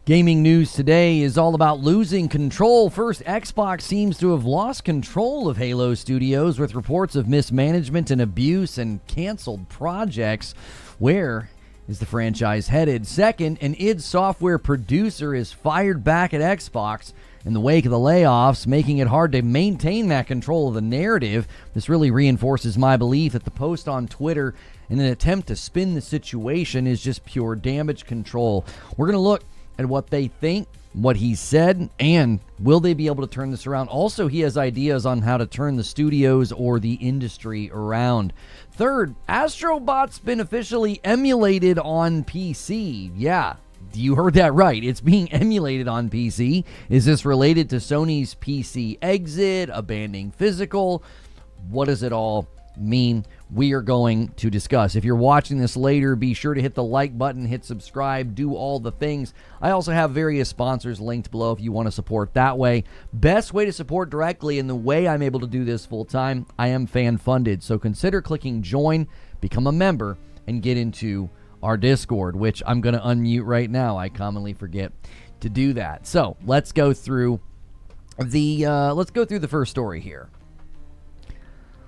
Gaming news today is all about losing control. First, Xbox seems to have lost control of Halo Studios with reports of mismanagement and abuse and canceled projects. Where is the franchise headed? Second, an id Software producer is fired back at Xbox in the wake of the layoffs, making it hard to maintain that control of the narrative. This really reinforces my belief that the post on Twitter in an attempt to spin the situation is just pure damage control. We're going to look at what they think, what he said, and will they be able to turn this around? Also, he has ideas on how to turn the studios or the industry around. Third, Astro Bot's been officially emulated on PC. Yeah, you heard that right. It's being emulated on PC. Is this related to Sony's PC exit, abandoning physical? What does it all mean? We are going to discuss. If you're watching this later, be sure to hit the like button, hit subscribe, do all the things. I also have various sponsors linked below if you want to support that way. Best way to support directly, and the way I'm able to do this full time, I am fan funded. So consider clicking join, become a member, and get into our Discord, which I'm going to unmute right now. I commonly forget to do that. So let's go through the first story here.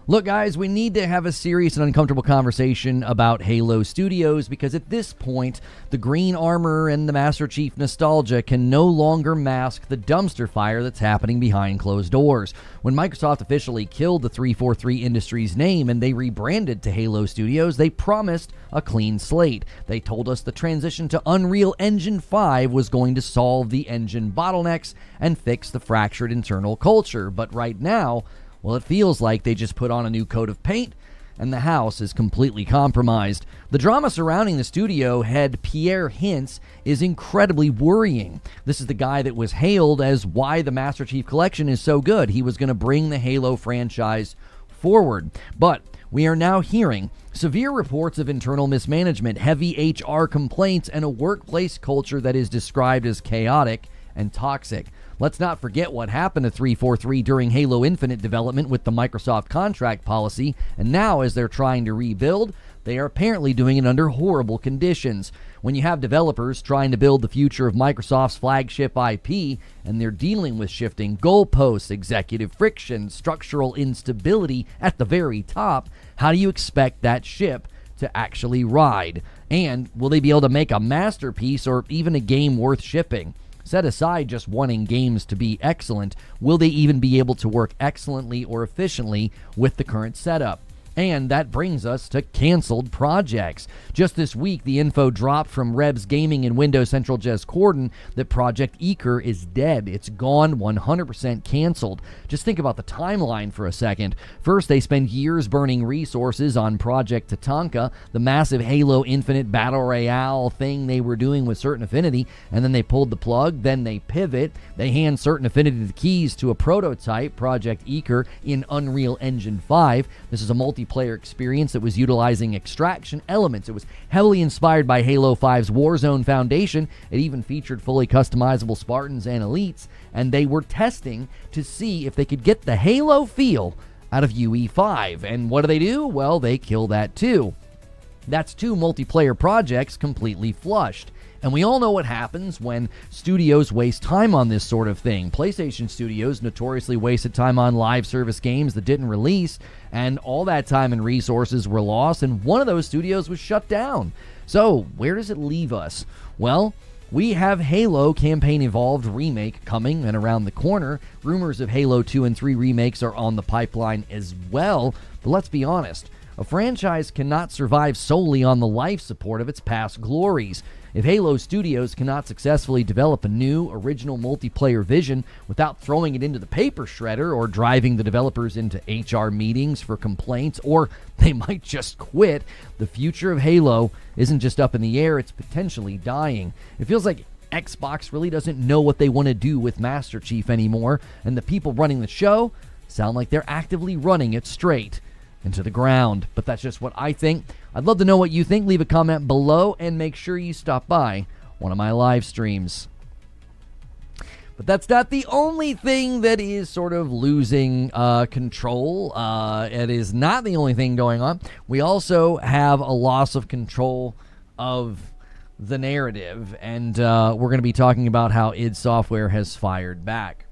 Look, guys, we need to have a serious and uncomfortable conversation about Halo Studios because at this point, the green armor and the Master Chief nostalgia can no longer mask the dumpster fire that's happening behind closed doors. When Microsoft officially killed the 343 Industries name and they rebranded to Halo Studios, they promised a clean slate. They told us the transition to Unreal Engine 5 was going to solve the engine bottlenecks and fix the fractured internal culture. But right now, well, it feels like they just put on a new coat of paint and the house is completely compromised. The drama surrounding the studio head Pierre Hintze is incredibly worrying. This is the guy that was hailed as why the Master Chief Collection is so good. He was going to bring the Halo franchise forward. But we are now hearing severe reports of internal mismanagement, heavy HR complaints, and a workplace culture that is described as chaotic and toxic. Let's not forget what happened to 343 during Halo Infinite development with the Microsoft contract policy, and now as they're trying to rebuild, they are apparently doing it under horrible conditions. When you have developers trying to build the future of Microsoft's flagship IP, and they're dealing with shifting goalposts, executive friction, structural instability at the very top, how do you expect that ship to actually ride? And will they be able to make a masterpiece or even a game worth shipping? Set aside just wanting games to be excellent, will they even be able to work excellently or efficiently with the current setup? And that brings us to canceled projects. Just this week, the info dropped from Rebs Gaming and Windows Central Jez Corden that Project Ekur is dead. It's gone, 100% canceled. Just think about the timeline for a second. First, they spend years burning resources on Project Tatanka, the massive Halo Infinite Battle Royale thing they were doing with Certain Affinity, and then they pulled the plug, then they pivot. They hand Certain Affinity the keys to a prototype, Project Ekur, in Unreal Engine 5. This is a multiplayer experience that was utilizing extraction elements. It was heavily inspired by Halo 5's Warzone Foundation. It even featured fully customizable Spartans and Elites, and they were testing to see if they could get the Halo feel out of UE5. And what do? Well, they kill that too. That's two multiplayer projects completely flushed. And we all know what happens when studios waste time on this sort of thing. PlayStation Studios notoriously wasted time on live service games that didn't release, and all that time and resources were lost, and one of those studios was shut down. So, where does it leave us? Well, we have Halo Campaign Evolved Remake coming and around the corner. Rumors of Halo 2 and 3 remakes are on the pipeline as well, but let's be honest. A franchise cannot survive solely on the life support of its past glories. If Halo Studios cannot successfully develop a new, original multiplayer vision without throwing it into the paper shredder or driving the developers into HR meetings for complaints, or they might just quit, the future of Halo isn't just up in the air, it's potentially dying. It feels like Xbox really doesn't know what they want to do with Master Chief anymore, and the people running the show sound like they're actively running it straight into the ground. But that's just what I think. I'd love to know what you think. Leave a comment below and make sure you stop by one of my live streams. But that's not the only thing that is sort of losing control. It is not the only thing going on. We also have a loss of control of the narrative, and we're going to be talking about how id Software has fired back.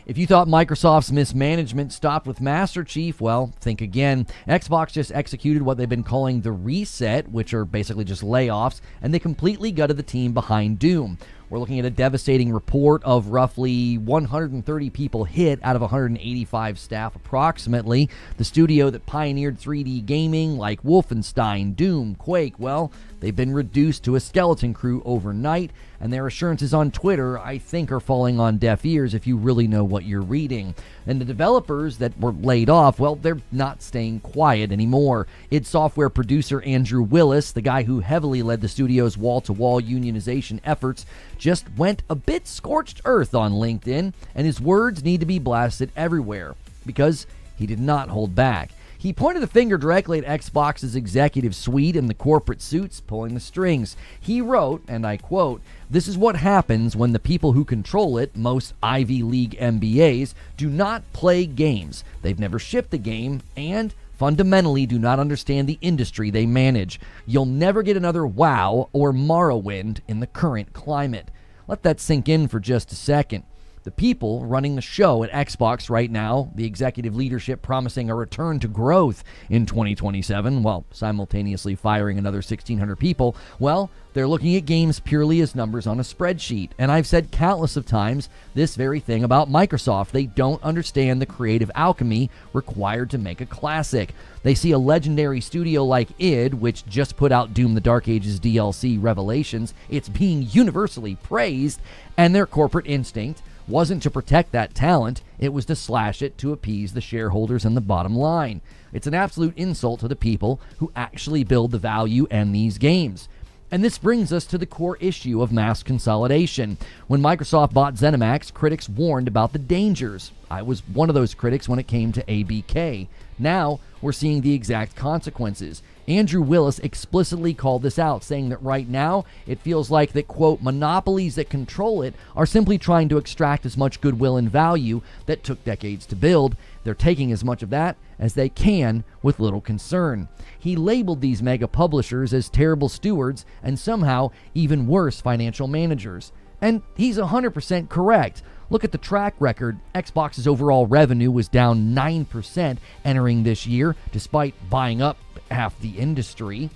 If you thought Microsoft's mismanagement stopped with Master Chief, well, think again. Xbox just executed what they've been calling the reset, which are basically just layoffs, and they completely gutted the team behind Doom. We're looking at a devastating report of roughly 130 people hit out of 185 staff approximately. The studio that pioneered 3D gaming like Wolfenstein, Doom, Quake, well, they've been reduced to a skeleton crew overnight, and their assurances on Twitter, I think, are falling on deaf ears if you really know what you're reading. And the developers that were laid off, well, they're not staying quiet anymore. id Software producer Andrew Willis, the guy who heavily led the studio's wall-to-wall unionization efforts, just went a bit scorched earth on LinkedIn, and his words need to be blasted everywhere because he did not hold back. He pointed the finger directly at Xbox's executive suite and the corporate suits pulling the strings. He wrote, and I quote, "This is what happens when the people who control it, most Ivy League MBAs, do not play games. They've never shipped a game and fundamentally do not understand the industry they manage. You'll never get another WoW or Morrowind in the current climate." Let that sink in for just a second. The people running the show at Xbox right now, the executive leadership promising a return to growth in 2027 while simultaneously firing another 1,600 people, well, they're looking at games purely as numbers on a spreadsheet. And I've said countless of times this very thing about Microsoft. They don't understand the creative alchemy required to make a classic. They see a legendary studio like id, which just put out Doom the Dark Ages DLC Revelations. It's being universally praised, and their corporate instinct wasn't to protect that talent, it was to slash it to appease the shareholders and the bottom line. It's an absolute insult to the people who actually build the value in these games. And this brings us to the core issue of mass consolidation. When Microsoft bought ZeniMax, critics warned about the dangers. I was one of those critics when it came to ABK. Now, we're seeing the exact consequences. Andrew Willis explicitly called this out, saying that right now, it feels like that, quote, monopolies that control it are simply trying to extract as much goodwill and value that took decades to build. They're taking as much of that as they can with little concern. He labeled these mega publishers as terrible stewards and somehow even worse financial managers. And he's 100% correct. Look at the track record. Xbox's overall revenue was down 9% entering this year, despite buying up half the industry.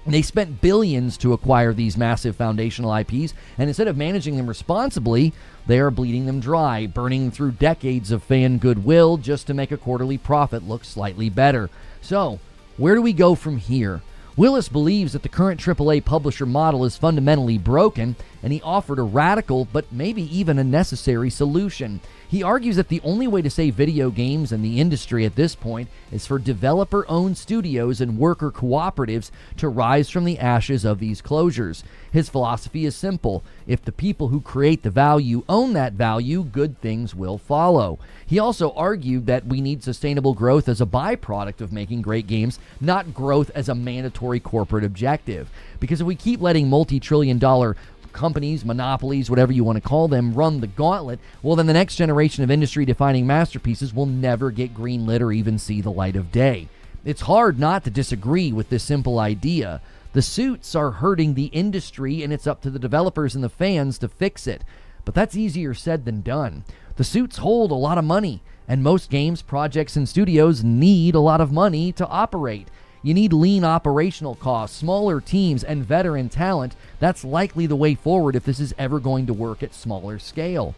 They spent billions to acquire these massive foundational IPs, and instead of managing them responsibly, they are bleeding them dry, burning through decades of fan goodwill just to make a quarterly profit look slightly better. So, where do we go from here? Willis believes that the current AAA publisher model is fundamentally broken, and he offered a radical but maybe even a necessary solution. He argues that the only way to save video games and the industry at this point is for developer-owned studios and worker cooperatives to rise from the ashes of these closures. His philosophy is simple. If the people who create the value own that value, good things will follow. He also argued that we need sustainable growth as a byproduct of making great games, not growth as a mandatory corporate objective. Because if we keep letting multi-trillion-dollar companies, monopolies, whatever you want to call them, run the gauntlet, well, then the next generation of industry-defining masterpieces will never get greenlit or even see the light of day. It's hard not to disagree with this simple idea. The suits are hurting the industry, and it's up to the developers and the fans to fix it. But that's easier said than done. The suits hold a lot of money, and most games, projects, and studios need a lot of money to operate. You need lean operational costs, smaller teams, and veteran talent. That's likely the way forward if this is ever going to work at smaller scale.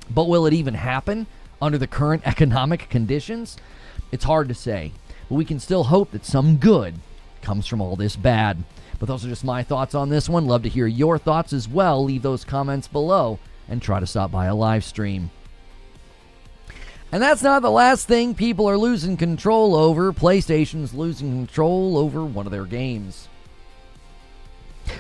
But will it even happen under the current economic conditions? It's hard to say, but we can still hope that some good comes from all this bad. But those are just my thoughts on this one. Love to hear your thoughts as well. Leave those comments below and try to stop by a live stream. And that's not the last thing people are losing control over. PlayStation's losing control over one of their games.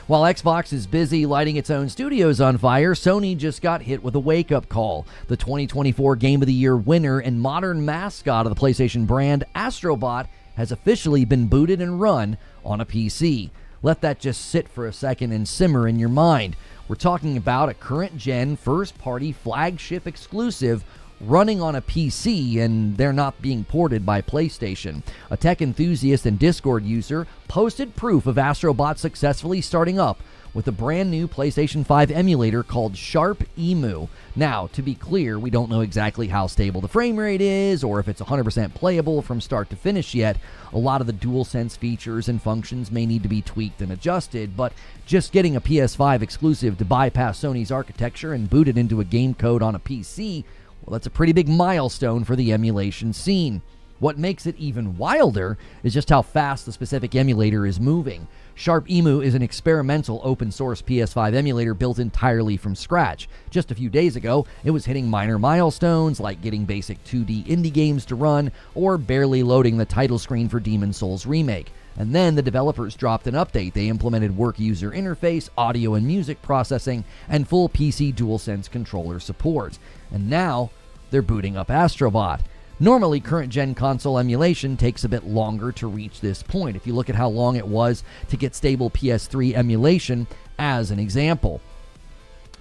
While Xbox is busy lighting its own studios on fire, Sony just got hit with a wake-up call. The 2024 Game of the Year winner and modern mascot of the PlayStation brand, Astro Bot, has officially been booted and run on a PC. Let that just sit for a second and simmer in your mind. We're talking about a current-gen, first-party, flagship exclusive running on a PC and they're not being ported by PlayStation. A tech enthusiast and Discord user posted proof of Astro Bot successfully starting up with a brand new PlayStation 5 emulator called SharpEmu. Now, to be clear, we don't know exactly how stable the frame rate is or if it's 100% playable from start to finish yet. A lot of the DualSense features and functions may need to be tweaked and adjusted, but just getting a PS5 exclusive to bypass Sony's architecture and boot it into a game code on a PC, well, that's a pretty big milestone for the emulation scene. What makes it even wilder is just how fast the specific emulator is moving. SharpEmu is an experimental open-source PS5 emulator built entirely from scratch. Just a few days ago, it was hitting minor milestones like getting basic 2D indie games to run or barely loading the title screen for Demon's Souls Remake. And then the developers dropped an update. They implemented work user interface, audio and music processing, and full PC DualSense controller support. And now, they're booting up Astro Bot. Normally, current-gen console emulation takes a bit longer to reach this point, if you look at how long it was to get stable PS3 emulation as an example.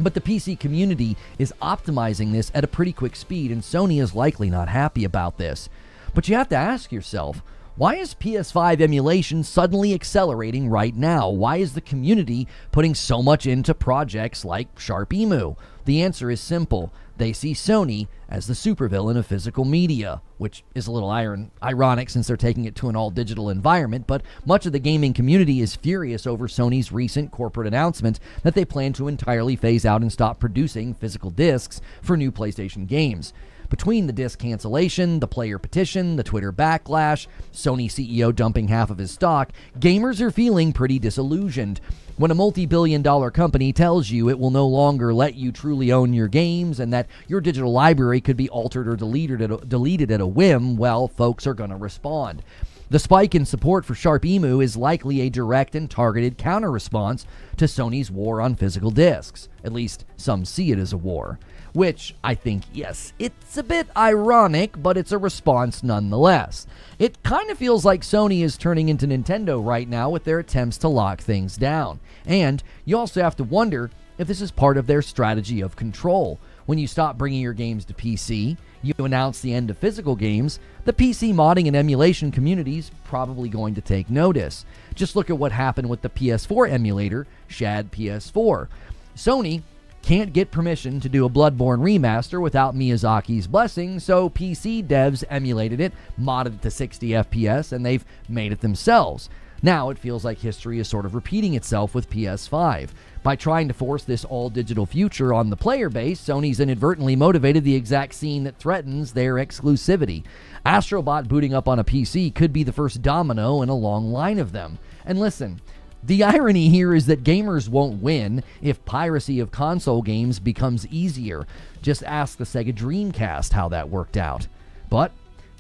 But the PC community is optimizing this at a pretty quick speed, and Sony is likely not happy about this. But you have to ask yourself, why is PS5 emulation suddenly accelerating right now? Why is the community putting so much into projects like SharpEmu? The answer is simple. They see Sony as the supervillain of physical media, which is a little ironic since they're taking it to an all-digital environment, but much of the gaming community is furious over Sony's recent corporate announcement that they plan to entirely phase out and stop producing physical discs for new PlayStation games. Between the disc cancellation, the player petition, the Twitter backlash, Sony CEO dumping half of his stock, gamers are feeling pretty disillusioned. When a multi-billion-dollar company tells you it will no longer let you truly own your games and that your digital library could be altered or deleted at a whim, well, folks are going to respond. The spike in support for SharpEmu is likely a direct and targeted counter-response to Sony's war on physical discs. At least some see it as a war. Which, I think, yes, it's a bit ironic, but it's a response nonetheless. It kind of feels like Sony is turning into Nintendo right now with their attempts to lock things down. And you also have to wonder if this is part of their strategy of control. When you stop bringing your games to PC, you announce the end of physical games, the PC modding and emulation community's probably going to take notice. Just look at what happened with the PS4 emulator, Shad PS4. Sony can't get permission to do a Bloodborne remaster without Miyazaki's blessing, so PC devs emulated it, modded it to 60 FPS, and they've made it themselves. Now it feels like history is sort of repeating itself with PS5. By trying to force this all-digital future on the player base, Sony's inadvertently motivated the exact scene that threatens their exclusivity. Astro Bot booting up on a PC could be the first domino in a long line of them. And listen, the irony here is that gamers won't win if piracy of console games becomes easier. Just ask the Sega Dreamcast how that worked out. But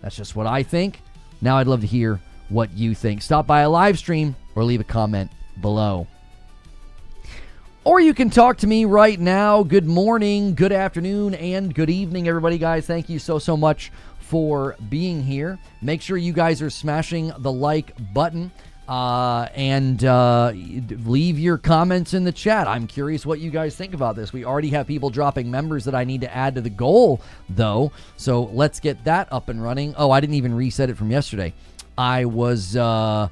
that's just what I think. Now I'd love to hear what you think. Stop by a live stream or leave a comment below. Or you can talk to me right now. Good morning, good afternoon, and good evening, everybody, guys. Thank you so much for being here. Make sure you guys are smashing the like button. And leave your comments in the chat. I'm curious what you guys think about this. We already have people dropping members that I need to add to the goal, though. So let's get that up and running. Oh, I didn't even reset it from yesterday. I was a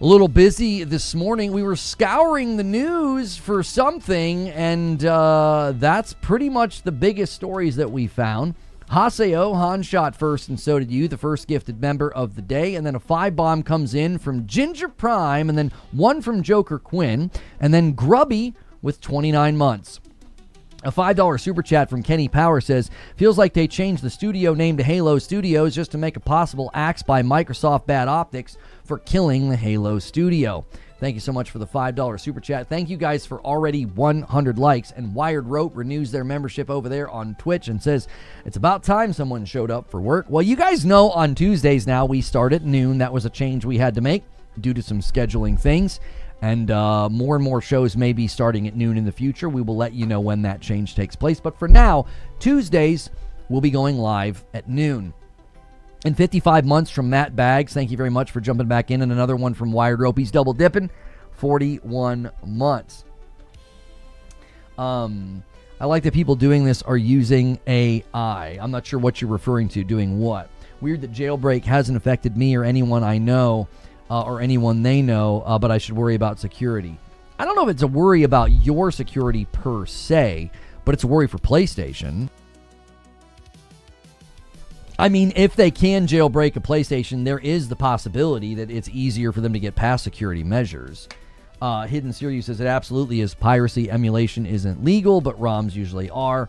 little busy this morning. We were scouring the news for something, and that's pretty much the biggest stories that we found. Haseo, Han shot first, and so did you, the first gifted member of the day. And then a 5-bomb comes in from Ginger Prime, and then one from Joker Quinn, and then Grubby with 29 months. A $5 super chat from Kenny Power says, feels like they changed the studio name to Halo Studios just to make a possible axe by Microsoft bad optics for killing the Halo studio. Thank you so much for the $5 super chat. Thank you guys for already 100 likes. And Wired Rope renews their membership over there on Twitch and says, it's about time someone showed up for work. Well, you guys know on Tuesdays now we start at noon. That was a change we had to make due to some scheduling things. And more and more shows may be starting at noon in the future. We will let you know when that change takes place. But for now, Tuesdays will be going live at noon. And 55 months from Matt Baggs. Thank you very much for jumping back in. And another one from Wired Rope. He's double dipping. 41 months. I like that people doing this are using AI. I'm not sure what you're referring to. Doing what? Weird that jailbreak hasn't affected me or anyone I know or anyone they know, but I should worry about security. I don't know if it's a worry about your security per se, but it's a worry for PlayStation. I mean, if they can jailbreak a PlayStation, there is the possibility that it's easier for them to get past security measures. Hidden Serious says it absolutely is piracy. Emulation isn't legal, but ROMs usually are.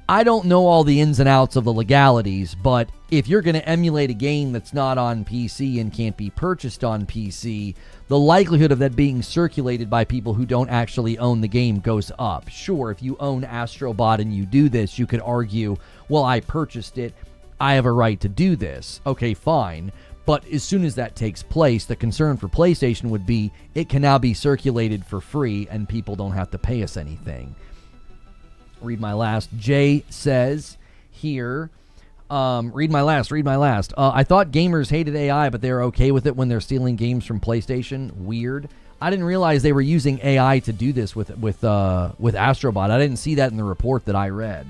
I don't know all the ins and outs of the legalities, but if you're going to emulate a game that's not on PC and can't be purchased on PC, the likelihood of that being circulated by people who don't actually own the game goes up. Sure, if you own Astro Bot and you do this, you could argue, well, I purchased it, I have a right to do this. Okay, fine. But as soon as that takes place, the concern for PlayStation would be it can now be circulated for free and people don't have to pay us anything. Read my last. Jay says here, read my last. I thought gamers hated AI, but they're okay with it when they're stealing games from PlayStation. Weird. I didn't realize they were using AI to do this with Astro Bot. I didn't see that in the report that I read.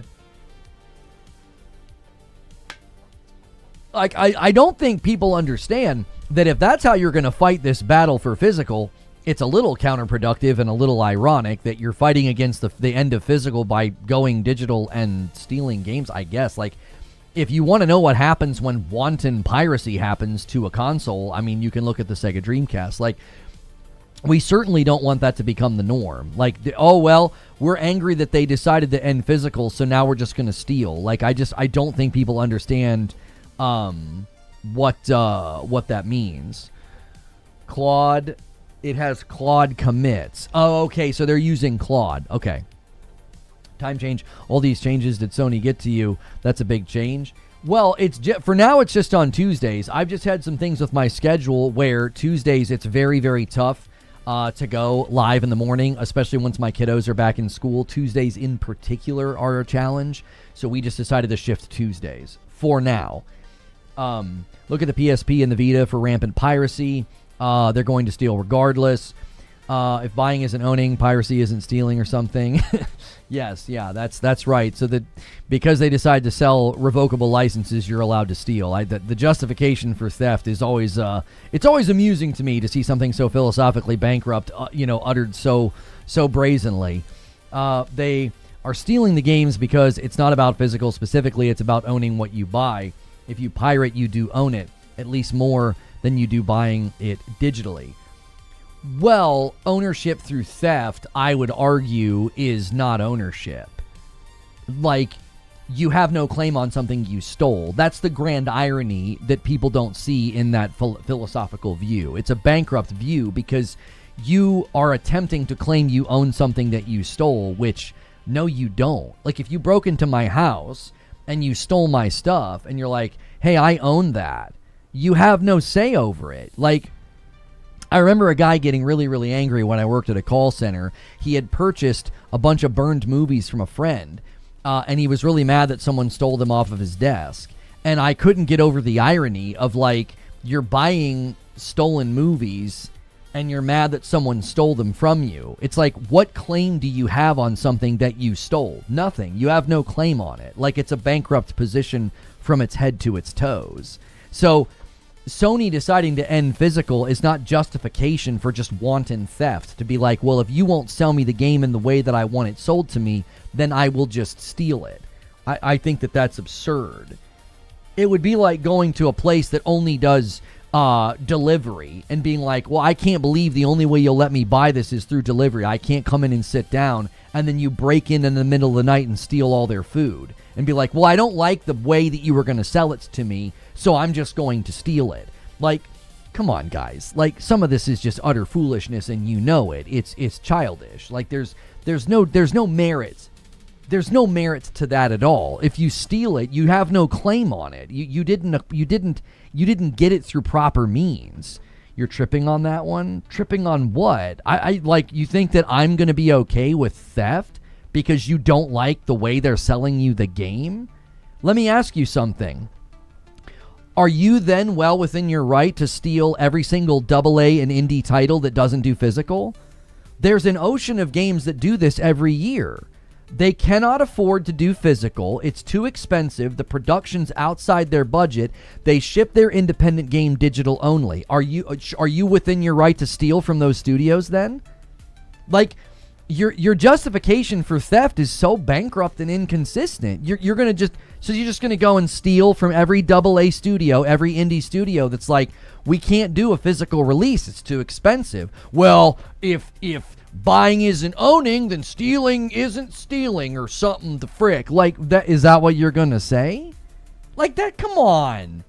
Like, I don't think people understand that if that's how you're going to fight this battle for physical, it's a little counterproductive and a little ironic that you're fighting against the end of physical by going digital and stealing games, I guess. Like, if you want to know what happens when wanton piracy happens to a console, I mean, you can look at the Sega Dreamcast. Like, we certainly don't want that to become the norm. Like, oh, well, we're angry that they decided to end physical, so now we're just going to steal. Like, I don't think people understand what that means. Claude, it has Claude commits. Oh, okay, so they're using Claude. Okay. Time change. All these changes, did Sony get to you? That's a big change. Well, for now, it's just on Tuesdays. I've just had some things with my schedule where Tuesdays, it's very, very tough to go live in the morning, especially once my kiddos are back in school. Tuesdays in particular are a challenge, so we just decided to shift Tuesdays for now. Look at the PSP and the Vita for rampant piracy. They're going to steal regardless. If buying isn't owning, piracy isn't stealing or something. Yes, yeah, that's right. So that because they decide to sell revocable licenses, you're allowed to steal. The justification for theft is always it's always amusing to me to see something so philosophically bankrupt, uttered so brazenly. They are stealing the games because it's not about physical specifically. It's about owning what you buy. If you pirate, you do own it, at least more than you do buying it digitally. Well, ownership through theft, I would argue, is not ownership. Like, you have no claim on something you stole. That's the grand irony that people don't see in that philosophical view. It's a bankrupt view because you are attempting to claim you own something that you stole, which, no, you don't. Like, if you broke into my house and you stole my stuff and you're like, hey, I own that, you have no say over it. Like, I remember a guy getting really, really angry when I worked at a call center. He had purchased a bunch of burned movies from a friend, and he was really mad that someone stole them off of his desk. And I couldn't get over the irony of, like, you're buying stolen movies and you're mad that someone stole them from you. It's like, what claim do you have on something that you stole? Nothing. You have no claim on it. Like, it's a bankrupt position from its head to its toes. So Sony deciding to end physical is not justification for just wanton theft. To be like, well, if you won't sell me the game in the way that I want it sold to me, then I will just steal it. I think that that's absurd. It would be like going to a place that only does delivery and being like, well, I can't believe the only way you'll let me buy this is through delivery. I can't come in and sit down. And then you break in the middle of the night and steal all their food and be like, well, I don't like the way that you were going to sell it to me, so I'm just going to steal it. Like, come on, guys. Like, some of this is just utter foolishness, and you know it. It's childish. Like, there's no merit. There's no merit to that at all. If you steal it, you have no claim on it. You didn't get it through proper means. You're tripping on that one? Tripping on what? I like, you think that I'm going to be okay with theft because you don't like the way they're selling you the game? Let me ask you something. Are you then well within your right to steal every single AA and indie title that doesn't do physical? There's an ocean of games that do this every year. They cannot afford to do physical. It's too expensive. The production's outside their budget. They ship their independent game digital only. Are you within your right to steal from those studios then? Like, your justification for theft is so bankrupt and inconsistent. You're just gonna go and steal from every AA studio, every indie studio that's like, we can't do a physical release. It's too expensive. Well, if buying isn't owning, then stealing isn't stealing, or something the frick. Like, that is that what you're gonna say? Like that? Come on.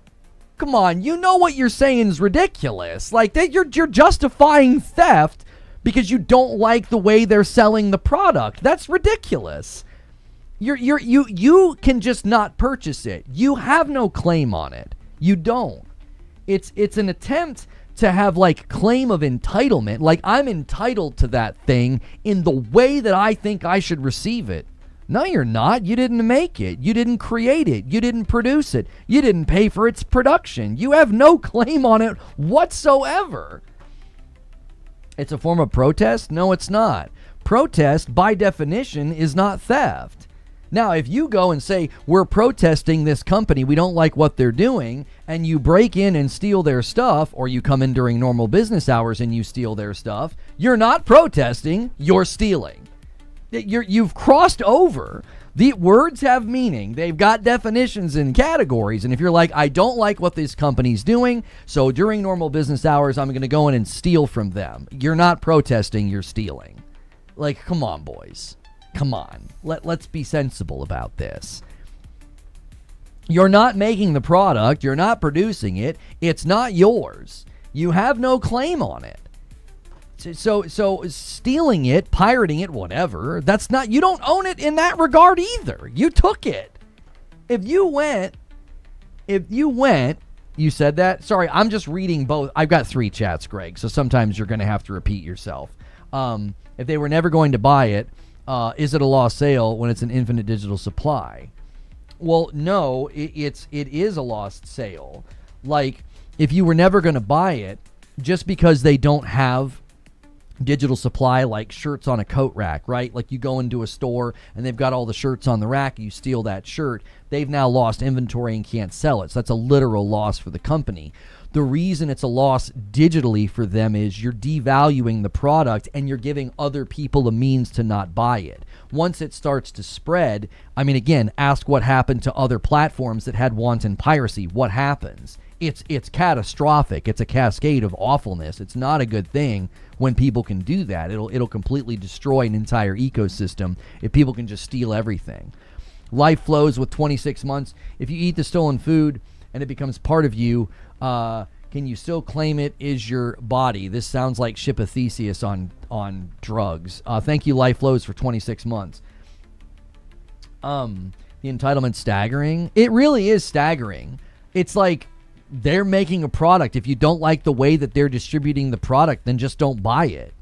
You know what you're saying is ridiculous. Like that, you're justifying theft because you don't like the way they're selling the product. That's ridiculous. You can just not purchase it. You have no claim on it. You don't. It's an attempt to have like claim of entitlement. Like, I'm entitled to that thing in the way that I think I should receive it. No, you're not. You didn't make it. You didn't create it. You didn't produce it. You didn't pay for its production. You have no claim on it whatsoever. It's a form of protest? No, it's not. Protest, by definition, is not theft. Now, if you go and say, we're protesting this company, we don't like what they're doing, and you break in and steal their stuff, or you come in during normal business hours and you steal their stuff, you're not protesting, you're stealing. You've crossed over. The words have meaning. They've got definitions and categories. And if you're like, I don't like what this company's doing, so during normal business hours, I'm going to go in and steal from them. You're not protesting, you're stealing. Like, come on, boys. Come on. Let's be sensible about this. You're not making the product. You're not producing it. It's not yours. You have no claim on it. So stealing it, pirating it, whatever, that's not, you don't own it in that regard either. You took it. If you went, you said that? Sorry, I'm just reading both. I've got 3 chats, Greg, so sometimes you're going to have to repeat yourself. If they were never going to buy it, is it a lost sale when it's an infinite digital supply? Well, no, it is a lost sale. Like, if you were never going to buy it, just because they don't have digital supply, like shirts on a coat rack, right? Like, you go into a store and they've got all the shirts on the rack, you steal that shirt, they've now lost inventory and can't sell it. So that's a literal loss for the company. The reason it's a loss digitally for them is you're devaluing the product and you're giving other people a means to not buy it. Once it starts to spread, I mean, again, ask what happened to other platforms that had wanton piracy. What happens? It's catastrophic. It's a cascade of awfulness. It's not a good thing when people can do that. It'll completely destroy an entire ecosystem if people can just steal everything. Life flows with 26 months. If you eat the stolen food and it becomes part of you, can you still claim it is your body? This sounds like Ship of Theseus on drugs. Thank you, Life Flows, for 26 months. The entitlement's staggering. It really is staggering. It's like they're making a product. If you don't like the way that they're distributing the product, then just don't buy it.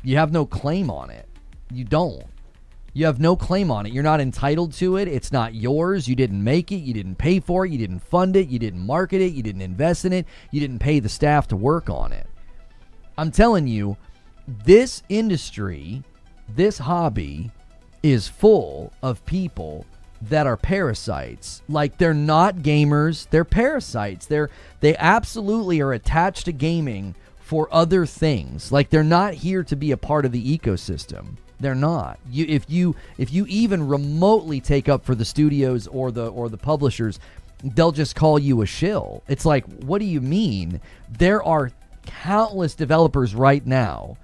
You have no claim on it. You don't. You have no claim on it. You're not entitled to it. It's not yours. You didn't make it. You didn't pay for it. You didn't fund it. You didn't market it. You didn't invest in it. You didn't pay the staff to work on it. I'm telling you, this industry, this hobby is full of people that are parasites. Like, they're not gamers. They're parasites. They absolutely are attached to gaming for other things. Like, they're not here to be a part of the ecosystem. They're not. If you even remotely take up for the studios or the publishers, they'll just call you a shill. It's like, what do you mean? There are countless developers right now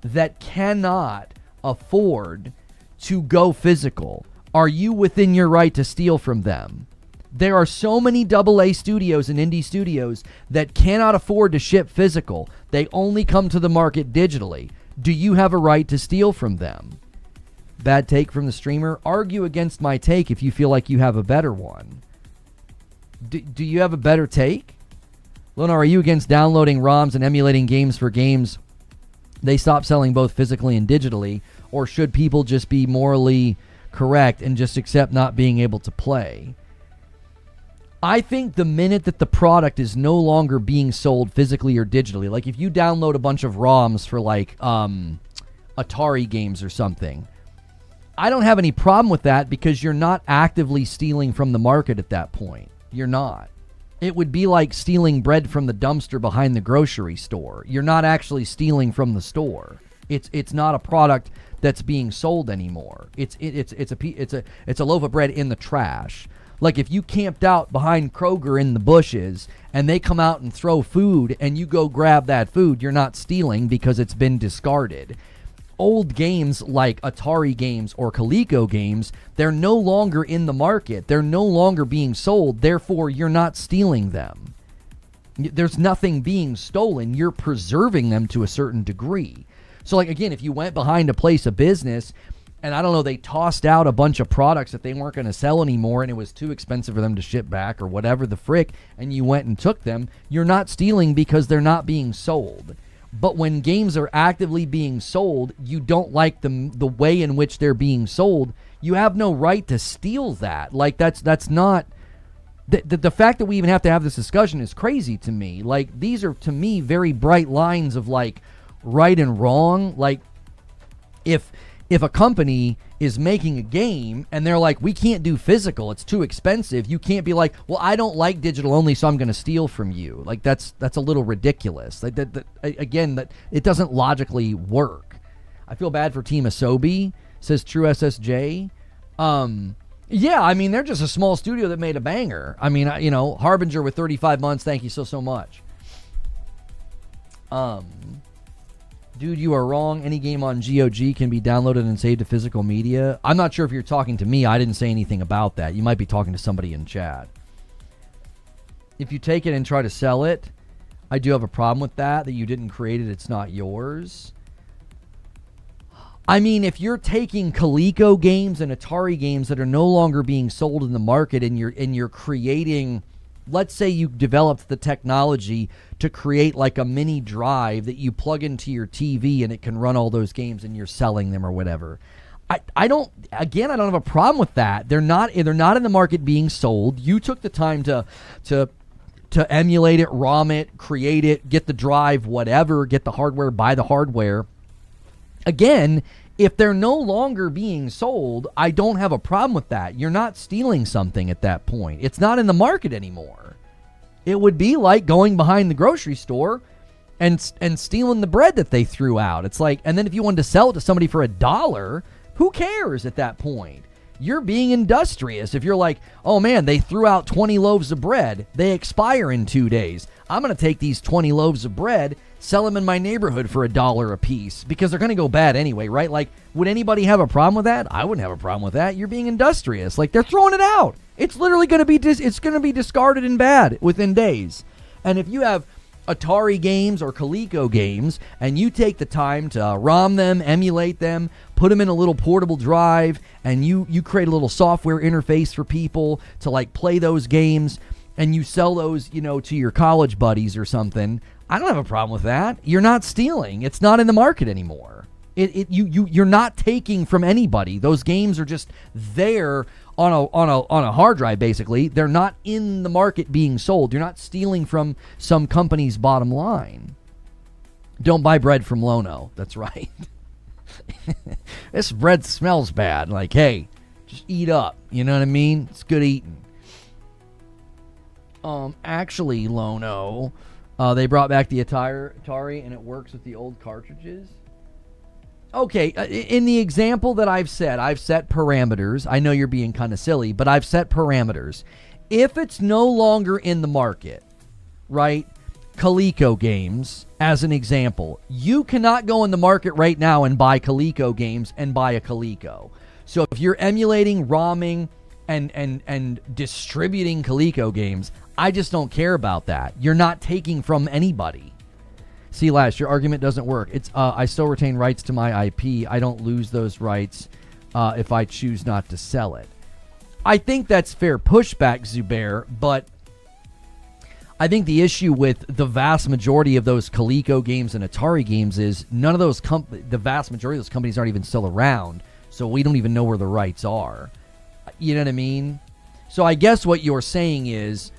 that cannot afford to go physical. Are you within your right to steal from them? There are so many AA studios and indie studios that cannot afford to ship physical. They only come to the market digitally. Do you have a right to steal from them? Bad take from the streamer. Argue against my take if you feel like you have a better one. Do you have a better take? Lona, are you against downloading ROMs and emulating games for games they stop selling both physically and digitally? Or should people just be morally correct and just accept not being able to play? I think the minute that the product is no longer being sold physically or digitally, like if you download a bunch of ROMs for like Atari games or something, I don't have any problem with that because you're not actively stealing from the market at that point. You're not. It would be like stealing bread from the dumpster behind the grocery store. You're not actually stealing from the store. It's not a product that's being sold anymore. It's a loaf of bread in the trash. Like if you camped out behind Kroger in the bushes and they come out and throw food and you go grab that food, you're not stealing because it's been discarded. Old games like Atari games or Coleco games, they're no longer in the market. They're no longer being sold. Therefore, you're not stealing them. There's nothing being stolen. You're preserving them to a certain degree. So like, again, if you went behind a place of business and I don't know, they tossed out a bunch of products that they weren't going to sell anymore and it was too expensive for them to ship back or whatever the frick, and you went and took them, you're not stealing because they're not being sold. But when games are actively being sold, you don't like them, the way in which they're being sold, you have no right to steal that. Like that's not... The fact that we even have to have this discussion is crazy to me. Like, these are, to me, very bright lines of, like, right and wrong. Like, if a company is making a game and they're like, we can't do physical, it's too expensive, you can't be like, well, I don't like digital only, so I'm going to steal from you. Like, that's a little ridiculous. Like, that it doesn't logically work. I feel bad for Team Asobi, says True SSJ. Yeah, I mean, they're just a small studio that made a banger. I mean, Harbinger with 35 months, thank you so much. Dude, you are wrong. Any game on GOG can be downloaded and saved to physical media. I'm not sure if you're talking to me. I didn't say anything about that. You might be talking to somebody in chat. If you take it and try to sell it, I do have a problem with that you didn't create it, it's not yours. I mean, if you're taking Coleco games and Atari games that are no longer being sold in the market and you're creating, let's say you developed the technology to create like a mini drive that you plug into your TV and it can run all those games and you're selling them or whatever. I don't have a problem with that. They're not in the market being sold. You took the time to emulate it, ROM it, create it, get the drive, whatever, get the hardware, buy the hardware. Again, if they're no longer being sold, I don't have a problem with that. You're not stealing something at that point. It's not in the market anymore. It would be like going behind the grocery store and stealing the bread that they threw out. It's like, and then if you wanted to sell it to somebody for $1, who cares at that point? You're being industrious. If you're like, oh man, they threw out 20 loaves of bread. They expire in 2 days. I'm going to take these 20 loaves of bread, sell them in my neighborhood for $1 a piece because they're going to go bad anyway, right? Like, would anybody have a problem with that? I wouldn't have a problem with that. You're being industrious. Like, they're throwing it out. It's literally going to be discarded and bad within days. And if you have Atari games or Coleco games and you take the time to ROM them, emulate them, put them in a little portable drive, and you create a little software interface for people to like play those games, and you sell those, to your college buddies or something, I don't have a problem with that. You're not stealing. It's not in the market anymore. You're not taking from anybody. Those games are just there on a hard drive, basically. They're not in the market being sold. You're not stealing from some company's bottom line. Don't buy bread from Lono. That's right. This bread smells bad. Like, hey, just eat up. You know what I mean? It's good eating. Actually, Lono, they brought back the Atari and it works with the old cartridges. Okay, in the example that I've set parameters. I know you're being kind of silly, but I've set parameters. If it's no longer in the market, right? Coleco games, as an example. You cannot go in the market right now and buy Coleco games and buy a Coleco. So if you're emulating, ROMing, and distributing Coleco games, I just don't care about that. You're not taking from anybody. See, Lash, your argument doesn't work. It's I still retain rights to my IP. I don't lose those rights if I choose not to sell it. I think that's fair pushback, Zubair, but I think the issue with the vast majority of those Coleco games and Atari games is none of those the vast majority of those companies aren't even still around, so we don't even know where the rights are. You know what I mean? So I guess what you're saying is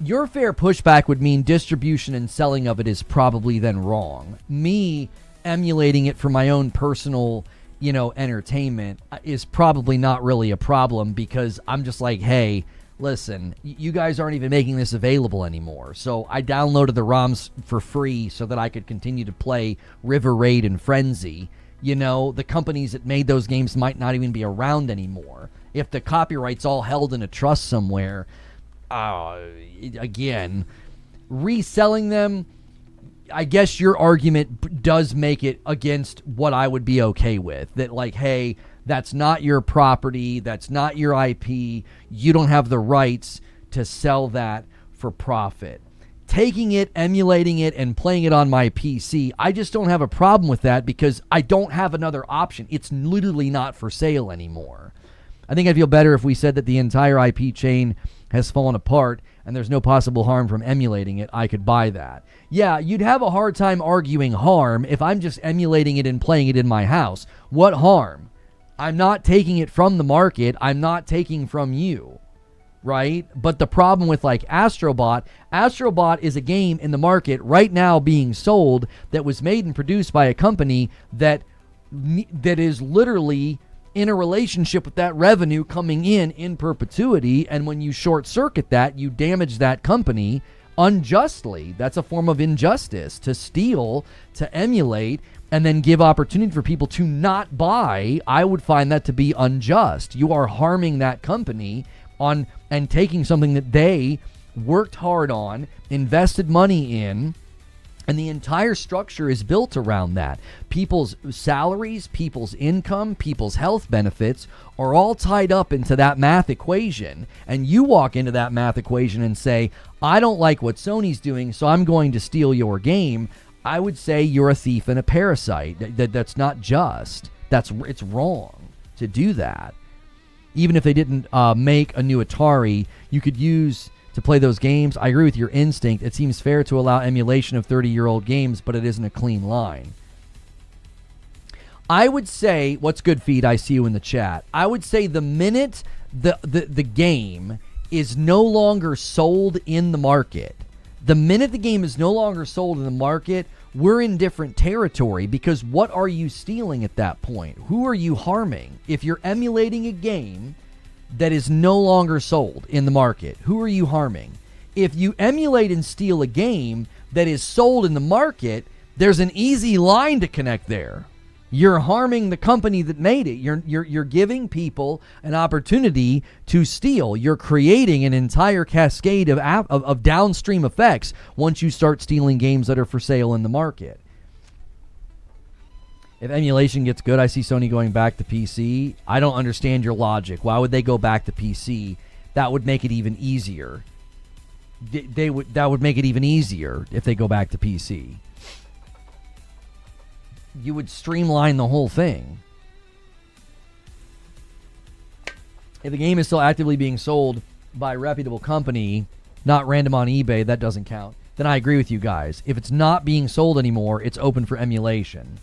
your fair pushback would mean distribution and selling of it is probably then wrong. Me emulating it for my own personal entertainment is probably not really a problem, because I'm just like, hey, listen, you guys aren't even making this available anymore. So I downloaded the ROMs for free so that I could continue to play River Raid and Frenzy. The companies that made those games might not even be around anymore. If the copyright's all held in a trust somewhere, again, reselling them, I guess your argument does make it against what I would be okay with. That, like, hey, that's not your property, that's not your IP, you don't have the rights to sell that for profit. Taking it, emulating it, and playing it on my PC, I just don't have a problem with that, because I don't have another option. It's literally not for sale anymore. I think I'd feel better if we said that the entire IP chain has fallen apart and there's no possible harm from emulating it. I could buy that. Yeah, you'd have a hard time arguing harm if I'm just emulating it and playing it in my house. What harm? I'm not taking it from the market. I'm not taking from you, right? But the problem with, like, Astro Bot is a game in the market right now being sold that was made and produced by a company that is literally in a relationship with that revenue coming in perpetuity. And when you short circuit that, you damage that company unjustly. That's a form of injustice, to steal, to emulate, and then give opportunity for people to not buy. I would find that to be unjust. You are harming that company on and taking something that they worked hard on, invested money in, and the entire structure is built around that. People's salaries, people's income, people's health benefits are all tied up into that math equation. And you walk into that math equation and say, I don't like what Sony's doing, so I'm going to steal your game. I would say you're a thief and a parasite. That's not just. It's wrong to do that. Even if they didn't make a new Atari, you could use to play those games. I agree with your instinct. It seems fair to allow emulation of 30-year-old games, but it isn't a clean line. I would say, what's good, Feed? I see you in the chat. I would say the minute the game is no longer sold in the market, the minute the game is no longer sold in the market, we're in different territory, because what are you stealing at that point? Who are you harming? If you're emulating a game that is no longer sold in the market, who are you harming? If you emulate and steal a game that is sold in the market, there's an easy line to connect there. You're harming the company that made it. You're giving people an opportunity to steal. You're creating an entire cascade of downstream effects once you start stealing games that are for sale in the market. If emulation gets good, I see Sony going back to PC. I don't understand your logic. Why would they go back to PC? That would make it even easier. That would make it even easier if they go back to PC. You would streamline the whole thing. If the game is still actively being sold by a reputable company, not random on eBay, that doesn't count. Then I agree with you guys. If it's not being sold anymore, it's open for emulation.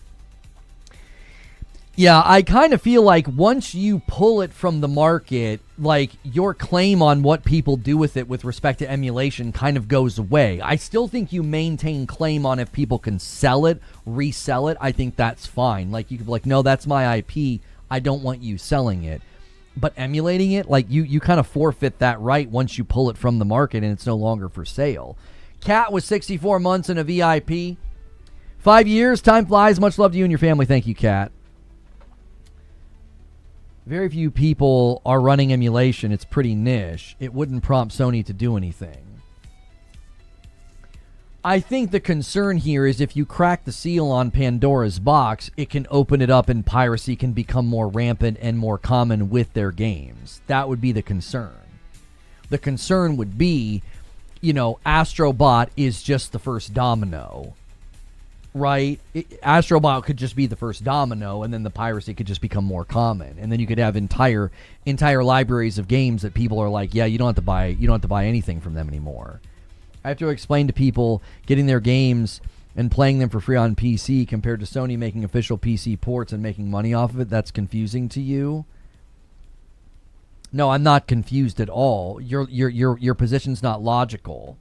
Yeah, I kind of feel like once you pull it from the market, like, your claim on what people do with it with respect to emulation kind of goes away. I still think you maintain claim on if people can sell it, resell it. I think that's fine. Like, you could be like, no, that's my IP. I don't want you selling it. But emulating it, like, you kind of forfeit that right once you pull it from the market and it's no longer for sale. Cat was 64 months in a VIP. 5 years, time flies. Much love to you and your family. Thank you, Cat. Very few people are running emulation. It's pretty niche. It wouldn't prompt Sony to do anything. I think the concern here is if you crack the seal on Pandora's box, it can open it up and piracy can become more rampant and more common with their games. That would be the concern. The concern would be, Astro Bot is just the first domino. Right? Astro Bot could just be the first domino, and then the piracy could just become more common. And then you could have entire libraries of games that people are like, yeah, you don't have to buy anything from them anymore. I have to explain to people getting their games and playing them for free on PC compared to Sony making official PC ports and making money off of it. That's confusing to you. No, I'm not confused at all. Your position's not logical.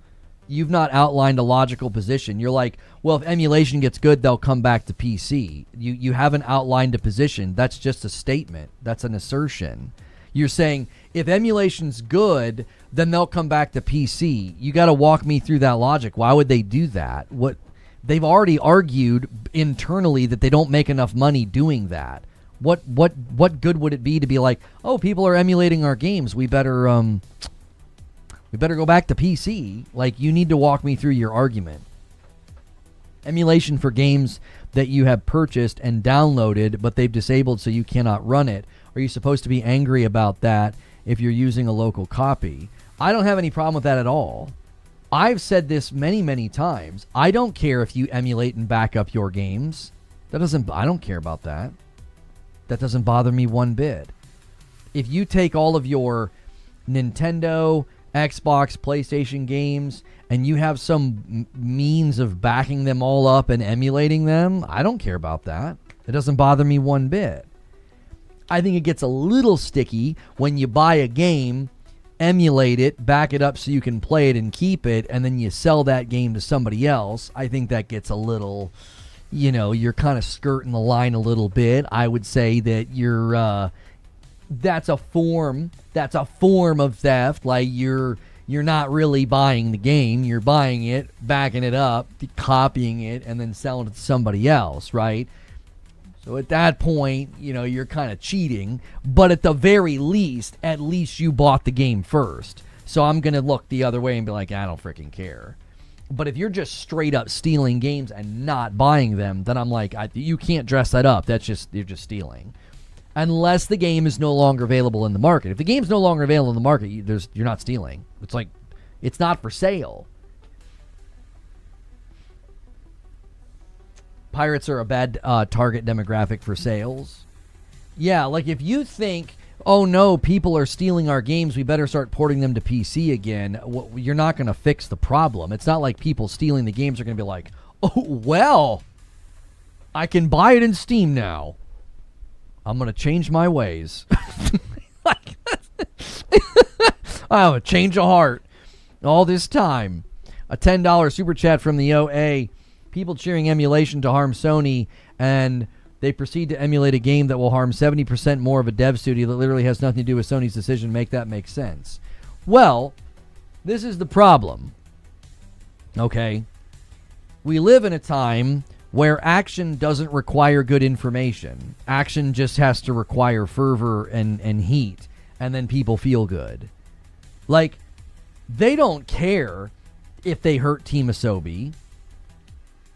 you've not outlined a logical position. You're like, well, if emulation gets good, they'll come back to PC. You haven't outlined a position. That's just a statement. That's an assertion. You're saying if emulation's good, then they'll come back to PC. You got to walk me through that logic. Why would they do that? What they've already argued internally that they don't make enough money doing that. What good would it be to be like, oh, people are emulating our games, we better go back to PC? Like, you need to walk me through your argument. Emulation for games that you have purchased and downloaded, but they've disabled so you cannot run it. Are you supposed to be angry about that if you're using a local copy? I don't have any problem with that at all. I've said this many, many times. I don't care if you emulate and back up your games. I don't care about that. That doesn't bother me one bit. If you take all of your Nintendo, Xbox, PlayStation games, and you have some means of backing them all up and emulating them, I don't care about that. It doesn't bother me one bit. I think it gets a little sticky when you buy a game, emulate it, back it up so you can play it and keep it, and then you sell that game to somebody else. I think that gets a little, you're kind of skirting the line a little bit. I would say that that's a form of theft. Like, you're not really buying the game. You're buying it, backing it up, copying it, and then selling it to somebody else, right? So at that point, you're kind of cheating. But at the very least, at least you bought the game first. So I'm going to look the other way and be like, I don't freaking care. But if you're just straight up stealing games and not buying them, then I'm like, you can't dress that up. You're just stealing. Unless the game is no longer available in the market. If the game's no longer available in the market, you're not stealing. It's like, it's not for sale. Pirates are a bad target demographic for sales. Yeah, like if you think, oh no, people are stealing our games, we better start porting them to PC again, you're not going to fix the problem. It's not like people stealing the games are going to be like, oh, well, I can buy it in Steam now. I'm going to change my ways. I have a change of heart all this time. A $10 super chat from the OA. People cheering emulation to harm Sony, and they proceed to emulate a game that will harm 70% more of a dev studio that literally has nothing to do with Sony's decision. Make that make sense. Well, this is the problem. Okay? We live in a time where action doesn't require good information. Action just has to require fervor and heat, and then people feel good. Like, they don't care if they hurt Team Asobi.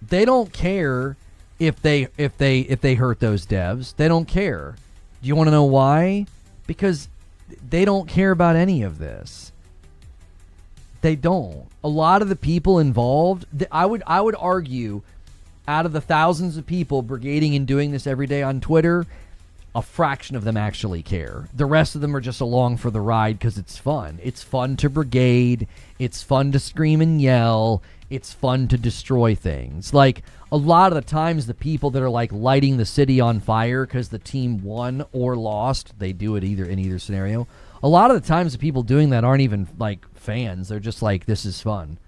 They don't care if they hurt those devs. They don't care. Do you want to know why? Because they don't care about any of this. They don't. A lot of the people involved, I would argue, out of the thousands of people brigading and doing this every day on Twitter, a fraction of them actually care. The rest of them are just along for the ride because it's fun. It's fun to brigade. It's fun to scream and yell. It's fun to destroy things. Like, a lot of the times the people that are like lighting the city on fire because the team won or lost, they do it in either scenario. A lot of the times the people doing that aren't even like fans. They're just like, this is fun.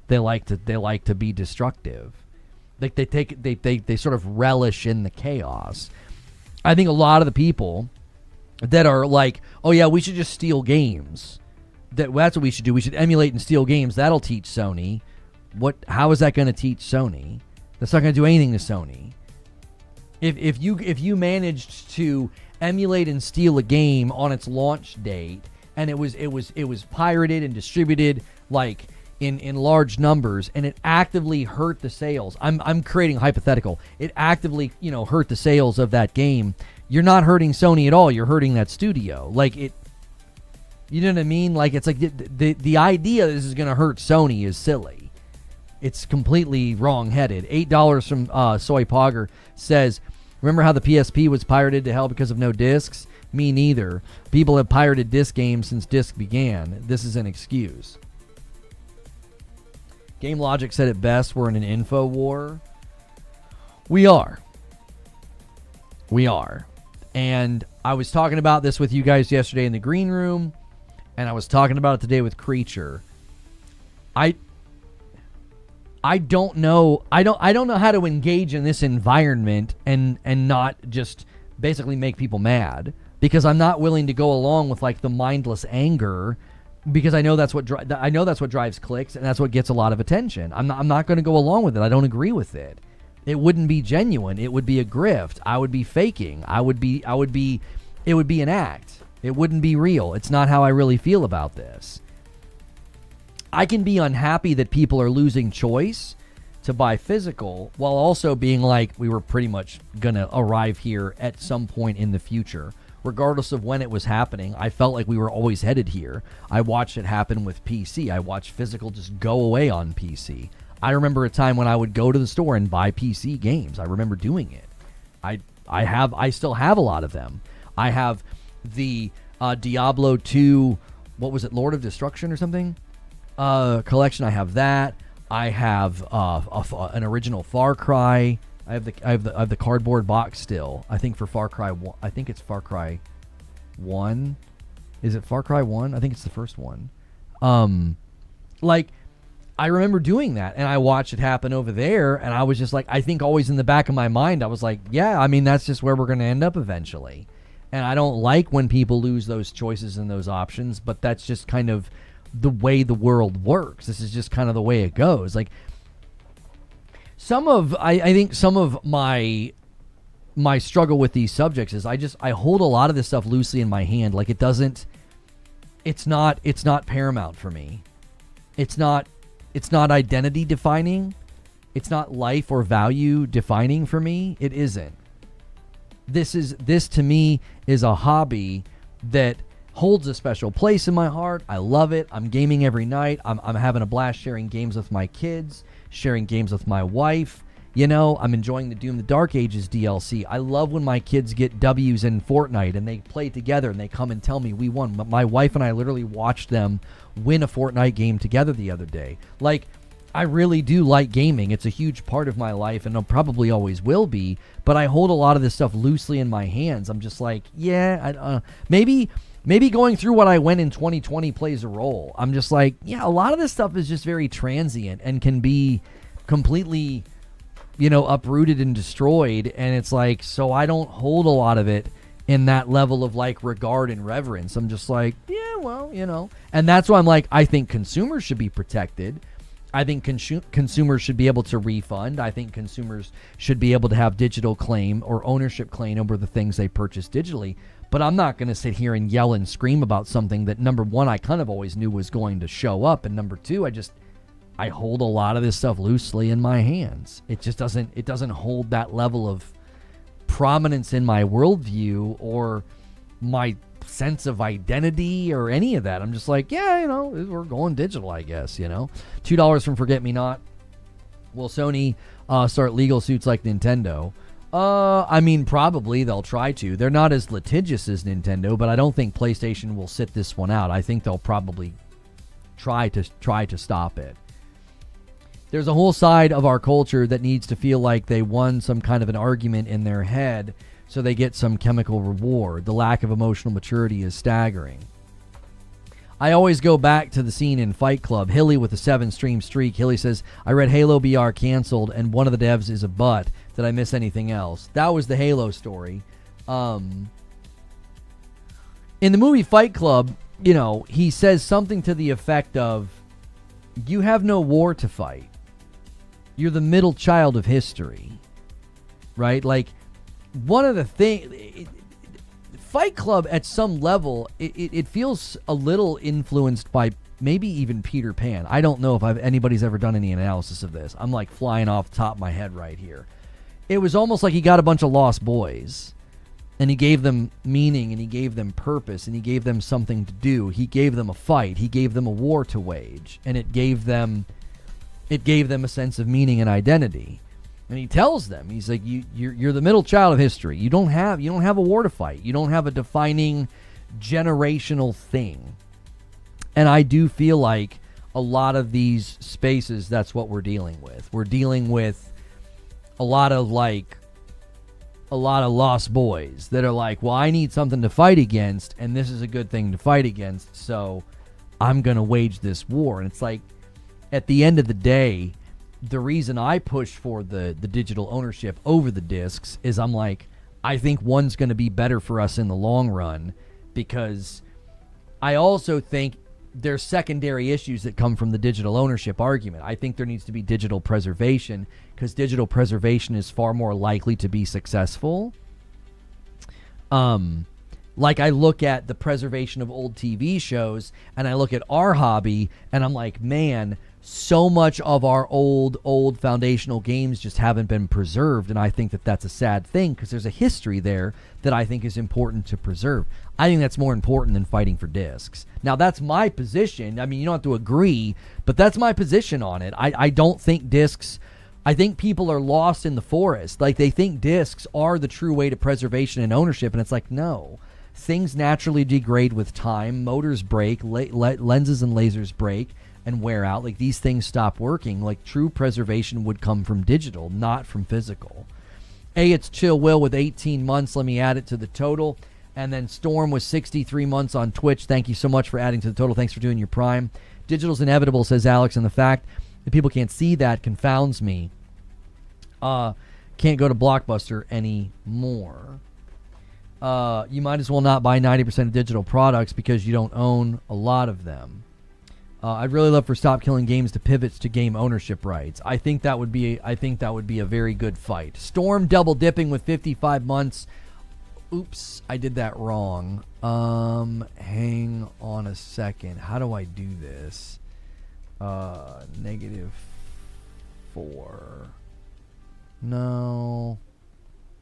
They like to be destructive. Like, they sort of relish in the chaos. I think a lot of the people that are like, oh yeah, we should just steal games. That's what we should do. We should emulate and steal games. That'll teach Sony. How is that going to teach Sony? That's not going to do anything to Sony. If you managed to emulate and steal a game on its launch date, and it was pirated and distributed like in large numbers, and it actively hurt the sales. I'm creating a hypothetical. It actively, hurt the sales of that game. You're not hurting Sony at all. You're hurting that studio. Like, it. You know what I mean? Like, it's like the idea that this is going to hurt Sony is silly. It's completely wrong-headed. $8 from Soy Pogger says, remember how the PSP was pirated to hell because of no discs? Me neither. People have pirated disc games since disc began. This is an excuse. Game Logic said it best, we're in an info war. We are. And I was talking about this with you guys yesterday in the green room, and I was talking about it today with Creature. I don't know. I don't know how to engage in this environment and not just basically make people mad, because I'm not willing to go along with like the mindless anger, because I know that's what drives clicks, and that's what gets a lot of attention. I'm not going to go along with it. I don't agree with it. It wouldn't be genuine. It would be a grift. I would be faking. It would be an act. It wouldn't be real. It's not how I really feel about this. I can be unhappy that people are losing choice to buy physical, while also being like, we were pretty much going to arrive here at some point in the future. Regardless of when it was happening, I felt like we were always headed here. I watched it happen with PC. I watched physical just go away on PC. I remember a time when I would go to the store and buy PC games. I remember doing it. I still have a lot of them. I have the Diablo 2, what was it, Lord of Destruction or something? Collection. I have that. I have an original Far Cry. I have the cardboard box still. I think for Far Cry 1. I think it's Far Cry 1. Is it Far Cry 1? I think it's the first one. Like, I remember doing that, and I watched it happen over there, and I was just like, I think always in the back of my mind, I was like, yeah, I mean, that's just where we're going to end up eventually. And I don't like when people lose those choices and those options, but that's just kind of the way the world works. This is just kind of the way it goes. Like, I think some of my struggle with these subjects is I hold a lot of this stuff loosely in my hand. Like, it's not paramount for me. It's not identity defining. It's not life or value defining for me. It isn't. This to me is a hobby that holds a special place in my heart. I love it. I'm gaming every night. I'm having a blast sharing games with my kids, sharing games with my wife. You know, I'm enjoying the Doom the Dark Ages DLC. I love when my kids get W's in Fortnite and they play together and they come and tell me we won. My wife and I literally watched them win a Fortnite game together the other day. Like, I really do like gaming. It's a huge part of my life, and it probably always will be, but I hold a lot of this stuff loosely in my hands. I'm just like, yeah, maybe going through what I went in 2020 plays a role. I'm just like, yeah, a lot of this stuff is just very transient and can be completely, uprooted and destroyed. And it's like, so I don't hold a lot of it in that level of like regard and reverence. I'm just like, yeah, well, and that's why I'm like, I think consumers should be protected. I think consumers should be able to refund. I think consumers should be able to have digital claim or ownership claim over the things they purchase digitally. But I'm not going to sit here and yell and scream about something that, number one, I kind of always knew was going to show up. And number two, I hold a lot of this stuff loosely in my hands. It just doesn't hold that level of prominence in my worldview or my sense of identity or any of that. I'm just like, yeah, we're going digital, I guess, $2 from Forget Me Not. Will Sony start legal suits like Nintendo? I mean, probably they'll try to. They're not as litigious as Nintendo, but I don't think PlayStation will sit this one out. I think they'll probably try to stop it. There's a whole side of our culture that needs to feel like they won some kind of an argument in their head, so they get some chemical reward. The lack of emotional maturity is staggering. I always go back to the scene in Fight Club. Hilly with a 7-stream streak. Hilly says, I read Halo BR canceled, and one of the devs is a butt. Did I miss anything else? That was the Halo story. In the movie Fight Club, he says something to the effect of, you have no war to fight. You're the middle child of history. Right? Like, one of the things, Fight Club at some level, it feels a little influenced by maybe even Peter Pan. I don't know if anybody's ever done any analysis of this. I'm like flying off the top of my head right here. It was almost like he got a bunch of lost boys and he gave them meaning and he gave them purpose and he gave them something to do. He gave them a fight. He gave them a war to wage, and it gave them a sense of meaning and identity. And he tells them, he's like, you're the middle child of history. You don't have a war to fight. You don't have a defining generational thing. And I do feel like a lot of these spaces, that's what we're dealing with. We're dealing with a lot of lost boys that are like, well, I need something to fight against, and this is a good thing to fight against, so I'm going to wage this war. And it's like, at the end of the day, the reason I push for the digital ownership over the discs is I'm like, I think one's going to be better for us in the long run, because I also think there's secondary issues that come from the digital ownership argument. I think there needs to be digital preservation, because digital preservation is far more likely to be successful. Like, I look at the preservation of old TV shows, and I look at our hobby, and I'm like, man, so much of our old foundational games just haven't been preserved, and I think that that's a sad thing, because there's a history there that I think is important to preserve. I think that's more important than fighting for discs. Now, that's my position. I mean, you don't have to agree, but that's my position on it. I don't think discs... I think people are lost in the forest. Like, they think discs are the true way to preservation and ownership, and it's like, no. Things naturally degrade with time. Motors break, lenses and lasers break and wear out. Like, these things stop working. Like, true preservation would come from digital, not from physical. It's Chill Will with 18 months. Let me add it to the total. And then Storm with 63 months on Twitch. Thank you so much for adding to the total. Thanks for doing your Prime. Digital's inevitable, says Alex, and the fact that people can't see that confounds me. Can't go to Blockbuster anymore. You might as well not buy 90% of digital products because you don't own a lot of them. I'd really love for Stop Killing Games to pivot to game ownership rights. I think that would be a very good fight. Storm double dipping with 55 months. Oops, I did that wrong. Hang on a second. How do I do this? -4. No.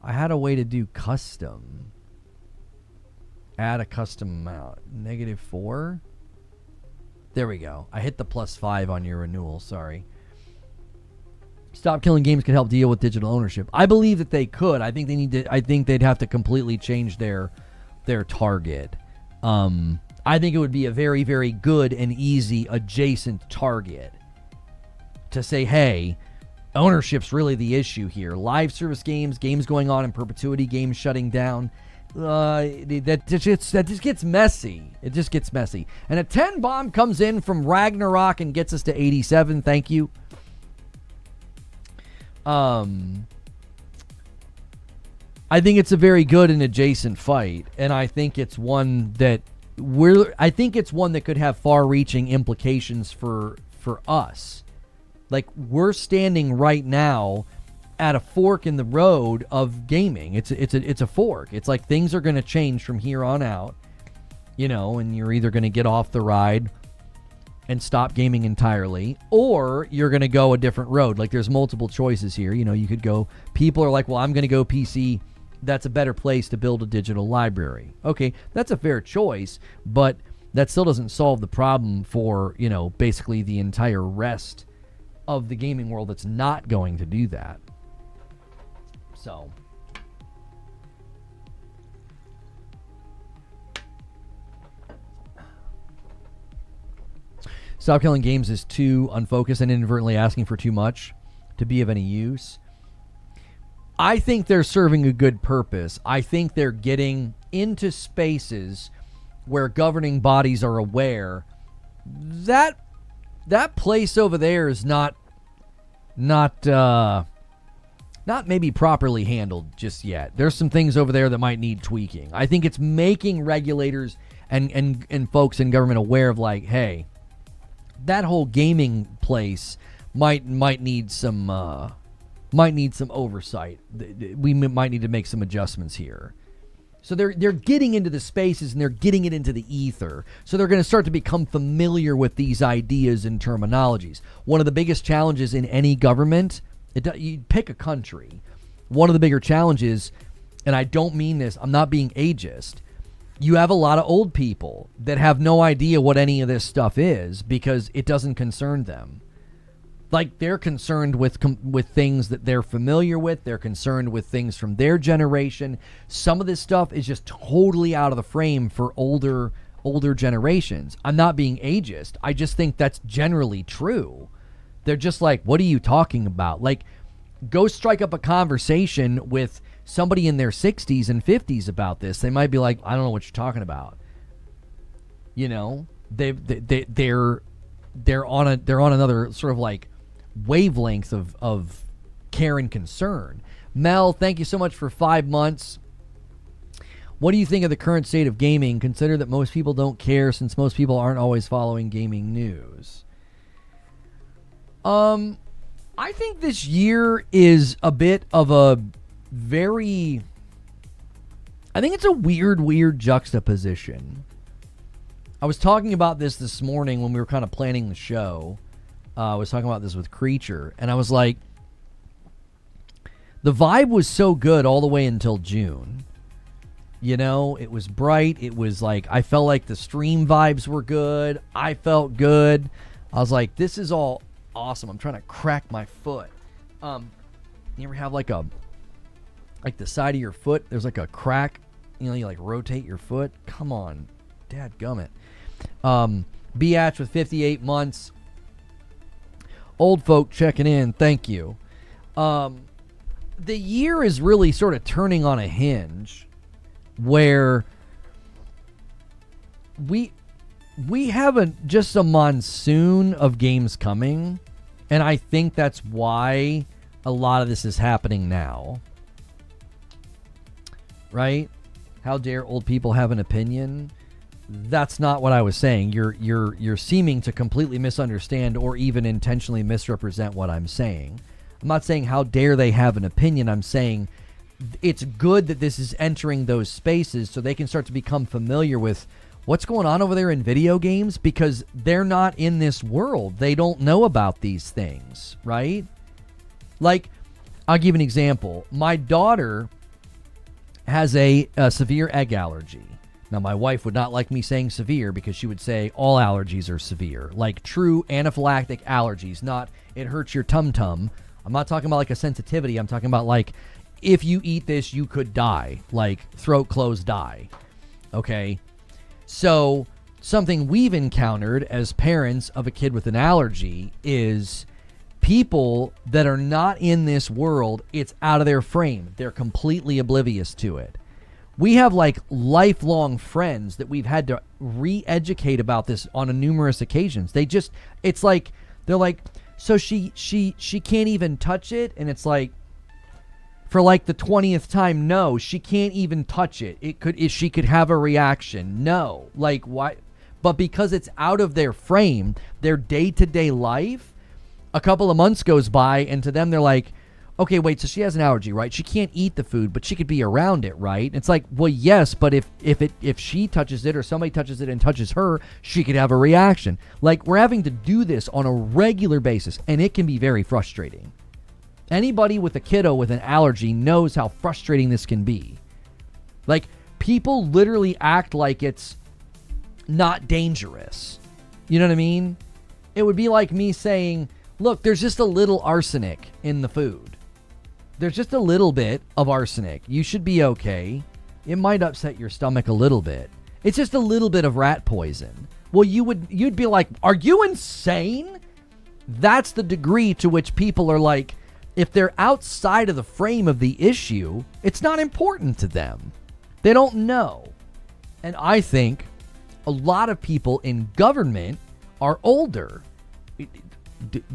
I had a way to do custom. Add a custom amount. -4? There we go. I hit the +5 on your renewal. Sorry. Stop Killing Games could help deal with digital ownership. I believe that they could. I think they need to. I think they'd have to completely change their target. I think it would be a very, very good and easy adjacent target to say, hey, ownership's really the issue here. Live service games going on in perpetuity, games shutting down. That just gets messy. It just gets messy. And a 10 bomb comes in from Ragnarok and gets us to 87. Thank you. I think it's a very good and adjacent fight, and I think it's one that could have far-reaching implications for us. Like, we're standing right now at a fork in the road of gaming. It's a fork. It's like things are going to change from here on out, and you're either going to get off the ride and stop gaming entirely, or you're going to go a different road. Like, there's multiple choices here. You could go, people are like, well, I'm going to go PC. That's a better place to build a digital library. Okay, that's a fair choice, but that still doesn't solve the problem for, basically the entire rest of the gaming world that's not going to do that. So, Stop Killing Games is too unfocused and inadvertently asking for too much to be of any use. I think they're serving a good purpose. I think they're getting into spaces where governing bodies are aware that place over there is not maybe properly handled just yet. There's some things over there that might need tweaking. I think it's making regulators and folks in government aware of, like, hey, that whole gaming place might need some oversight. We might need to make some adjustments here. So they're getting into the spaces and they're getting it into the ether. So they're going to start to become familiar with these ideas and terminologies. One of the biggest challenges in any government, you pick a country. One of the bigger challenges, and I don't mean this, I'm not being ageist. You have a lot of old people that have no idea what any of this stuff is because it doesn't concern them. Like, they're concerned with things that they're familiar with. They're concerned with things from their generation. Some of this stuff is just totally out of the frame for older generations. I'm not being ageist. I just think that's generally true. They're just like, what are you talking about? Like, go strike up a conversation with somebody in their 60s and 50s about this. They might be like, I don't know what you're talking about. They're on another sort of like wavelength of care and concern. Mel, thank you so much for 5 months. What do you think of the current state of gaming? Consider that most people don't care since most people aren't always following gaming news. I think this year is a bit of a very... I think it's a weird juxtaposition. I was talking about this morning when we were kind of planning the show. I was talking about this with Creature, and I was like, the vibe was so good all the way until June. You know, it was bright. It was like, I felt like the stream vibes were good. I felt good. I was like, this is all awesome. I'm trying to crack my foot. You ever have like the side of your foot, there's like a crack, you know, you like rotate your foot? Come on, dadgummit. Biatch with 58 months. Old folk checking in, thank you. The year is really sort of turning on a hinge where we have just a monsoon of games coming, and I think that's why a lot of this is happening now. Right? How dare old people have an opinion? That's not what I was saying. You're seeming to completely misunderstand or even intentionally misrepresent what I'm saying. I'm not saying how dare they have an opinion. I'm saying it's good that this is entering those spaces so they can start to become familiar with what's going on over there in video games, because they're not in this world. They don't know about these things, right? Like, I'll give an example. My daughter has a severe egg allergy. Now, my wife would not like me saying severe because she would say all allergies are severe. Like true anaphylactic allergies, not it hurts your tum-tum. I'm not talking about like a sensitivity. I'm talking about like if you eat this, you could die. Like throat closed die. Okay? So something we've encountered as parents of a kid with an allergy is people that are not in this world, it's out of their frame. They're completely oblivious to it. We have like lifelong friends that we've had to re-educate about this on numerous occasions. It's like, they're like, so she can't even touch it? And it's like, for like the 20th time, no, she can't even touch it. She could have a reaction. No. Like, why? But because it's out of their frame, their day-to-day life, a couple of months goes by, and to them, they're like, okay, wait, so she has an allergy, right? She can't eat the food, but she could be around it, right? It's like, well, yes, but if she touches it or somebody touches it and touches her, she could have a reaction. Like, we're having to do this on a regular basis, and it can be very frustrating. Anybody with a kiddo with an allergy knows how frustrating this can be. Like, people literally act like it's not dangerous. You know what I mean? It would be like me saying, look, there's just a little arsenic in the food. There's just a little bit of arsenic. You should be okay. It might upset your stomach a little bit. It's just a little bit of rat poison. Well, you'd be like, are you insane? That's the degree to which people are like, if they're outside of the frame of the issue, it's not important to them. They don't know. And I think a lot of people in government are older.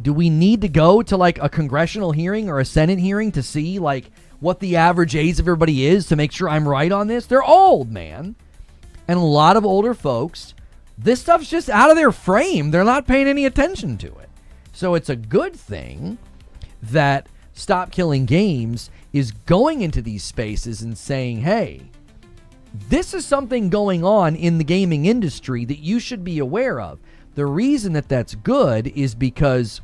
Do we need to go to like a congressional hearing or a Senate hearing to see like what the average age of everybody is to make sure I'm right on this? They're old, man. And a lot of older folks, this stuff's just out of their frame. They're not paying any attention to it. So it's a good thing that Stop Killing Games is going into these spaces and saying, hey, this is something going on in the gaming industry that you should be aware of. The reason that that's good is because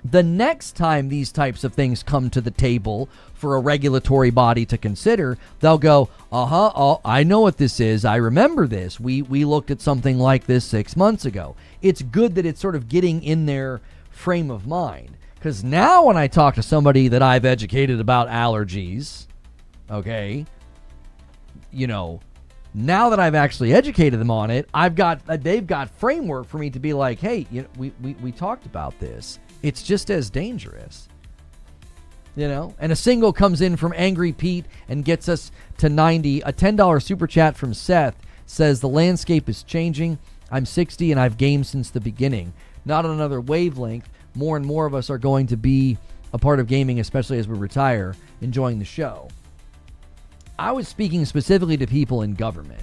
the next time these types of things come to the table for a regulatory body to consider, they'll go, oh, I know what this is. I remember this. We looked at something like this 6 months ago. It's good that it's sort of getting in their frame of mind. Because now when I talk to somebody that I've educated about allergies, okay, you know, now that I've actually educated them on it, they've got framework for me to be like, hey, you know, we talked about this. It's just as dangerous, you know. And a single comes in from Angry Pete and gets us to 90. A $10 super chat from Seth says the landscape is changing. I'm 60 and I've gamed since the beginning. Not on another wavelength, more and more of us are going to be a part of gaming, especially as we retire, enjoying the show. I was speaking specifically to people in government.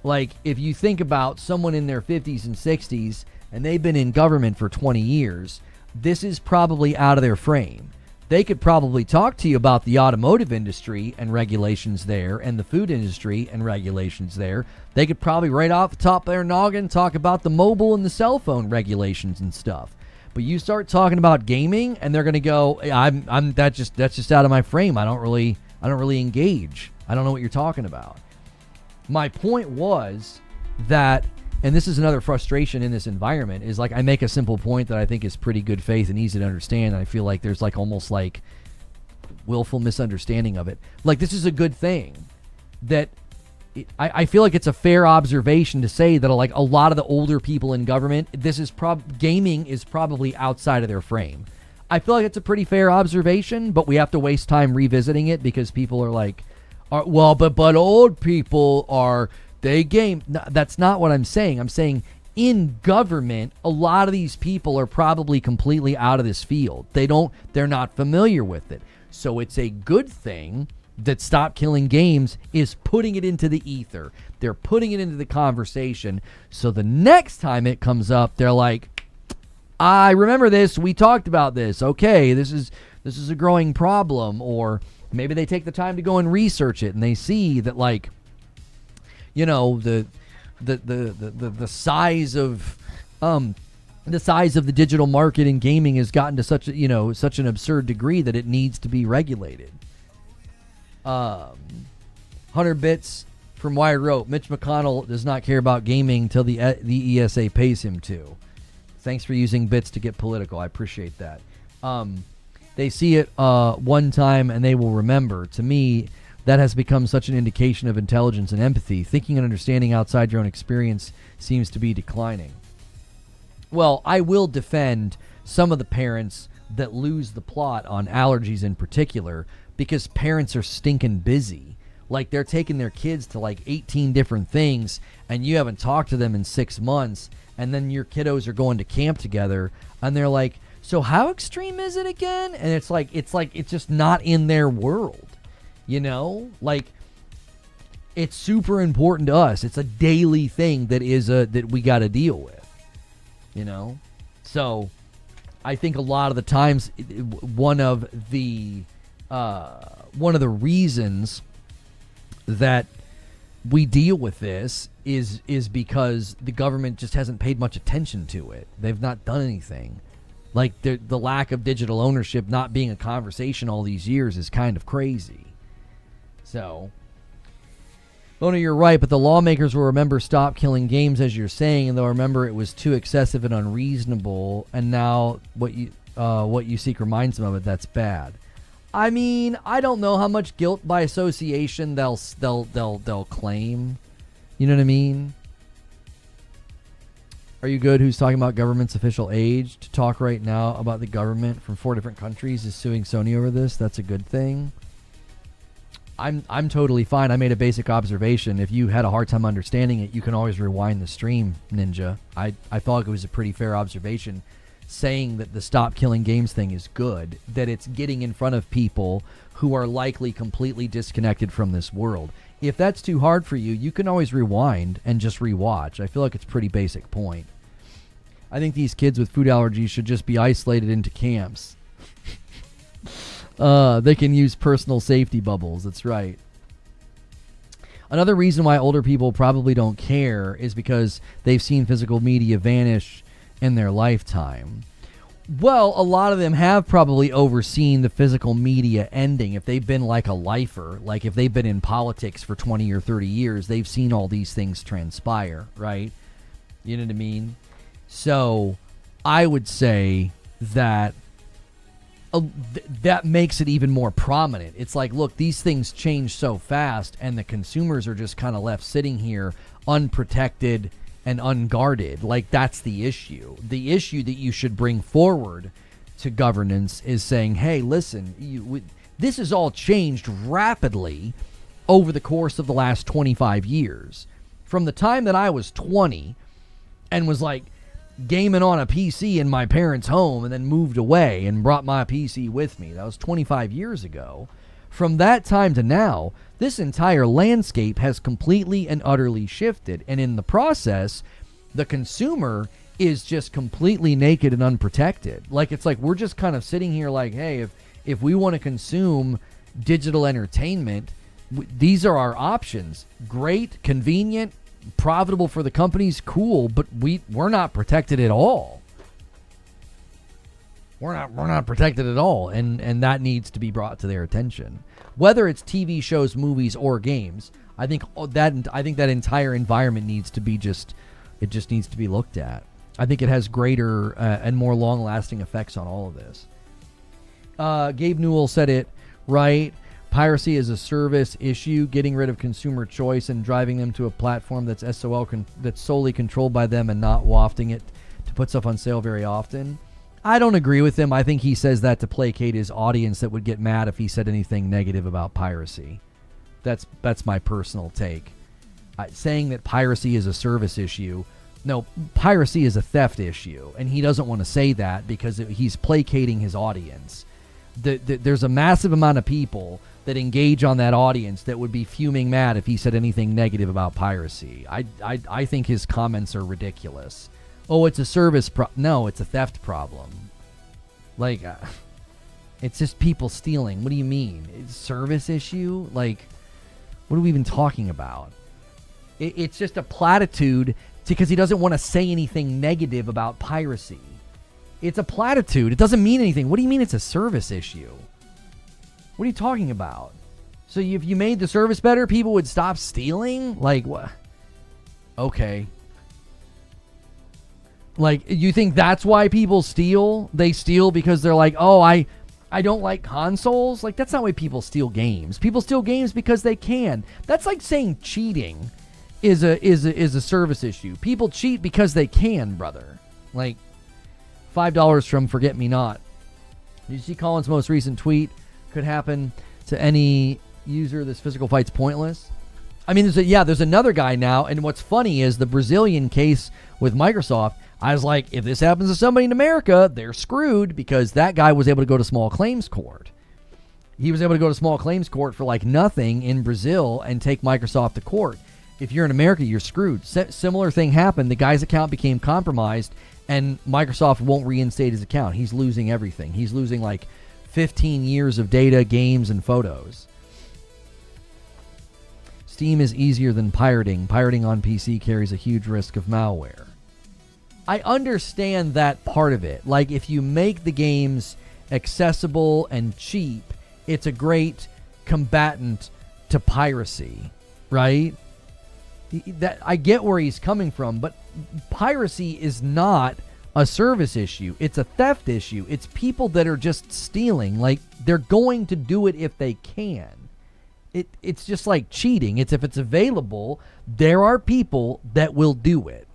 Like, if you think about someone in their 50s and 60s, and they've been in government for 20 years, this is probably out of their frame. They could probably talk to you about the automotive industry and regulations there, and the food industry and regulations there. They could probably right off the top of their noggin talk about the mobile and the cell phone regulations and stuff. But you start talking about gaming, and they're going to go, that's just out of my frame. I don't really engage. I don't know what you're talking about. My point was that, and this is another frustration in this environment, is like I make a simple point that I think is pretty good faith and easy to understand, and I feel like there's like almost like willful misunderstanding of it. Like, this is a good thing. That I feel like it's a fair observation to say that like a lot of the older people in government, gaming is probably outside of their frame. I feel like it's a pretty fair observation, but we have to waste time revisiting it because people are like, but old people they game. No, that's not what I'm saying. I'm saying in government, a lot of these people are probably completely out of this field. They're not familiar with it. So it's a good thing that Stop Killing Games is putting it into the ether. They're putting it into the conversation. So the next time it comes up, they're like, I remember this. We talked about this. Okay, this is a growing problem. Or maybe they take the time to go and research it, and they see that, like, you know, the size of the digital market in gaming has gotten to such an absurd degree that it needs to be regulated. 100 bits from Wired Rope. Mitch McConnell does not care about gaming till the ESA pays him to. Thanks for using bits to get political. I appreciate that. They see it one time and they will remember. To me, that has become such an indication of intelligence and empathy. Thinking and understanding outside your own experience seems to be declining. Well, I will defend some of the parents that lose the plot on allergies in particular, because parents are stinking busy. Like, they're taking their kids to like 18 different things, and you haven't talked to them in 6 months, and then your kiddos are going to camp together, and they're like, so how extreme is it again? And it's just not in their world, you know? Like, it's super important to us. It's a daily thing that we got to deal with, you know? So I think a lot of the times one of the reasons that we deal with this is because the government just hasn't paid much attention to it. They've not done anything. Like, the lack of digital ownership not being a conversation all these years is kind of crazy. So, Lona, you're right, but the lawmakers will remember Stop Killing Games, as you're saying, and they'll remember it was too excessive and unreasonable, and now what you seek reminds them of it. That's bad. I mean, I don't know how much guilt by association they'll claim. You know what I mean? Are you good? Who's talking about government's official age? To talk right now about the government from 4 different countries is suing Sony over this. That's a good thing. I'm totally fine. I made a basic observation. If you had a hard time understanding it, you can always rewind the stream, Ninja. I thought it was a pretty fair observation, saying that the Stop Killing Games thing is good, that it's getting in front of people who are likely completely disconnected from this world. If that's too hard for you, you can always rewind and just rewatch. I feel like it's a pretty basic point. I think these kids with food allergies should just be isolated into camps. They can use personal safety bubbles. That's right. Another reason why older people probably don't care is because they've seen physical media vanish in their lifetime. Well, a lot of them have probably overseen the physical media ending. If they've been like a lifer, like if they've been in politics for 20 or 30 years, they've seen all these things transpire, right? You know what I mean? So I would say that that makes it even more prominent. It's like, look, these things change so fast, and the consumers are just kind of left sitting here unprotected and unguarded. Like, that's the issue. The issue that you should bring forward to governance is saying, hey, listen, this has all changed rapidly over the course of the last 25 years. From the time that I was 20 and was like, gaming on a PC in my parents' home and then moved away and brought my PC with me. That was 25 years ago. From that time to now, this entire landscape has completely and utterly shifted. And in the process, the consumer is just completely naked and unprotected. Like, it's like we're just kind of sitting here like, hey, if we want to consume digital entertainment, these are our options. Great, convenient, profitable for the companies, cool, but we're not protected at all. We're not protected at all, and that needs to be brought to their attention. Whether it's TV shows, movies, or games, I think that entire environment needs to be just needs to be looked at. I think it has greater and more long-lasting effects on all of this. Gabe Newell said it right. Piracy is a service issue. Getting rid of consumer choice and driving them to a platform that's that's solely controlled by them and not wafting it to put stuff on sale very often. I don't agree with him. I think he says that to placate his audience that would get mad if he said anything negative about piracy. That's my personal take. Saying that piracy is a service issue. No, piracy is a theft issue, and he doesn't want to say that because he's placating his audience. There's a massive amount of people that engage on that audience that would be fuming mad if he said anything negative about piracy. I think his comments are ridiculous. Oh, it's a service no, it's a theft problem. Like, it's just people stealing. What do you mean? It's a service issue? Like, what are we even talking about? It's just a platitude because he doesn't want to say anything negative about piracy. It's a platitude. It doesn't mean anything. What do you mean it's a service issue? What are you talking about? So if you made the service better, people would stop stealing? Like, what? Okay. Like, you think that's why people steal? They steal because they're like, oh, I don't like consoles? Like, that's not why people steal games. People steal games because they can. That's like saying cheating is a service issue. People cheat because they can, brother. Like, $5 from Forget Me Not. Did you see Colin's most recent tweet? Could happen to any user. This physical fight's pointless. I mean, there's another guy now, and what's funny is the Brazilian case with Microsoft. I was like, if this happens to somebody in America, they're screwed because that guy was able to go to small claims court. He was able to go to small claims court for like nothing in Brazil and take Microsoft to court. If you're in America, you're screwed. Similar thing happened. The guy's account became compromised, and Microsoft won't reinstate his account. He's losing everything. He's losing like 15 years of data, games, and photos. Steam is easier than pirating. Pirating on PC carries a huge risk of malware. I understand that part of it. Like, if you make the games accessible and cheap, it's a great combatant to piracy, right? That I get where he's coming from, but piracy is not a service issue. It's a theft issue. It's people that are just stealing. Like, they're going to do it if they can. It's just like cheating. It's if it's available, there are people that will do it.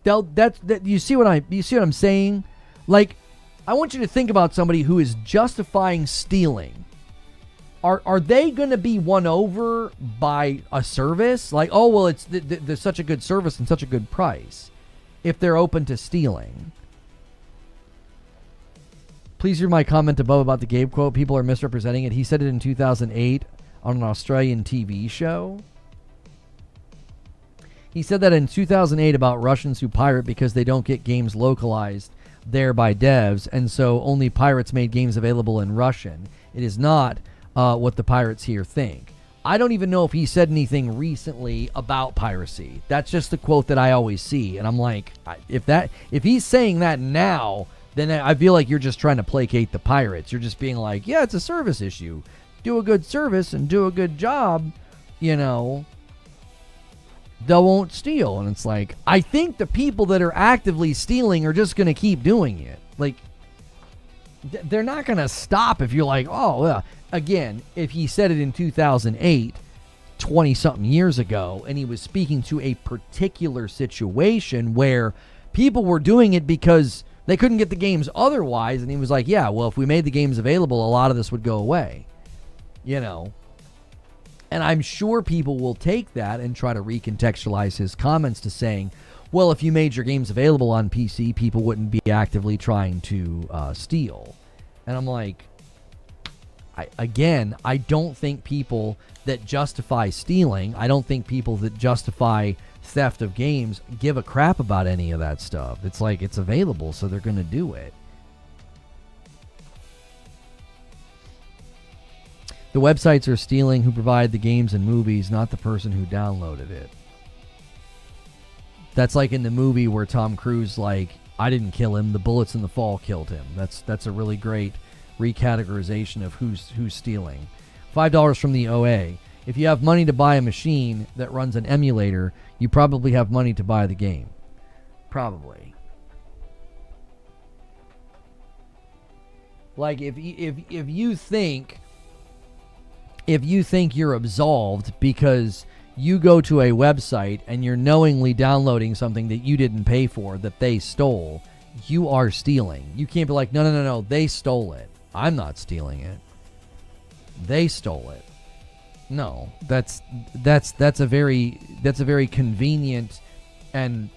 You see what I'm saying? Like, I want you to think about somebody who is justifying stealing. Are they going to be won over by a service? Like, oh, well, it's there's such a good service and such a good price. If they're open to stealing. Please read my comment above about the Gabe quote. People are misrepresenting it. He said it in 2008 on an Australian TV show. He said that in 2008 about Russians who pirate because they don't get games localized there by devs, and so only pirates made games available in Russian. It is not what the pirates here think. I don't even know if he said anything recently about piracy. That's just the quote that I always see, and I'm like, if he's saying that now, then I feel like you're just trying to placate the pirates. You're just being like, yeah, it's a service issue. Do a good service and do a good job, you know, they won't steal. And it's like, I think the people that are actively stealing are just going to keep doing it. Like, they're not going to stop if you're like, oh, yeah. Again, if he said it in 2008, 20-something years ago, and he was speaking to a particular situation where people were doing it because they couldn't get the games otherwise, and he was like, yeah, well, if we made the games available, a lot of this would go away. You know. And I'm sure people will take that and try to recontextualize his comments to saying, well, if you made your games available on PC, people wouldn't be actively trying to steal. And I'm like, I don't think people that justify stealing, I don't think people that justify theft of games give a crap about any of that stuff. It's like, it's available, so they're going to do it. The websites are stealing who provide the games and movies, not the person who downloaded it. That's like in the movie where Tom Cruise, like, I didn't kill him, the bullets in the fall killed him. That's a really great recategorization of who's stealing. $5 from the OA. If you have money to buy a machine that runs an emulator, you probably have money to buy the game. Probably. Like, if you think you're absolved because you go to a website and you're knowingly downloading something that you didn't pay for, that they stole, you are stealing. You can't be like, no, they stole it. I'm not stealing it. They stole it. No, that's a very convenient and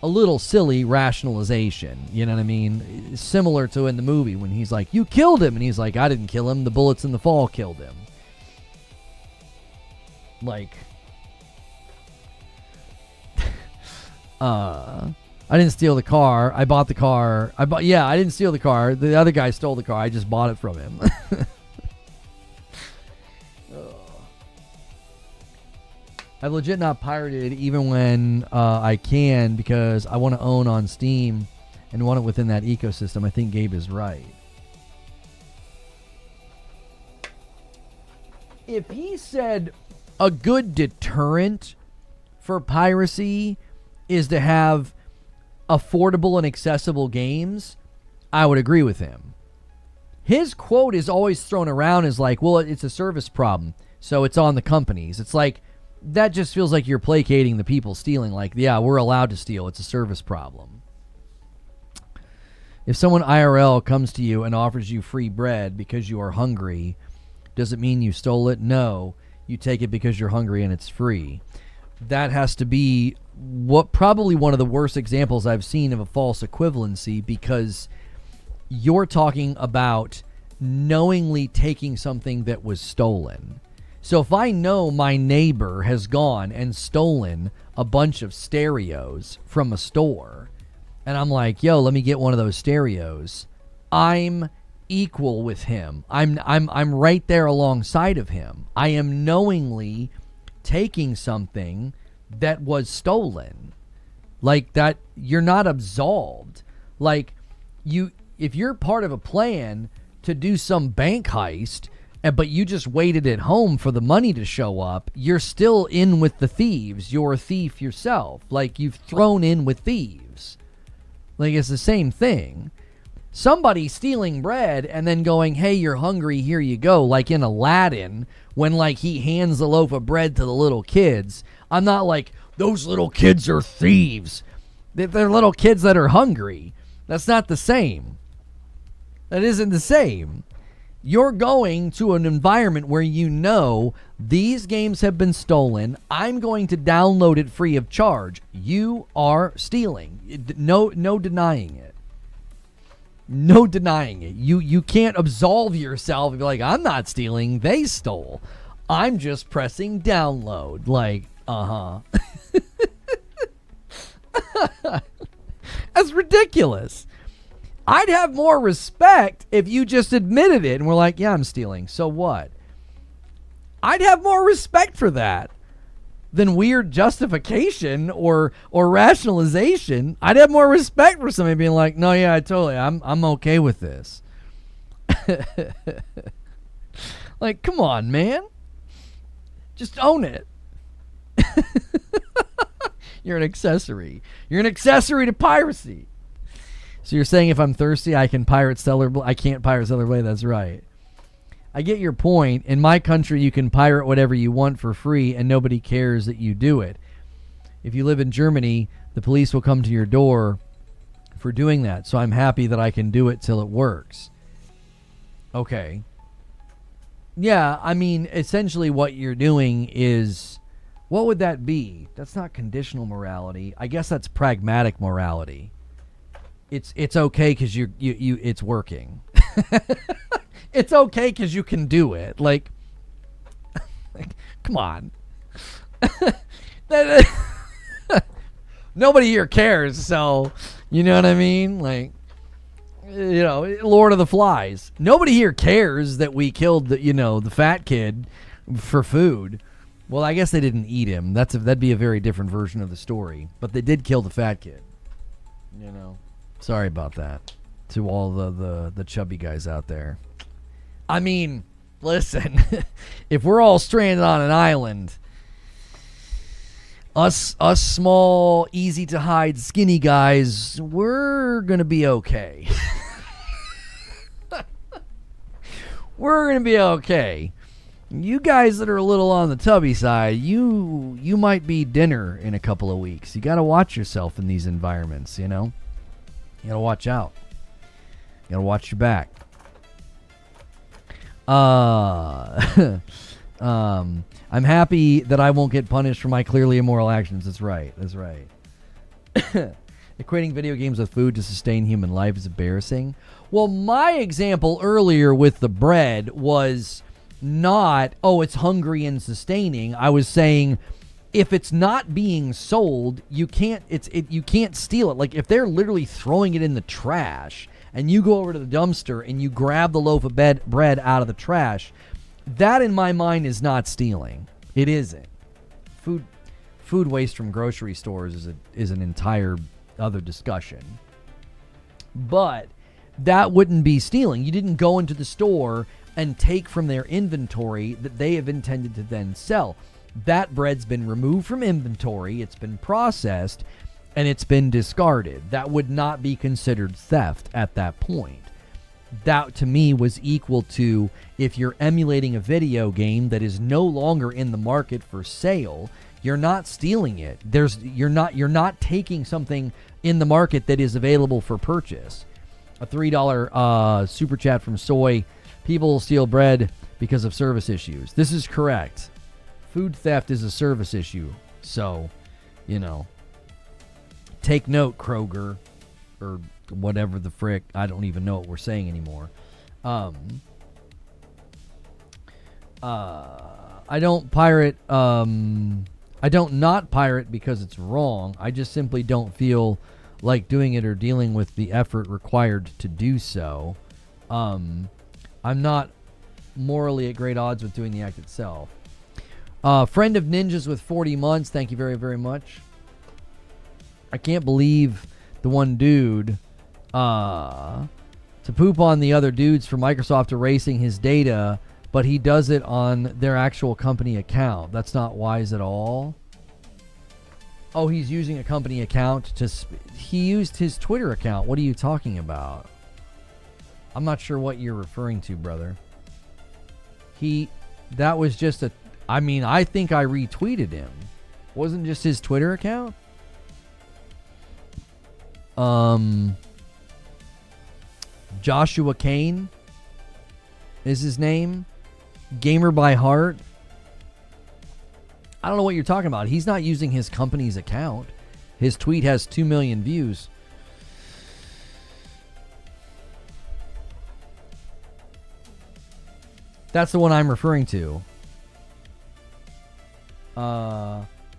a little silly rationalization. You know what I mean? Similar to in the movie when he's like, you killed him, and he's like, I didn't kill him. The bullets in the fall killed him. Like, I didn't steal the car. I bought the car. I didn't steal the car. The other guy stole the car. I just bought it from him. I've legit not pirated even when I can because I want to own on Steam and want it within that ecosystem. I think Gabe is right. If he said a good deterrent for piracy is to have affordable and accessible games, I would agree with him. His quote is always thrown around as like, well, it's a service problem, so it's on the companies. It's like, that just feels like you're placating the people stealing. Like, yeah, we're allowed to steal. It's a service problem. If someone IRL comes to you and offers you free bread because you are hungry, does it mean you stole it? No. You take it because you're hungry and it's free. That has to be probably one of the worst examples I've seen of a false equivalency, because you're talking about knowingly taking something that was stolen. So if I know my neighbor has gone and stolen a bunch of stereos from a store, and I'm like, yo, let me get one of those stereos, I'm equal with him. I'm right there alongside of him. I am knowingly taking something that was stolen. Like, that, you're not absolved. Like, if you're part of a plan to do some bank heist, but you just waited at home for the money to show up, you're still in with the thieves. You're a thief yourself. Like, you've thrown in with thieves. Like, it's the same thing. Somebody stealing bread and then going, hey, you're hungry, here you go, like in Aladdin, when like he hands the loaf of bread to the little kids. I'm not like, those little kids are thieves. They're little kids that are hungry. That's not the same. That isn't the same. You're going to an environment where you know these games have been stolen. I'm going to download it free of charge. You are stealing. No denying it. No denying it. You can't absolve yourself and be like, I'm not stealing, they stole. I'm just pressing download. Like, That's ridiculous. I'd have more respect if you just admitted it and were like, yeah, I'm stealing. So what? I'd have more respect for that than weird justification or rationalization. I'd have more respect for somebody being like, no, yeah, I'm okay with this. Like, come on, man. Just own it. You're an accessory. You're an accessory to piracy. So you're saying if I'm thirsty, I can pirate Stellar Blade? I can't pirate Stellar Blade. That's right. I get your point. In my country, you can pirate whatever you want for free, and nobody cares that you do it. If you live in Germany, the police will come to your door for doing that. So I'm happy that I can do it till it works. Okay. Yeah, I mean, essentially what you're doing is What would that be? That's not conditional morality. I guess that's pragmatic morality. It's okay because you it's working. It's okay because you can do it. Like come on. Nobody here cares, so you know what I mean? Like, you know, Lord of the Flies. Nobody here cares that we killed the fat kid for food. Well, I guess they didn't eat him. That'd be a very different version of the story. But they did kill the fat kid. You know. Sorry about that to all the chubby guys out there. I mean, listen, if we're all stranded on an island, us small, easy to hide, skinny guys, we're gonna be okay. We're gonna be okay. You guys that are a little on the tubby side, you might be dinner in a couple of weeks. You got to watch yourself in these environments, you know? You got to watch out. You got to watch your back. I'm happy that I won't get punished for my clearly immoral actions. That's right. That's right. Equating video games with food to sustain human life is embarrassing. Well, my example earlier with the bread was not, it's hungry and sustaining. I was saying if it's not being sold, you can't steal it. Like if they're literally throwing it in the trash and you go over to the dumpster and you grab the loaf of bread out of the trash, that in my mind is not stealing. It isn't. Food waste from grocery stores is an entire other discussion. But that wouldn't be stealing. You didn't go into the store and take from their inventory that they have intended to then sell. That bread's been removed from inventory, it's been processed, and it's been discarded. That would not be considered theft at that point. That, to me, was equal to if you're emulating a video game that is no longer in the market for sale, you're not stealing it. You're not taking something in the market that is available for purchase. A $3 super chat from Soy. People steal bread because of service issues. This is correct. Food theft is a service issue. So, take note, Kroger, or whatever the frick. I don't even know what we're saying anymore. I don't pirate. I don't not pirate because it's wrong. I just simply don't feel like doing it or dealing with the effort required to do so. I'm not morally at great odds with doing the act itself. Friend of Ninjas with 40 months. Thank you very, very much. I can't believe the one dude to poop on the other dudes for Microsoft erasing his data, but he does it on their actual company account. That's not wise at all. Oh, he's using a company account to... he used his Twitter account. What are you talking about? I'm not sure what you're referring to, brother. That was just a... I think I retweeted him. Wasn't just his Twitter account? Joshua Kane is his name. Gamer by heart. I don't know what you're talking about. He's not using his company's account. His tweet has 2 million views. That's the one I'm referring to.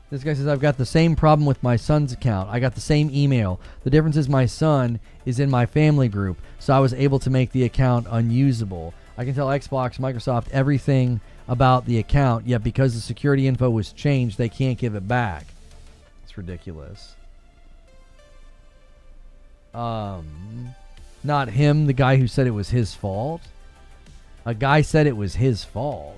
This guy says, I've got the same problem with my son's account. I got the same email. The difference is my son is in my family group, so I was able to make the account unusable. I can tell Xbox, Microsoft, everything about the account, yet because the security info was changed, they can't give it back. It's ridiculous. Not him, the guy who said it was his fault. A guy said it was his fault.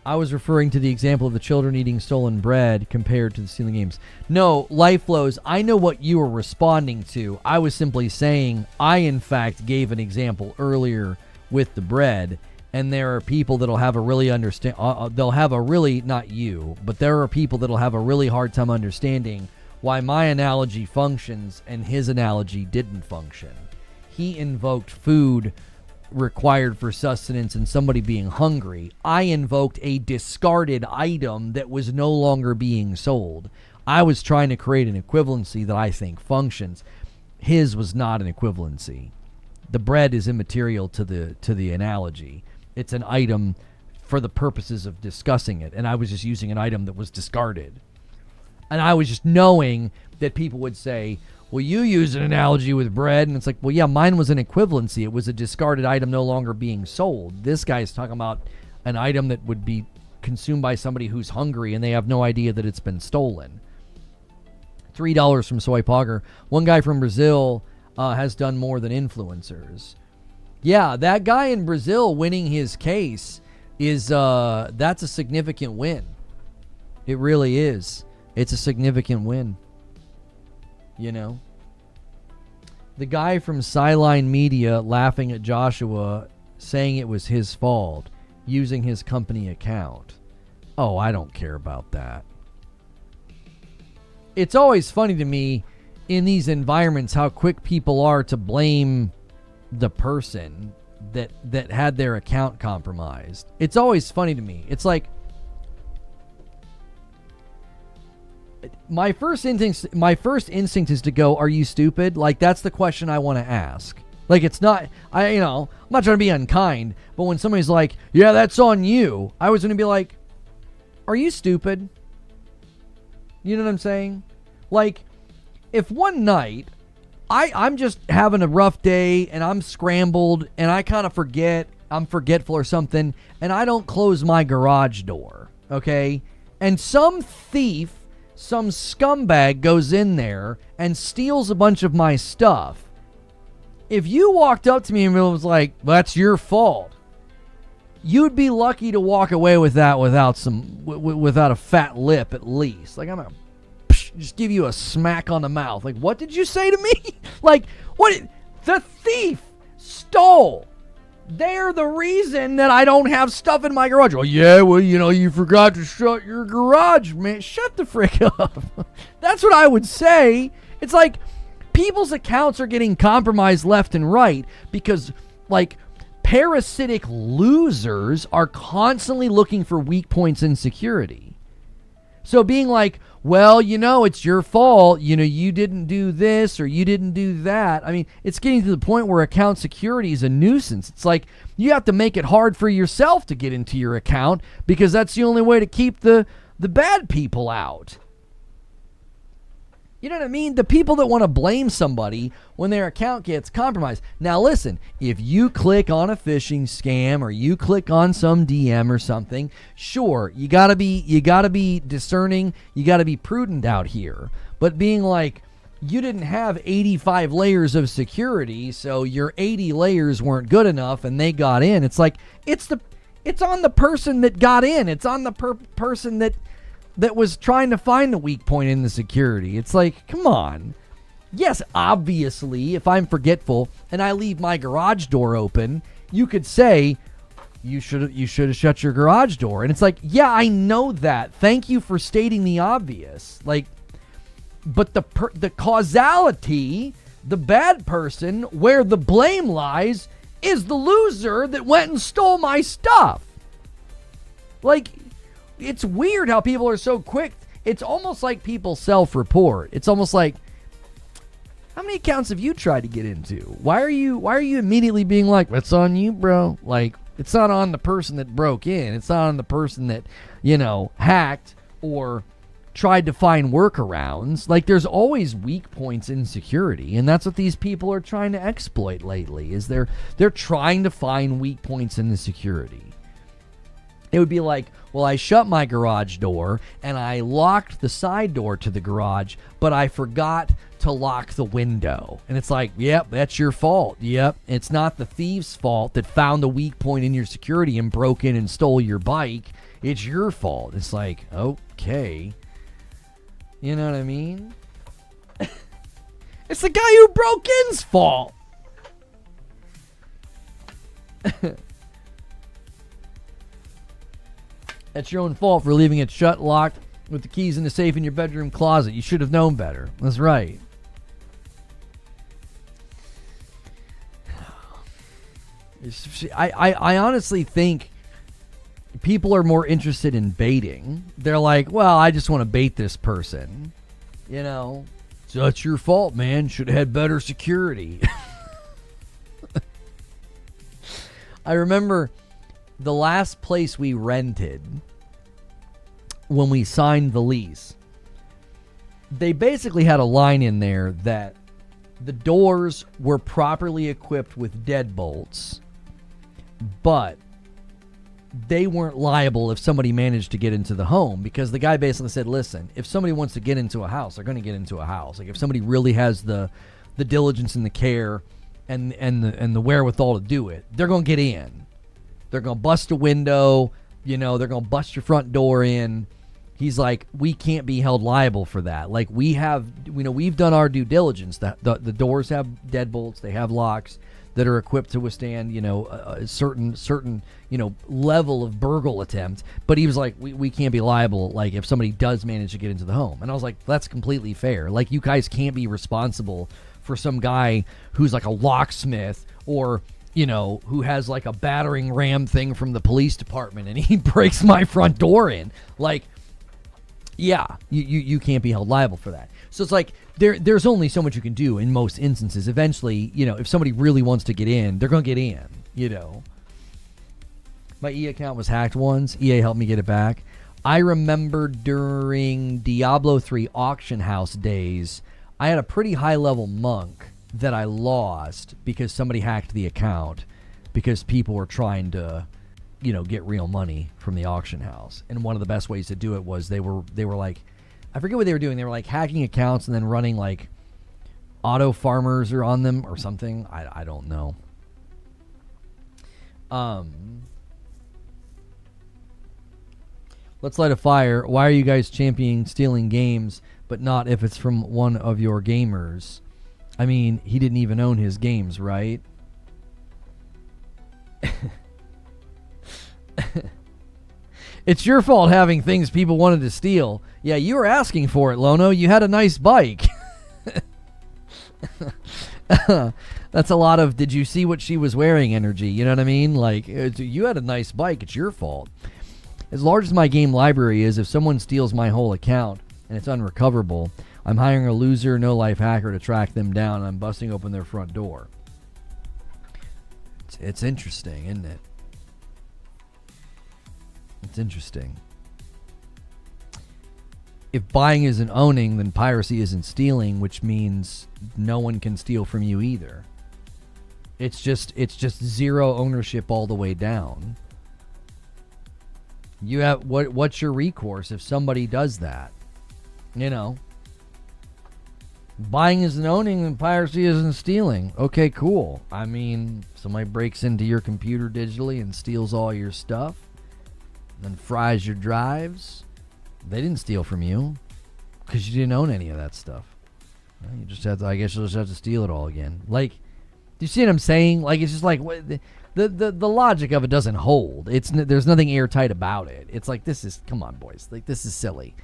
I was referring to the example of the children eating stolen bread compared to the stealing games. No, Life Flows, I know what you were responding to. I was simply saying I, in fact, gave an example earlier with the bread, and there are people that'll have a really they'll have a really, not you, but there are people that'll have a really hard time understanding why my analogy functions and his analogy didn't function. He invoked food required for sustenance and somebody being hungry. I invoked a discarded item that was no longer being sold. I was trying to create an equivalency that I think functions. His was not an equivalency. The bread is immaterial to the analogy. It's an item for the purposes of discussing it, and I was just using an item that was discarded. And I was just knowing that people would say, well, you use an analogy with bread, and it's like, well, yeah, mine was an equivalency. It was a discarded item no longer being sold. This guy's talking about an item that would be consumed by somebody who's hungry, and they have no idea that it's been stolen. $3 from Soy Pogger. One guy from Brazil has done more than influencers. Yeah, that guy in Brazil winning his case is that's a significant win. It really is. It's a significant win. You know, the guy from Sideline Media laughing at Joshua, saying it was his fault, using his company account. Oh, I don't care about that. It's always funny to me in these environments how quick people are to blame the person that had their account compromised. It's always funny to me. It's like, my first instinct is to go, are you stupid? Like, that's the question I want to ask. Like, it's not, I'm not trying to be unkind, but when somebody's like, yeah, that's on you, I was going to be like, are you stupid? You know what I'm saying? Like, if one night I'm just having a rough day and I'm scrambled and I kind of I'm forgetful or something, and I don't close my garage door, okay? And some thief, some scumbag goes in there and steals a bunch of my stuff. If you walked up to me and was like, that's your fault, you'd be lucky to walk away with that without a fat lip at least. Like, I'm going to just give you a smack on the mouth. Like, what did you say to me? Like, what? The thief stole. They're the reason that I don't have stuff in my garage. Oh, yeah, well, you forgot to shut your garage, man. Shut the frick up. That's what I would say. It's like people's accounts are getting compromised left and right because, like, parasitic losers are constantly looking for weak points in security. So being like, well, it's your fault. You didn't do this or you didn't do that. I mean, it's getting to the point where account security is a nuisance. It's like you have to make it hard for yourself to get into your account because that's the only way to keep the bad people out. You know what I mean? The people that want to blame somebody when their account gets compromised. Now listen, if you click on a phishing scam or you click on some DM or something, sure, you gotta be discerning, you gotta be prudent out here. But being like, you didn't have 85 layers of security, so your 80 layers weren't good enough and they got in. It's like, it's on the person that got in. It's on the person that was trying to find the weak point in the security. It's like, come on. Yes, obviously, if I'm forgetful and I leave my garage door open, you could say, you should have shut your garage door. And it's like, yeah, I know that. Thank you for stating the obvious. Like, but the causality, the bad person, where the blame lies, is the loser that went and stole my stuff. Like, it's weird how people are so quick. It's almost like people self-report. It's almost like, how many accounts have you tried to get into? Why are you immediately being like, it's on you, bro? Like, it's not on the person that broke in. It's not on the person that, hacked or tried to find workarounds. Like, there's always weak points in security, and that's what these people are trying to exploit lately, is they're trying to find weak points in the security. It would be like, well, I shut my garage door and I locked the side door to the garage, but I forgot to lock the window. And it's like, yep, that's your fault. Yep, it's not the thief's fault that found the weak point in your security and broke in and stole your bike. It's your fault. It's like, okay. You know what I mean? It's the guy who broke in's fault. That's your own fault for leaving it shut, locked, with the keys in the safe in your bedroom closet. You should have known better. That's right. I honestly think people are more interested in baiting. They're like, well, I just want to bait this person. You know, so that's your fault, man. Should have had better security. I remember the last place we rented when we signed the lease. They basically had a line in there that the doors were properly equipped with deadbolts, but they weren't liable if somebody managed to get into the home, because the guy basically said, listen, if somebody wants to get into a house, they're going to get into a house. Like if somebody really has the diligence and the care and the wherewithal to do it, they're going to get in. They're going to bust a window, they're going to bust your front door in. He's like, we can't be held liable for that. Like we've done our due diligence. The doors have deadbolts, they have locks that are equipped to withstand, a certain level of burgle attempt. But he was like, we can't be liable, like, if somebody does manage to get into the home. And I was like, that's completely fair. Like, you guys can't be responsible for some guy who's like a locksmith or, who has like a battering ram thing from the police department and he breaks my front door in. Like, yeah, you can't be held liable for that. So it's like there's only so much you can do in most instances. Eventually, if somebody really wants to get in, they're going to get in, My EA account was hacked once. EA helped me get it back. I remember during Diablo 3 auction house days, I had a pretty high-level monk that I lost because somebody hacked the account because people were trying to, get real money from the auction house. And one of the best ways to do it was they were like, I forget what they were doing. They were like hacking accounts and then running like auto farmers or on them or something. I don't know. Let's light a fire. Why are you guys championing stealing games, but not if it's from one of your gamers? I mean, he didn't even own his games, right? It's your fault having things people wanted to steal. Yeah, you were asking for it, Lono. You had a nice bike. That's a lot of, did you see what she was wearing energy? You know what I mean? Like, you had a nice bike. It's your fault. As large as my game library is, if someone steals my whole account and it's unrecoverable, I'm hiring a loser, no-life hacker to track them down, and I'm busting open their front door. It's interesting, isn't it? It's interesting. If buying isn't owning, then piracy isn't stealing, which means no one can steal from you either. It's just zero ownership all the way down. You have what's your recourse if somebody does that? Buying isn't owning and piracy isn't stealing. Okay, cool. I mean, somebody breaks into your computer digitally and steals all your stuff, then fries your drives. They didn't steal from you because you didn't own any of that stuff. Well, you just have to, I guess you'll just have to steal it all again. Like, do you see what I'm saying? Like, it's just like the logic of it doesn't hold. There's nothing airtight about it. It's like, come on, boys. Like, this is silly.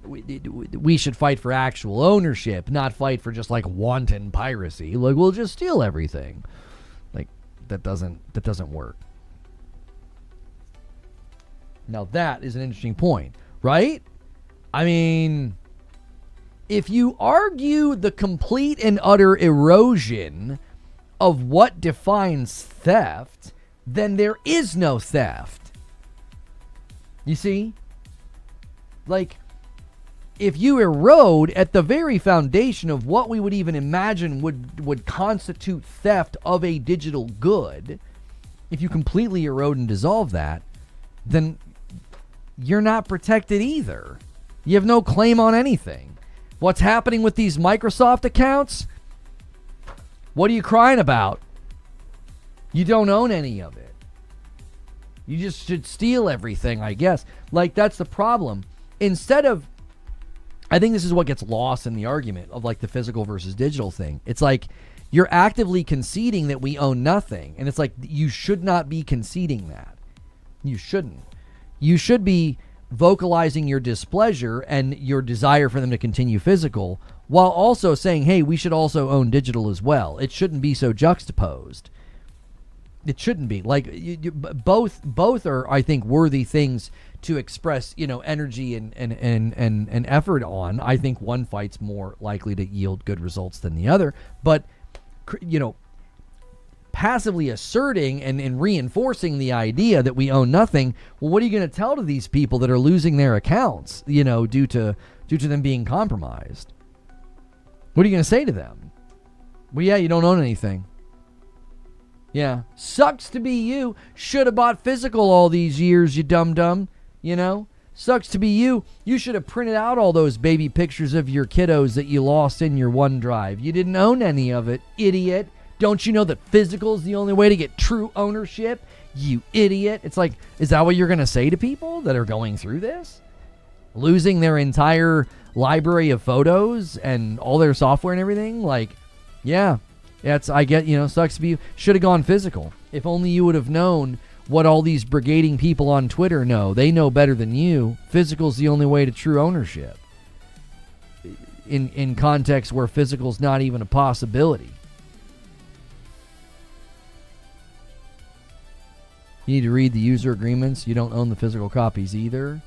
We should fight for actual ownership, not fight for just like wanton piracy. Like, we'll just steal everything. Like, that doesn't work. Now that is an interesting point, right? I mean, if you argue the complete and utter erosion of what defines theft, then there is no theft. You see? Like, if you erode at the very foundation of what we would even imagine would constitute theft of a digital good, if you completely erode and dissolve that, then you're not protected either. You have no claim on anything. What's happening with these Microsoft accounts? What are you crying about? You don't own any of it. You just should steal everything, I guess. Like, that's the problem. Instead of, I think this is what gets lost in the argument of like the physical versus digital thing. It's like you're actively conceding that we own nothing. And it's like, you should not be conceding that. You shouldn't. You should be vocalizing your displeasure and your desire for them to continue physical while also saying, hey, we should also own digital as well. It shouldn't be so juxtaposed. It shouldn't be. Like, both are, I think, worthy things to express, energy and effort on. I think one fight's more likely to yield good results than the other. But, passively asserting and reinforcing the idea that we own nothing, well, what are you going to tell to these people that are losing their accounts, due to them being compromised? What are you going to say to them? Well, yeah, you don't own anything. Yeah. Sucks to be you. Should have bought physical all these years, you dum-dum. Sucks to be you. You should have printed out all those baby pictures of your kiddos that you lost in your OneDrive. You didn't own any of it, idiot. Don't you know that physical is the only way to get true ownership? You idiot. It's like, is that what you're going to say to people that are going through this? Losing their entire library of photos and all their software and everything? Like, yeah. I get, sucks to be you. Should have gone physical. If only you would have known what all these brigading people on Twitter know. They know better than you. Physical's the only way to true ownership. In context where physical's not even a possibility. You need to read the user agreements. You don't own the physical copies either.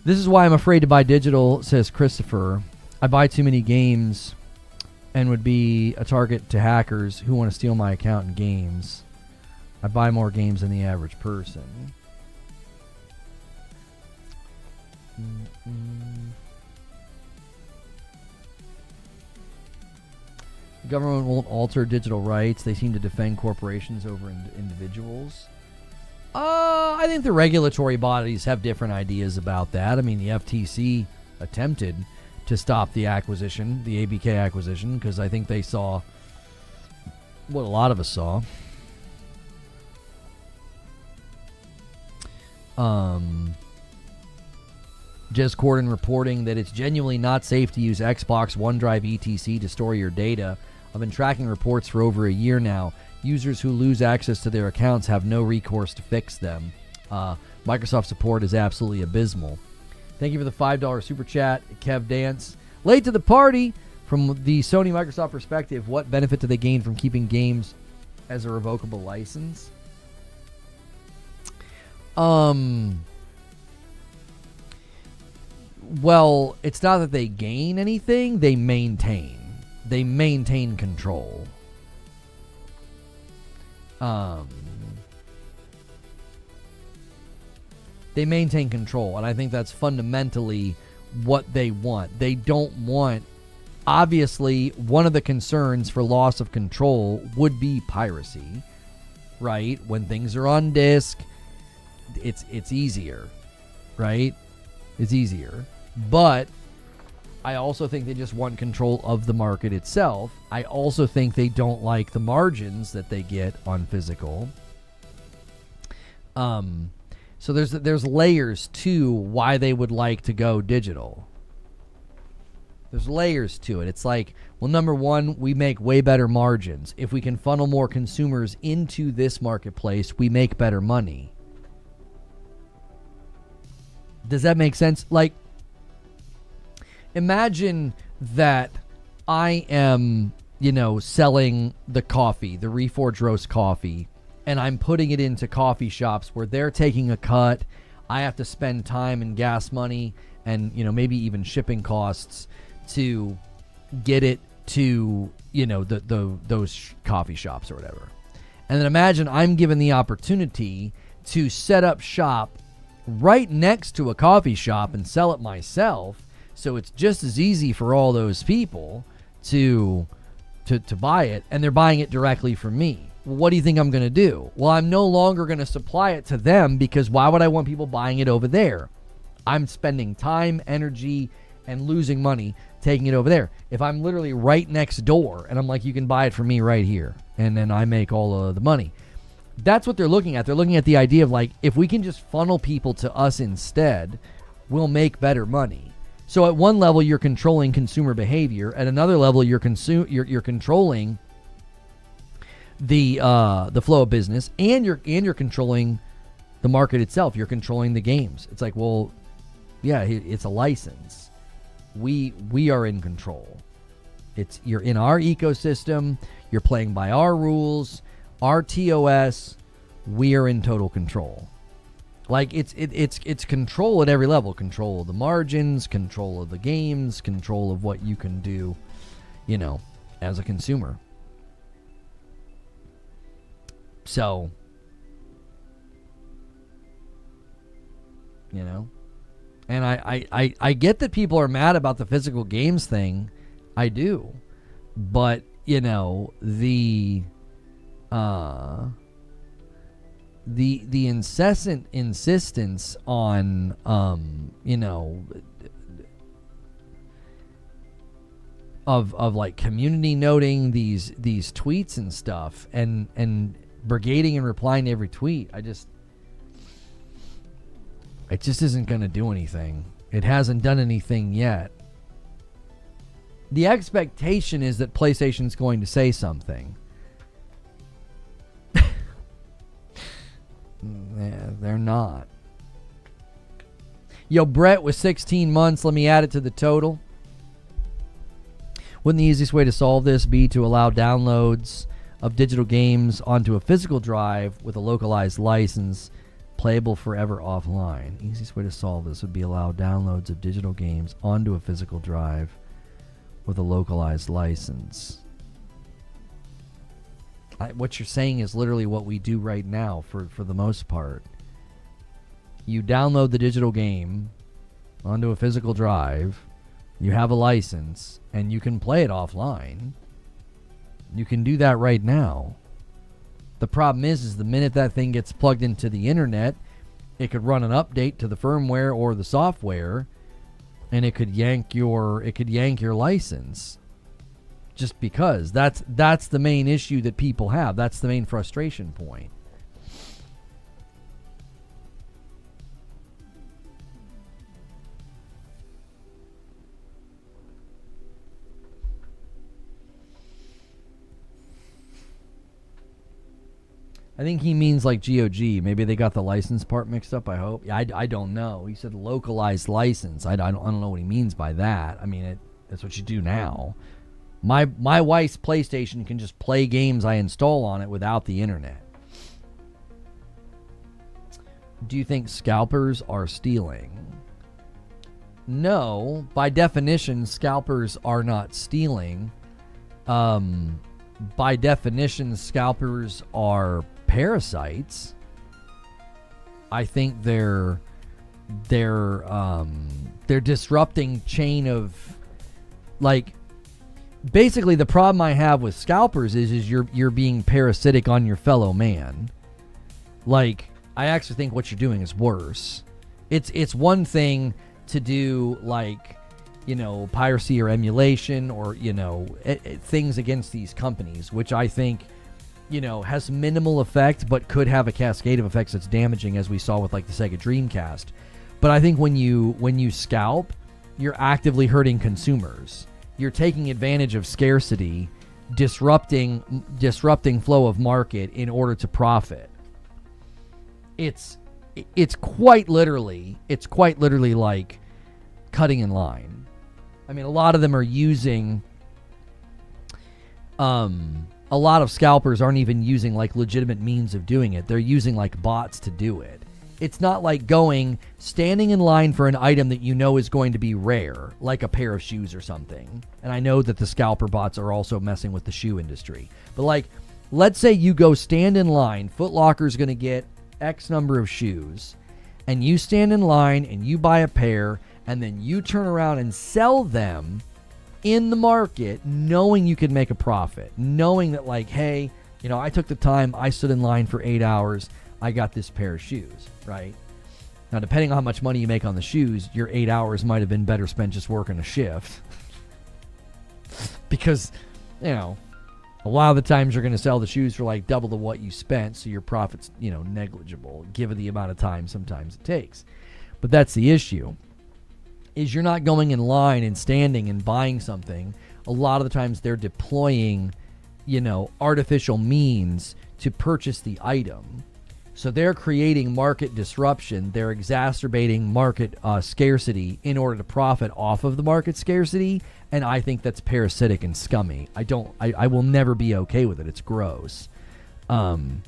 This is why I'm afraid to buy digital, says Christopher. I buy too many games and would be a target to hackers who want to steal my account in games. I buy more games than the average person. The government won't alter digital rights. They seem to defend corporations over individuals. I think the regulatory bodies have different ideas about that. I mean, the FTC attempted to stop the acquisition, the ABK acquisition, because I think they saw what a lot of us saw. Jez Corden reporting that it's genuinely not safe to use Xbox, OneDrive, etc. to store your data. I've been tracking reports for over a year now. Users who lose access to their accounts have no recourse to fix them. Microsoft support is absolutely abysmal. Thank you for the $5 super chat, Kev Dance. Late to the party. From the Sony Microsoft perspective, what benefit do they gain from keeping games as a revocable license? Well, it's not that they gain anything, they maintain. They maintain control. They maintain control, and I think that's fundamentally what they want. They don't want, obviously, one of the concerns for loss of control would be piracy, right? When things are on disk, it's easier, right? It's easier. But I also think they just want control of the market itself. I also think they don't like the margins that they get on physical. So there's layers to why they would like to go digital. There's layers to it. It's like, well, number one, we make way better margins. If we can funnel more consumers into this marketplace, we make better money. Does that make sense? Like, imagine that I am, selling the coffee, the Reforged Roast coffee, and I'm putting it into coffee shops where they're taking a cut. I have to spend time and gas money and, maybe even shipping costs to get it to, those coffee shops or whatever. And then imagine I'm given the opportunity to set up shop right next to a coffee shop and sell it myself. So it's just as easy for all those people to buy it, and they're buying it directly from me. Well, what do you think I'm going to do? Well, I'm no longer going to supply it to them, because why would I want people buying it over there? I'm spending time, energy, and losing money taking it over there. If I'm literally right next door and I'm like, you can buy it from me right here, and then I make all of the money. That's what they're looking at. They're looking at the idea of, like, if we can just funnel people to us instead, we'll make better money. So at one level, you're controlling consumer behavior. At another level, you're controlling the flow of business, and you're controlling the market itself. You're controlling the games. It's like, well, yeah, it's a license. We are in control. You're in our ecosystem. You're playing by our rules, our TOS. We are in total control. Like it's control at every level. Control of the margins, control of the games, control of what you can do, as a consumer. So, and I get that people are mad about the physical games thing. I do. But, the incessant insistence on, of like community noting these tweets and stuff and brigading and replying to every tweet, it just isn't going to do anything. It hasn't done anything yet. The expectation is that PlayStation's going to say something. They're not. Yo, Brett with 16 months. Let me add it to the total. Wouldn't the easiest way to solve this be to allow downloads of digital games onto a physical drive with a localized license, playable forever offline? Easiest way to solve this would be allow downloads of digital games onto a physical drive with a localized license. What you're saying is literally what we do right now for the most part. You download the digital game onto a physical drive, you have a license, and you can play it offline. You can do that right now. The problem is the minute that thing gets plugged into the internet, it could run an update to the firmware or the software, and it could yank your license. Just because that's the main issue that people have. That's the main frustration point. I think he means like GOG. Maybe they got the license part mixed up, I hope. Yeah, I don't know. He said localized license. I don't know what he means by that. I mean, that's what you do now. My wife's PlayStation can just play games I install on it without the internet. Do you think scalpers are stealing? No. By definition, scalpers are not stealing. By definition, scalpers are parasites. I think they're disrupting chain of, like, basically the problem I have with scalpers is you're being parasitic on your fellow man. Like, I actually think what you're doing is worse. It's one thing to do, like, piracy or emulation or, things against these companies, which I think, has minimal effect, but could have a cascade of effects that's damaging, as we saw with like the Sega Dreamcast. But I think when you scalp, you're actively hurting consumers. You're taking advantage of scarcity, disrupting flow of market in order to profit. It's quite literally like cutting in line. I mean, a lot of them are using a lot of scalpers aren't even using like legitimate means of doing it. They're using like bots to do it. It's not like standing in line for an item that is going to be rare, like a pair of shoes or something. And I know that the scalper bots are also messing with the shoe industry. But like, let's say you go stand in line, Foot Locker's going to get X number of shoes, and you stand in line and you buy a pair, and then you turn around and sell them in the market, knowing you could make a profit, knowing that like, hey, I took the time, I stood in line for 8 hours, I got this pair of shoes, right? Now, depending on how much money you make on the shoes, your 8 hours might have been better spent just working a shift. Because, a lot of the times you're going to sell the shoes for like double the what you spent, so your profit's, negligible, given the amount of time sometimes it takes. But that's the issue, is you're not going in line and standing and buying something. A lot of the times they're deploying, artificial means to purchase the item. So they're creating market disruption. They're exacerbating market scarcity in order to profit off of the market scarcity. And I think that's parasitic and scummy. I will never be okay with it. It's gross. Don't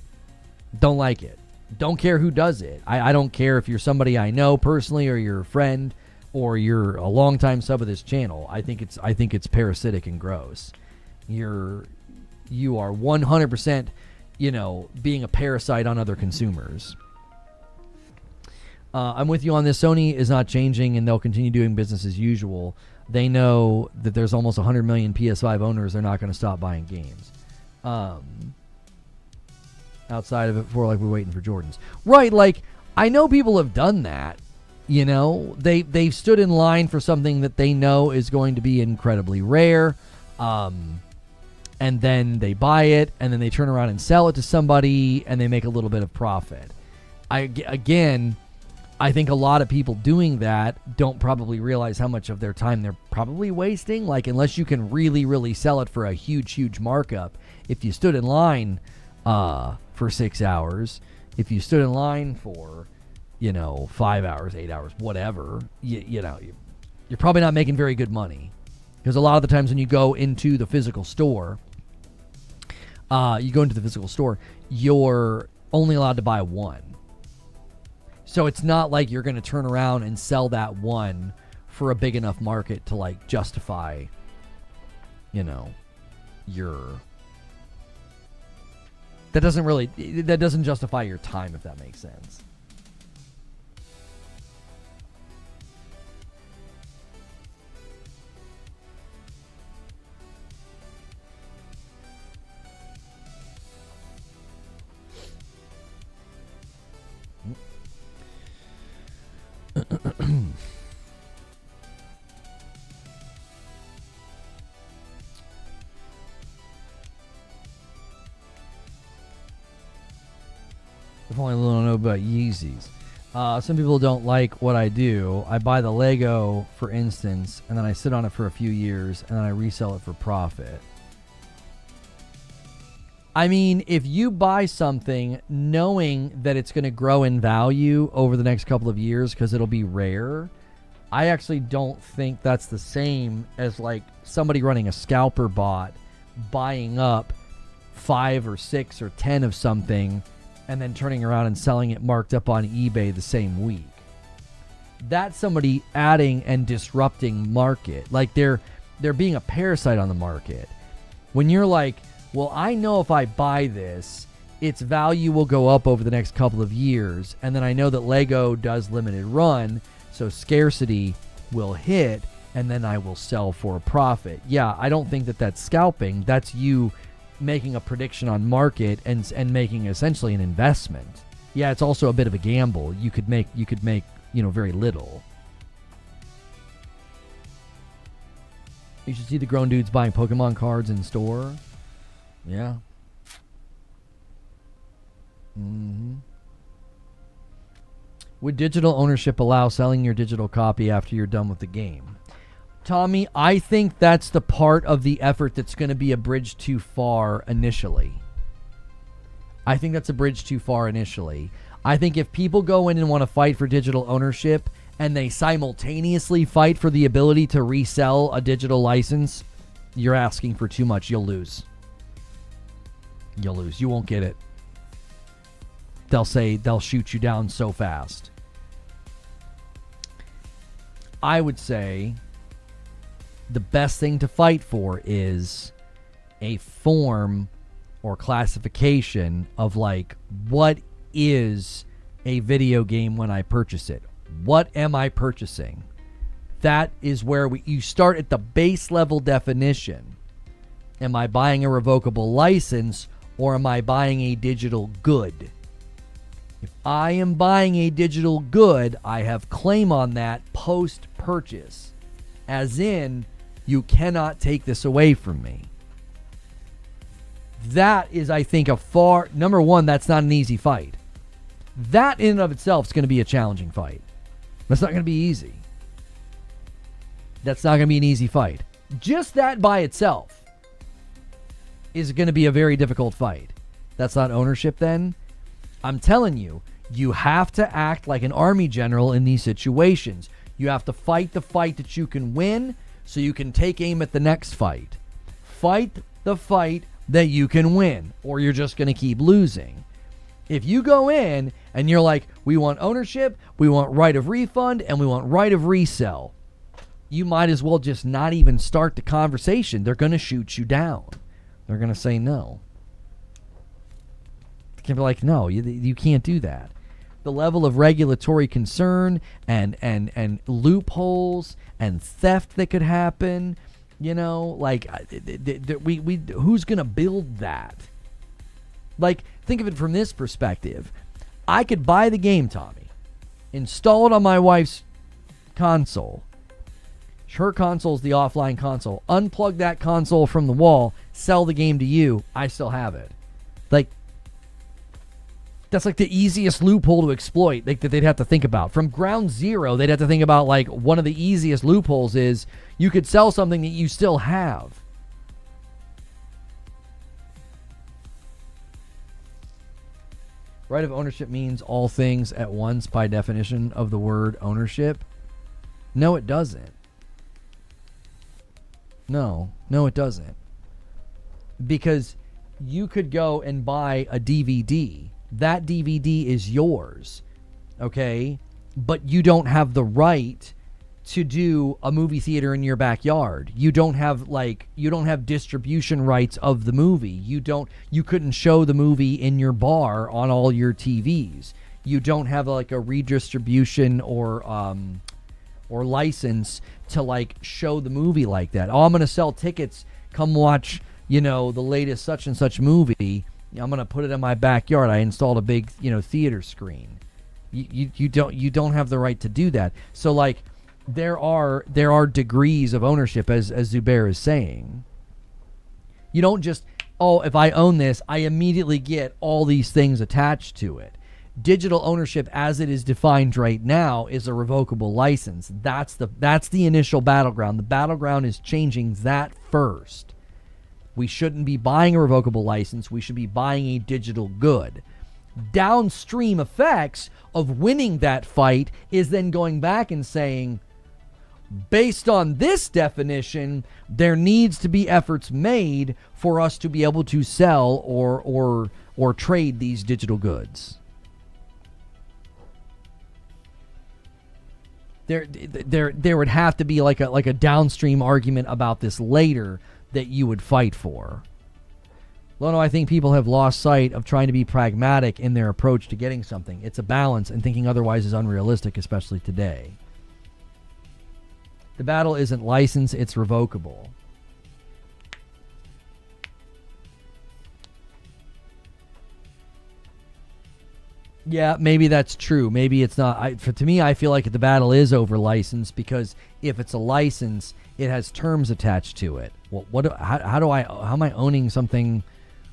like it. Don't care who does it. I don't care if you're somebody I know personally or you're a friend or you're a longtime sub of this channel. I think it's parasitic and gross. You are 100%, being a parasite on other consumers. I'm with you on this. Sony is not changing, and they'll continue doing business as usual. They know that there's almost 100 million PS5 owners. They're not going to stop buying games. Outside of it, we're waiting for Jordans. Right, I know people have done that. They've stood in line for something that they know is going to be incredibly rare. And then they buy it, and then they turn around and sell it to somebody, and they make a little bit of profit. I think a lot of people doing that don't probably realize how much of their time they're probably wasting. Unless you can really, really sell it for a huge, huge markup. If you stood in line for 6 hours, if you stood in line for, 5 hours, 8 hours, whatever, you're probably not making very good money. Because a lot of the times when you go into the physical store, you're only allowed to buy one. So it's not like you're going to turn around and sell that one for a big enough market to justify, your... That doesn't justify your time, if that makes sense. If only I don't know about Yeezys. Some people don't like what I do. I buy the Lego, for instance, and then I sit on it for a few years, and then I resell it for profit. I mean, if you buy something knowing that it's going to grow in value over the next couple of years because it'll be rare, I actually don't think that's the same as somebody running a scalper bot buying up 5 or 6 or 10 of something and then turning around and selling it marked up on eBay the same week. That's somebody adding and disrupting market. They're being a parasite on the market. When you're well, I know if I buy this, its value will go up over the next couple of years, and then I know that Lego does limited run, so scarcity will hit, and then I will sell for a profit. Yeah, I don't think that that's scalping. That's you making a prediction on market and making essentially an investment. Yeah, it's also a bit of a gamble. You could make very little. You should see the grown dudes buying Pokemon cards in store. Yeah. Would digital ownership allow selling your digital copy after you're done with the game? Tommy, I think that's the part of the effort that's going to be a bridge too far initially. I think that's a bridge too far initially. I think if people go in and want to fight for digital ownership and they simultaneously fight for the ability to resell a digital license, you're asking for too much. You'll lose. You'll lose. You won't get it. They'll shoot you down so fast. I would say the best thing to fight for is a form or classification of what is a video game when I purchase it? What am I purchasing? That is where you start at the base level definition. Am I buying a revocable license or am I buying a digital good? If I am buying a digital good, I have claim on that post-purchase. As in, you cannot take this away from me. That is, I think, number one, that's not an easy fight. That in and of itself is going to be a challenging fight. That's not going to be easy. That's not going to be an easy fight. Just that by itself is going to be a very difficult fight. That's not ownership then. I'm telling you, you have to act like an army general in these situations. You have to fight the fight that you can win so you can take aim at the next fight. Fight the fight that you can win, or you're just going to keep losing. If you go in and you're like, we want ownership, we want right of refund, and we want right of resell, you might as well just not even start the conversation. They're going to shoot you down. They're going to say no. They can be like, no, you can't do that. The level of regulatory concern and loopholes and theft that could happen, like who's going to build that? Like, think of it from this perspective. I could buy the game, Tommy, install it on my wife's console. Her console's the offline console. Unplug that console from the wall, sell the game to you. I still have it. Like, that's like the easiest loophole to exploit, like, that they'd have to think about. From ground zero, they'd have to think about, like, one of the easiest loopholes is you could sell something that you still have. Right of ownership means all things at once by definition of the word ownership. No, it doesn't. No, it doesn't. Because you could go and buy a DVD. That DVD is yours, okay? But you don't have the right to do a movie theater in your backyard. You don't have distribution rights of the movie. You couldn't show the movie in your bar on all your TVs. You don't have like a redistribution or license to like show the movie like that. Oh, I'm going to sell tickets. Come watch, the latest such and such movie. I'm going to put it in my backyard. I installed a big, theater screen. You don't have the right to do that. So like there are degrees of ownership, as Zubair is saying. You don't just, if I own this, I immediately get all these things attached to it. Digital ownership, as it is defined right now, is a revocable license. That's the initial battleground. The battleground is changing that first. We shouldn't be buying a revocable license. We should be buying a digital good. Downstream effects of winning that fight is then going back and saying, based on this definition, there needs to be efforts made for us to be able to sell or trade these digital goods. There would have to be like a downstream argument about this later that you would fight for. Lono, I think people have lost sight of trying to be pragmatic in their approach to getting something. It's a balance, and thinking otherwise is unrealistic, especially today. The battle isn't license, it's revocable. Yeah, maybe that's true. Maybe it's not. To me, I feel like the battle is over license, because if it's a license, it has terms attached to it. Well, how am I owning something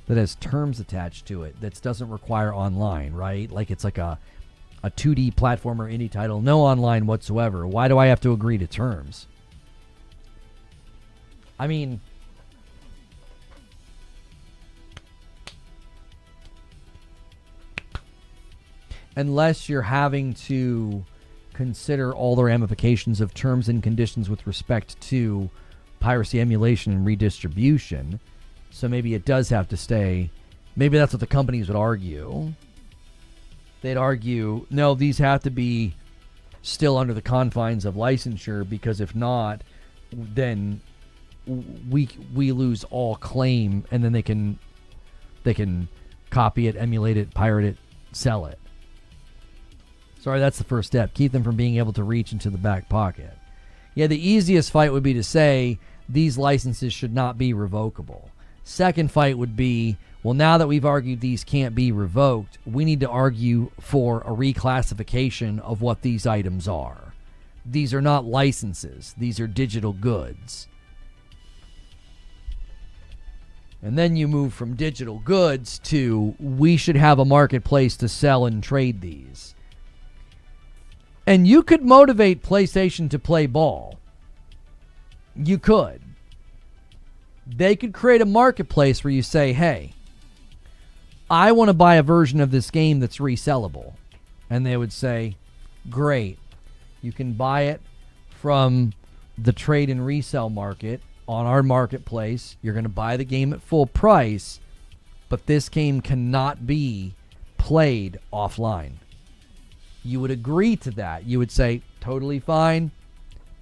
that has terms attached to it that doesn't require online, right? Like it's like a 2D platformer indie title, no online whatsoever. Why do I have to agree to terms? I mean, unless you're having to consider all the ramifications of terms and conditions with respect to piracy, emulation, and redistribution. So maybe it does have to stay. Maybe that's what the companies would argue. They'd argue, no, these have to be still under the confines of licensure, because if not, then we lose all claim, and then they can copy it, emulate it, pirate it, sell it. Sorry, that's the first step. Keep them from being able to reach into the back pocket. Yeah, the easiest fight would be to say these licenses should not be revocable. Second fight would be, well, now that we've argued these can't be revoked, we need to argue for a reclassification of what these items are. These are not licenses. These are digital goods. And then you move from digital goods to, we should have a marketplace to sell and trade these. And you could motivate PlayStation to play ball. You could. They could create a marketplace where you say, hey, I want to buy a version of this game that's resellable. And they would say, great. You can buy it from the trade and resell market on our marketplace. You're going to buy the game at full price, but this game cannot be played offline. You would agree to that. You would say, totally fine,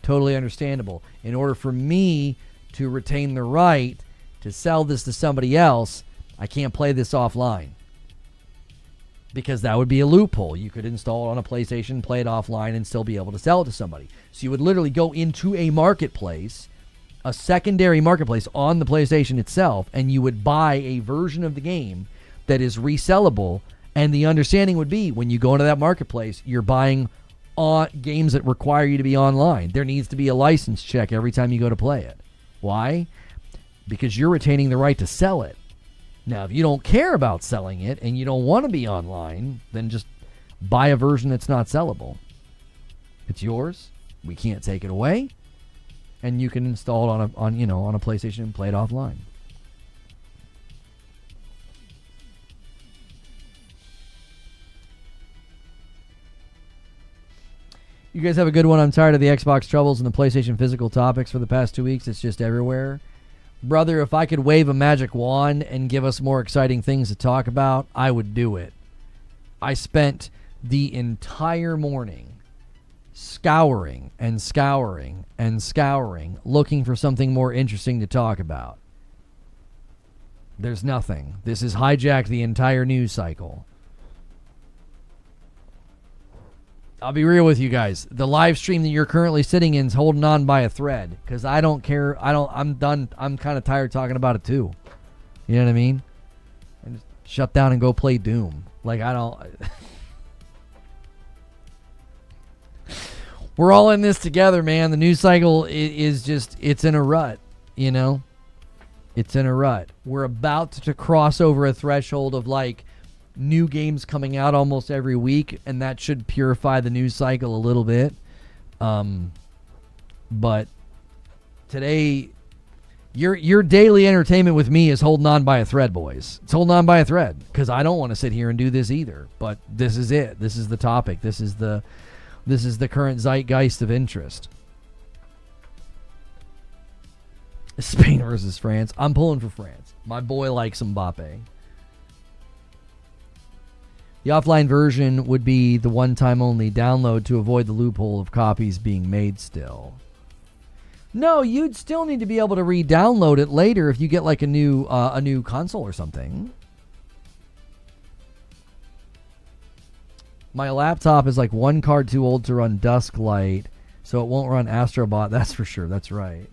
totally understandable. In order for me to retain the right to sell this to somebody else, I can't play this offline. Because that would be a loophole. You could install it on a PlayStation, play it offline, and still be able to sell it to somebody. So you would literally go into a marketplace, a secondary marketplace on the PlayStation itself, and you would buy a version of the game that is resellable. And the understanding would be, when you go into that marketplace, you're buying on games that require you to be online. There needs to be a license check every time you go to play it. Why? Because you're retaining the right to sell it. Now, if you don't care about selling it and you don't want to be online, then just buy a version that's not sellable. It's yours. We can't take it away, and you can install it on a PlayStation and play it offline. You guys have a good one. I'm tired of the Xbox troubles and the PlayStation physical topics for the past 2 weeks. It's just everywhere. Brother, if I could wave a magic wand and give us more exciting things to talk about, I would do it. I spent the entire morning scouring and scouring and scouring, looking for something more interesting to talk about. There's nothing. This has hijacked the entire news cycle. I'll be real with you guys. The live stream that you're currently sitting in is holding on by a thread, because I don't care. I'm done. I'm kind of tired talking about it too. You know what I mean? And just shut down and go play Doom. Like, I don't. We're all in this together, man. The news cycle is just, it's in a rut, you know? It's in a rut. We're about to cross over a threshold of like new games coming out almost every week, and that should purify the news cycle a little bit. But today, your daily entertainment with me is holding on by a thread, boys. It's holding on by a thread, because I don't want to sit here and do this either. But this is it. This is the topic. This is the current zeitgeist of interest. Spain versus France. I'm pulling for France. My boy likes Mbappe. The offline version would be the one-time only download to avoid the loophole of copies being made still. No, you'd still need to be able to re-download it later if you get like a new console or something. My laptop is like one card too old to run Dusklight, so it won't run Astro Bot. That's for sure. That's right.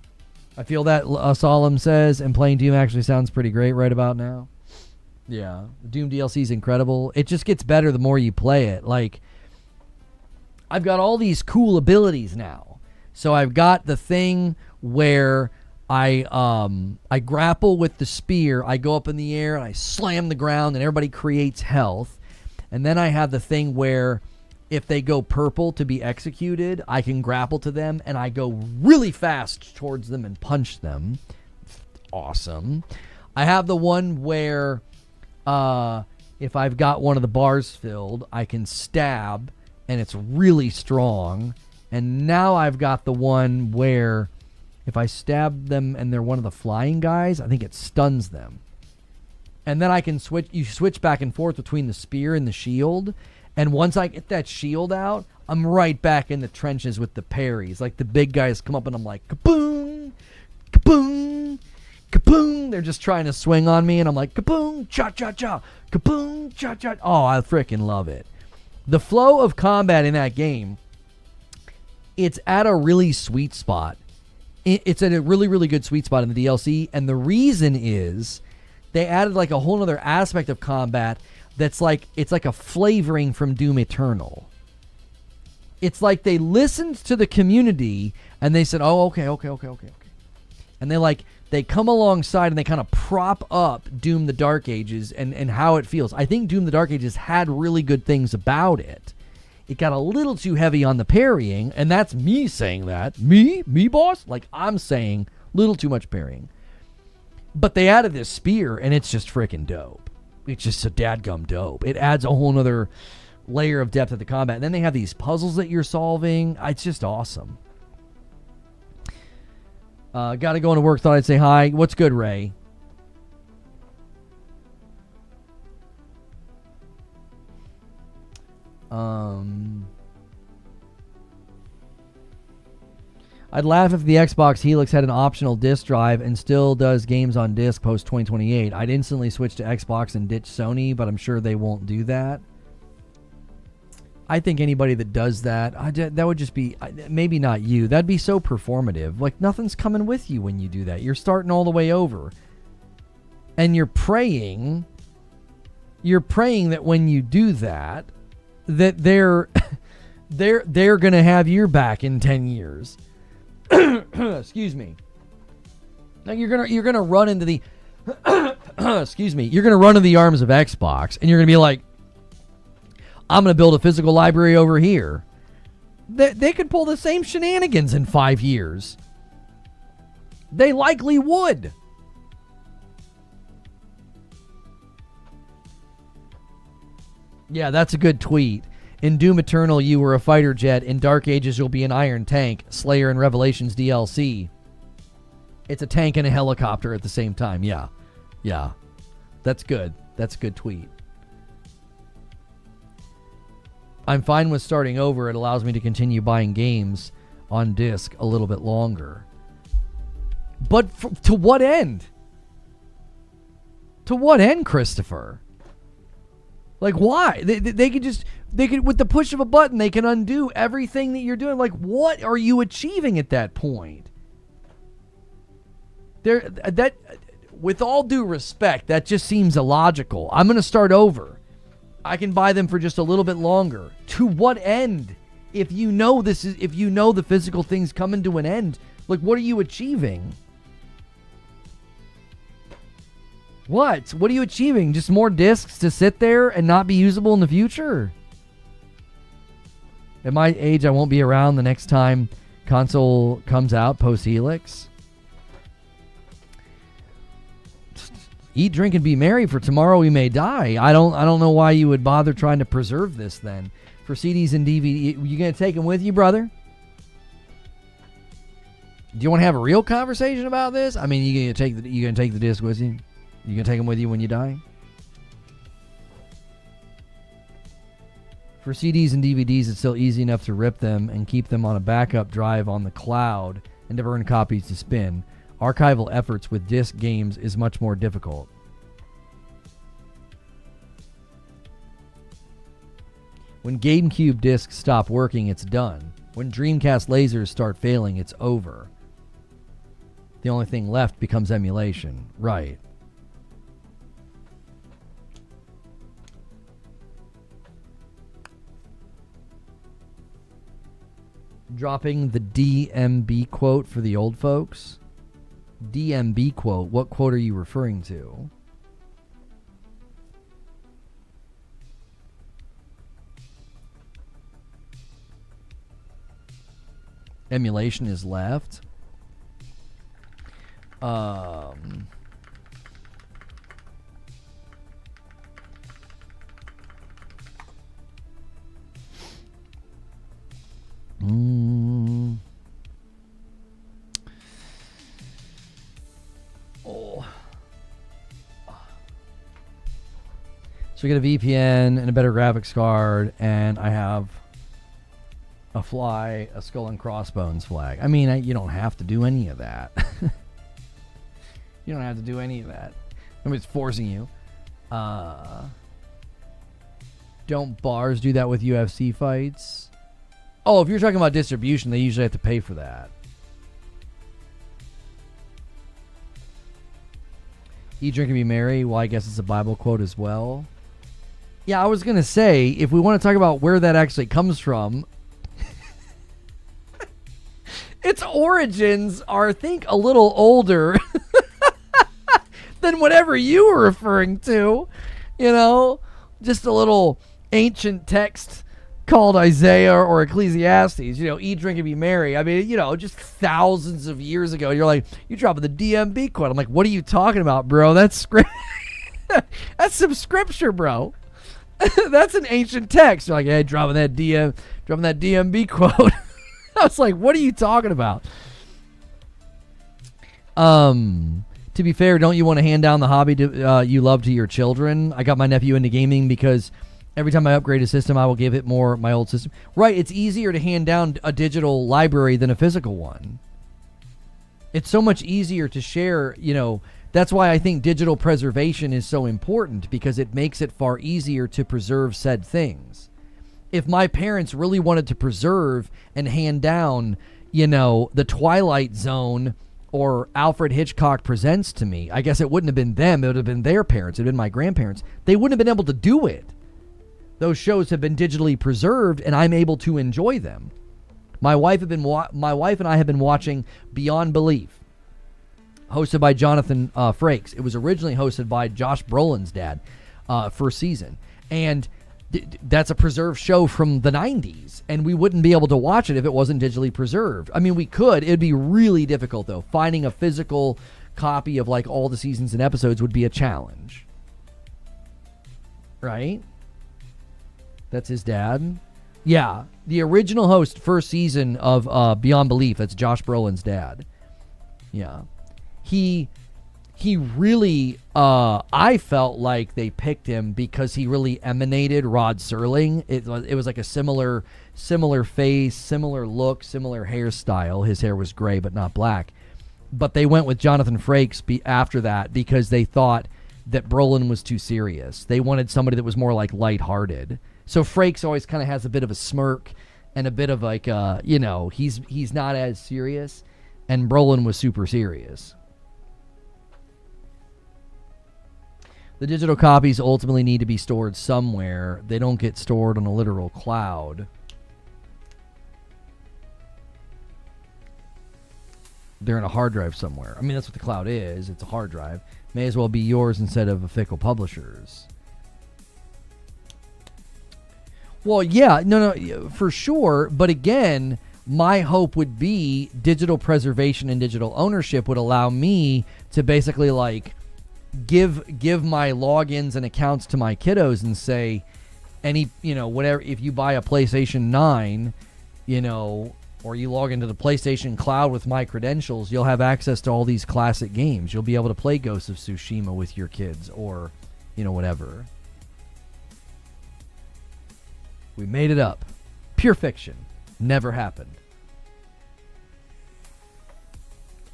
I feel that, Solemn says, and playing Doom actually sounds pretty great right about now. Yeah, the Doom DLC is incredible. It just gets better the more you play it. Like, I've got all these cool abilities now. So I've got the thing where I grapple with the spear. I go up in the air and I slam the ground and everybody creates health. And then I have the thing where if they go purple to be executed, I can grapple to them and I go really fast towards them and punch them. Awesome. I have the one where if I've got one of the bars filled, I can stab, and it's really strong. And now I've got the one where if I stab them and they're one of the flying guys, I think it stuns them. And then I can switch back and forth between the spear and the shield. And once I get that shield out, I'm right back in the trenches with the parries. Like, the big guys come up and I'm like, kaboom, kaboom, kaboom. They're just trying to swing on me, and I'm like, kaboom, cha-cha-cha, kaboom, cha-cha. Oh, I freaking love it. The flow of combat in that game, it's at a really sweet spot. It's at a really, really good sweet spot in the DLC, and the reason is they added like a whole other aspect of combat that's like, it's like a flavoring from Doom Eternal. It's like they listened to the community, and they said, oh, okay. And they come alongside and they kind of prop up Doom the Dark Ages and how it feels. I think Doom the Dark Ages had really good things about it. It got a little too heavy on the parrying, and that's me saying that. Me, boss? Like, I'm saying little too much parrying. But they added this spear, and it's just freaking dope. It's just so dadgum dope. It adds a whole nother layer of depth to the combat. And then they have these puzzles that you're solving. It's just awesome. Got to go into work. Thought I'd say hi. What's good, Ray? I'd laugh if the Xbox Helix had an optional disk drive and still does games on disk post 2028. I'd instantly switch to Xbox and ditch Sony, but I'm sure they won't do that. I think anybody that does that, that would just be, maybe not you. That'd be so performative. Like, nothing's coming with you when you do that. You're starting all the way over. And you're praying that when you do that, that they're going to have your back in 10 years. Excuse me. Now you're gonna run into the excuse me. You're gonna run into the arms of Xbox, and you're gonna be like, I'm gonna build a physical library over here. They could pull the same shenanigans in 5 years. They likely would. Yeah, that's a good tweet. In Doom Eternal, you were a fighter jet. In Dark Ages, you'll be an iron tank. Slayer and Revelations DLC. It's a tank and a helicopter at the same time. Yeah. Yeah. That's good. That's a good tweet. I'm fine with starting over. It allows me to continue buying games on disc a little bit longer. But to what end? To what end, Christopher? Like, why? They could, with the push of a button, they can undo everything that you're doing. Like, what are you achieving at that point? With all due respect, that just seems illogical. I'm going to start over. I can buy them for just a little bit longer. To what end? If you know the physical thing's coming to an end, like, what are you achieving? What? What are you achieving? Just more discs to sit there and not be usable in the future? At my age, I won't be around the next time console comes out post-Helix. Eat, drink, and be merry, for tomorrow we may die. I don't know why you would bother trying to preserve this then. For CDs and DVD, you going to take them with you, brother? Do you want to have a real conversation about this? I mean, you going to take the disc with you? You going to take them with you when you die? For CDs and DVDs, it's still easy enough to rip them and keep them on a backup drive on the cloud and to burn copies to spin. Archival efforts with disc games is much more difficult. When GameCube discs stop working, it's done. When Dreamcast lasers start failing, it's over. The only thing left becomes emulation. Right. Dropping the DMB quote for the old folks. DMB quote. What quote are you referring to? Emulation is left. So we get a VPN and a better graphics card, and I have a skull and crossbones flag. I mean, you don't have to do any of that. You don't have to do any of that. Nobody's forcing you. Don't bars do that with UFC fights? Oh, if you're talking about distribution, they usually have to pay for that. Eat, drink, and be merry. Well, I guess it's a Bible quote as well. Yeah, I was going to say, if we want to talk about where that actually comes from, its origins are, I think, a little older than whatever you were referring to. You know, just a little ancient text called Isaiah or Ecclesiastes. You know, eat, drink, and be merry. I mean, you know, just thousands of years ago, you're like, you're dropping the DMB quote. I'm like, what are you talking about, bro? That's script. That's some scripture, bro. That's an ancient text. You're like, hey, dropping that DMB quote. I was like, what are you talking about? To be fair, don't you want to hand down the hobby you love to your children? I got my nephew into gaming because every time I upgrade a system, I will give it more my old system. Right, it's easier to hand down a digital library than a physical one. It's so much easier to share, That's why I think digital preservation is so important, because it makes it far easier to preserve said things. If my parents really wanted to preserve and hand down, the Twilight Zone or Alfred Hitchcock Presents to me, I guess it wouldn't have been them. It would have been their parents. It would have been my grandparents. They wouldn't have been able to do it. Those shows have been digitally preserved, and I'm able to enjoy them. My wife and I have been watching Beyond Belief, hosted by Jonathan Frakes. It was originally hosted by Josh Brolin's dad, first season. And that's a preserved show from the 90s, and we wouldn't be able to watch it if it wasn't digitally preserved. I mean, we could. It'd be really difficult, though. Finding a physical copy of, all the seasons and episodes would be a challenge. Right? That's his dad? Yeah. The original host, first season of Beyond Belief, that's Josh Brolin's dad. Yeah. He really, I felt like they picked him because he really emanated Rod Serling. It was like a similar face, similar look, similar hairstyle. His hair was gray but not black. But they went with Jonathan Frakes after that because they thought that Brolin was too serious. They wanted somebody that was more lighthearted. So Frakes always kind of has a bit of a smirk and a bit of he's not as serious. And Brolin was super serious. The digital copies ultimately need to be stored somewhere. They don't get stored on a literal cloud. They're in a hard drive somewhere. I mean, that's what the cloud is. It's a hard drive. May as well be yours instead of a fickle publisher's. Well, yeah, no, for sure. But again, my hope would be digital preservation and digital ownership would allow me to basically give my logins and accounts to my kiddos and say whatever, if you buy a PlayStation 9, or you log into the PlayStation Cloud with my credentials, you'll have access to all these classic games. You'll be able to play Ghost of Tsushima with your kids or, whatever. We made it up. Pure fiction. Never happened.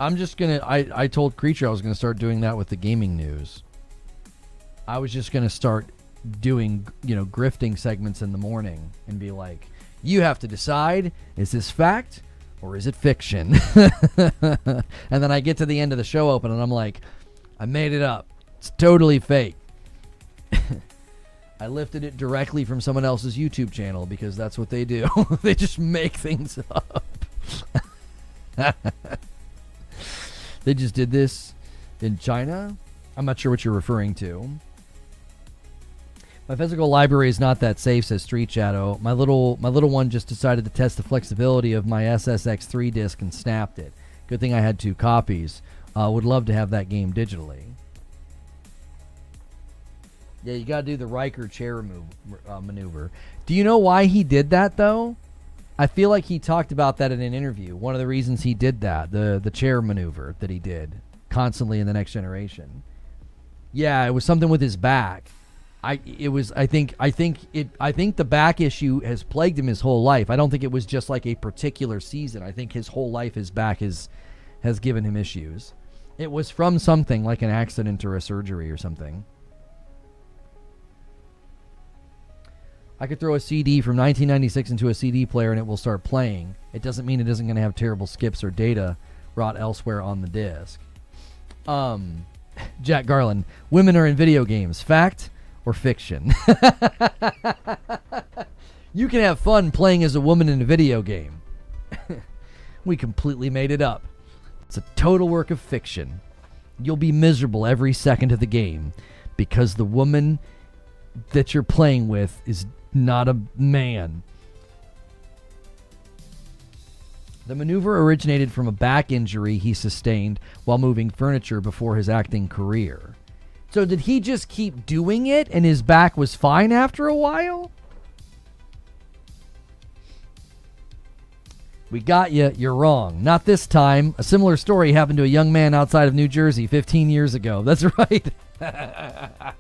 I'm just going to... I told Creature I was going to start doing that with the gaming news. I was just going to start doing, grifting segments in the morning and be like, you have to decide, is this fact or is it fiction? And then I get to the end of the show open and I'm like, I made it up. It's totally fake. I lifted it directly from someone else's YouTube channel because that's what they do. They just make things up. They just did this in China. I'm not sure what you're referring to. My physical library is not that safe, says Street Shadow. My little one just decided to test the flexibility of my SSX3 disc and snapped it. Good thing I had 2 copies. Would love to have that game digitally. Yeah, you got to do the Riker chair maneuver. Do you know why he did that, though? I feel like he talked about that in an interview. One of the reasons he did that, the chair maneuver that he did constantly in The Next Generation. Yeah, it was something with his back. I think the back issue has plagued him his whole life. I don't think it was just like a particular season. I think his whole life his back has given him issues. It was from something like an accident or a surgery or something. I could throw a CD from 1996 into a CD player and it will start playing. It doesn't mean it isn't going to have terrible skips or data wrought elsewhere on the disc. Jack Garland, women are in video games. Fact or fiction? You can have fun playing as a woman in a video game. We completely made it up. It's a total work of fiction. You'll be miserable every second of the game because the woman that you're playing with is not a man. The maneuver originated from a back injury he sustained while moving furniture before his acting career. So did he just keep doing it and his back was fine after a while? We got you. You're wrong. Not this time. A similar story happened to a young man outside of New Jersey 15 years ago. That's right. I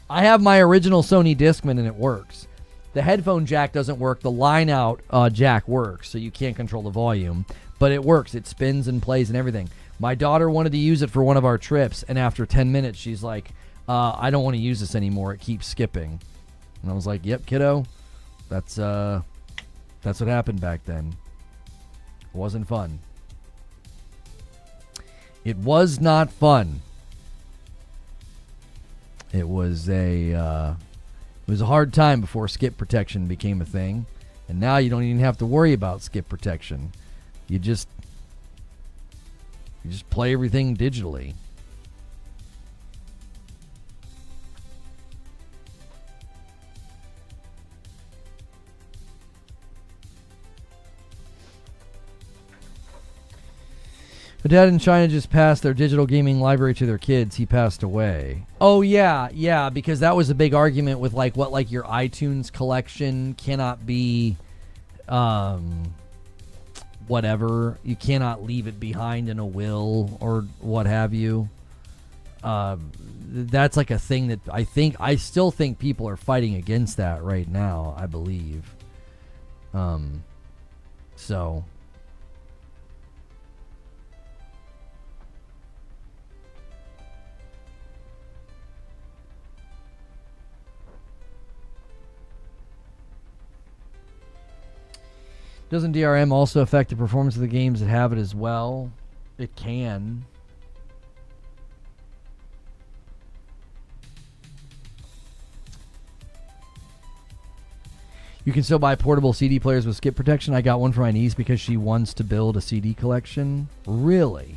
have my original Sony Discman and it works. The headphone jack doesn't work. The line out jack works, so you can't control the volume. But it works. It spins and plays and everything. My daughter wanted to use it for one of our trips, and after 10 minutes, she's like, I don't want to use this anymore. It keeps skipping. And I was like, yep, kiddo. That's what happened back then. It wasn't fun. It was not fun. It was a hard time before skip protection became a thing, and now you don't even have to worry about skip protection. You just play everything digitally. My dad in China just passed their digital gaming library to their kids. He passed away. Oh, yeah, because that was a big argument with what your iTunes collection cannot be, whatever. You cannot leave it behind in a will or what have you. That's like a thing that I still think people are fighting against that right now, I believe. So... Doesn't DRM also affect the performance of the games that have it as well? It can. You can still buy portable CD players with skip protection. I got one for my niece because she wants to build a CD collection. Really?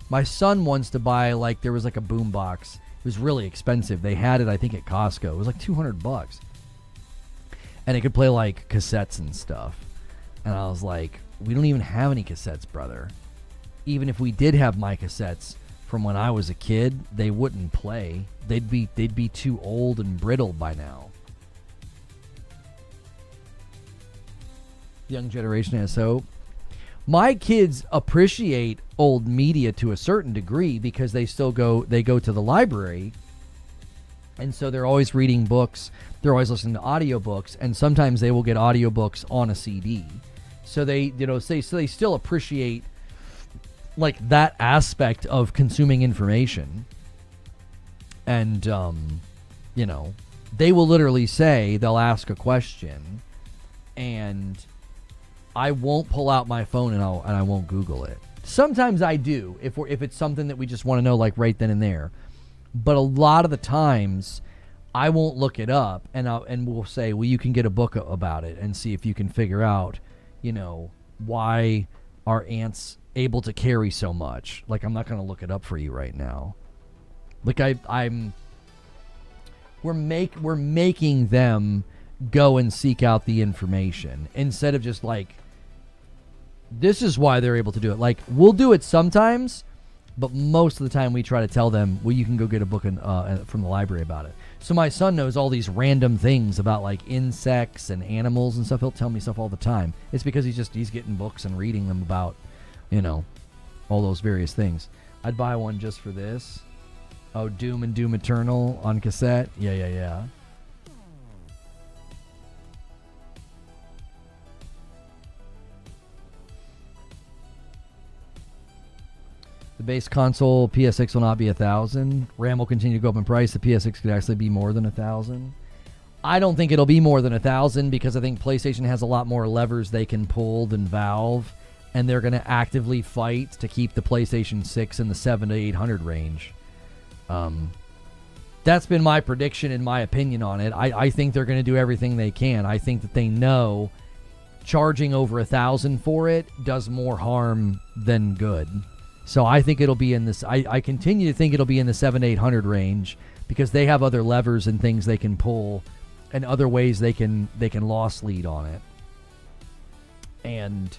My son wants to buy, there was a boom box. It was really expensive. They had it, I think, at Costco. It was like $200. And it could play cassettes and stuff. And I was like, we don't even have any cassettes, brother. Even if we did have my cassettes from when I was a kid, they wouldn't play. They'd be too old and brittle by now. Young generation has hope. My kids appreciate old media to a certain degree because they go to the library. And so they're always reading books. They're always listening to audiobooks. And sometimes they will get audiobooks on a CD. So they still appreciate that aspect of consuming information. And, they will literally say, they'll ask a question and I won't pull out my phone and I won't Google it. Sometimes I do if it's something that we just want to know right then and there. But a lot of the times I won't look it up and we'll say, well, you can get a book about it and see if you can figure out why are ants able to carry so much. I'm not going to look it up for you right now. We're making them go and seek out the information instead of just this is why they're able to do it. We'll do it sometimes, but most of the time we try to tell them, well, you can go get a book from the library about it. So my son knows all these random things about insects and animals and stuff. He'll tell me stuff all the time. It's because he's getting books and reading them about, all those various things. I'd buy one just for this. Oh, Doom and Doom Eternal on cassette. Yeah. The base console PS6 will not be $1,000. RAM will continue to go up in price. The PS6 could actually be more than $1,000. I don't think it'll be more than $1,000 because I think PlayStation has a lot more levers they can pull than Valve, and they're going to actively fight to keep the PlayStation 6 in the $700 to $800 range. That's been my prediction and my opinion on it. I think they're going to do everything they can. I think that they know charging over $1,000 for it does more harm than good. So I think it'll be in this. I continue to think it'll be in the $700-800 range because they have other levers and things they can pull, and other ways they can loss lead on it. And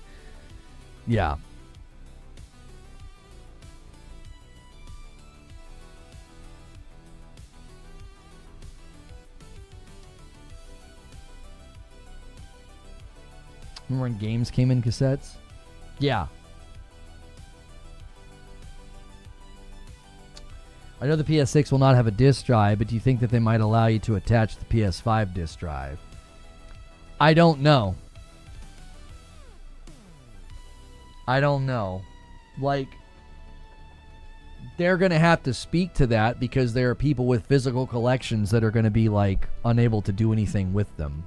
yeah. Remember when games came in cassettes? Yeah. I know the PS6 will not have a disk drive, but do you think that they might allow you to attach the PS5 disk drive? I don't know. Like, they're going to have to speak to that because there are people with physical collections that are going to be, like, unable to do anything with them.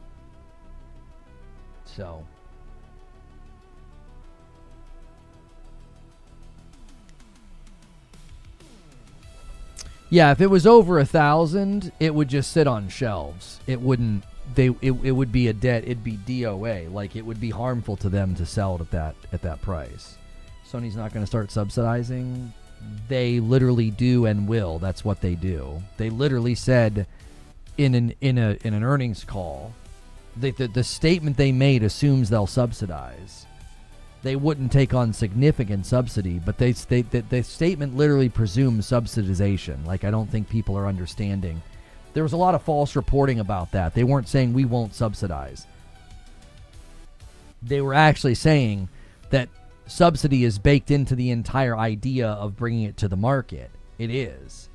So. Yeah, if it was over 1,000, it would just sit on shelves. It wouldn't. It would be a debt. It'd be DOA. Like, it would be harmful to them to sell it at that price. Sony's not going to start subsidizing. They literally do and will. That's what they do. They literally said in an earnings call that the statement they made assumes they'll subsidize. They wouldn't take on significant subsidy, but the statement literally presumes subsidization. Like, I don't think people are understanding. There was a lot of false reporting about that. They weren't saying we won't subsidize. They were actually saying that subsidy is baked into the entire idea of bringing it to the market. It is.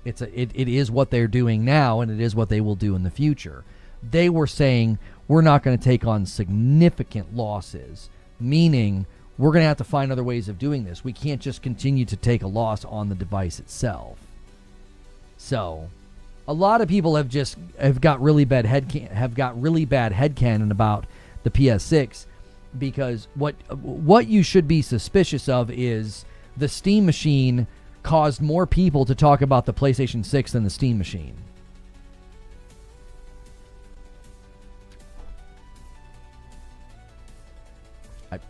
It is what they're doing now, and it is what they will do in the future. They were saying we're not going to take on significant losses, meaning we're going to have to find other ways of doing this. We can't just continue to take a loss on the device itself. So, a lot of people have got really bad headcanon about the PS6 because what you should be suspicious of is the Steam Machine caused more people to talk about the PlayStation 6 than the Steam Machine.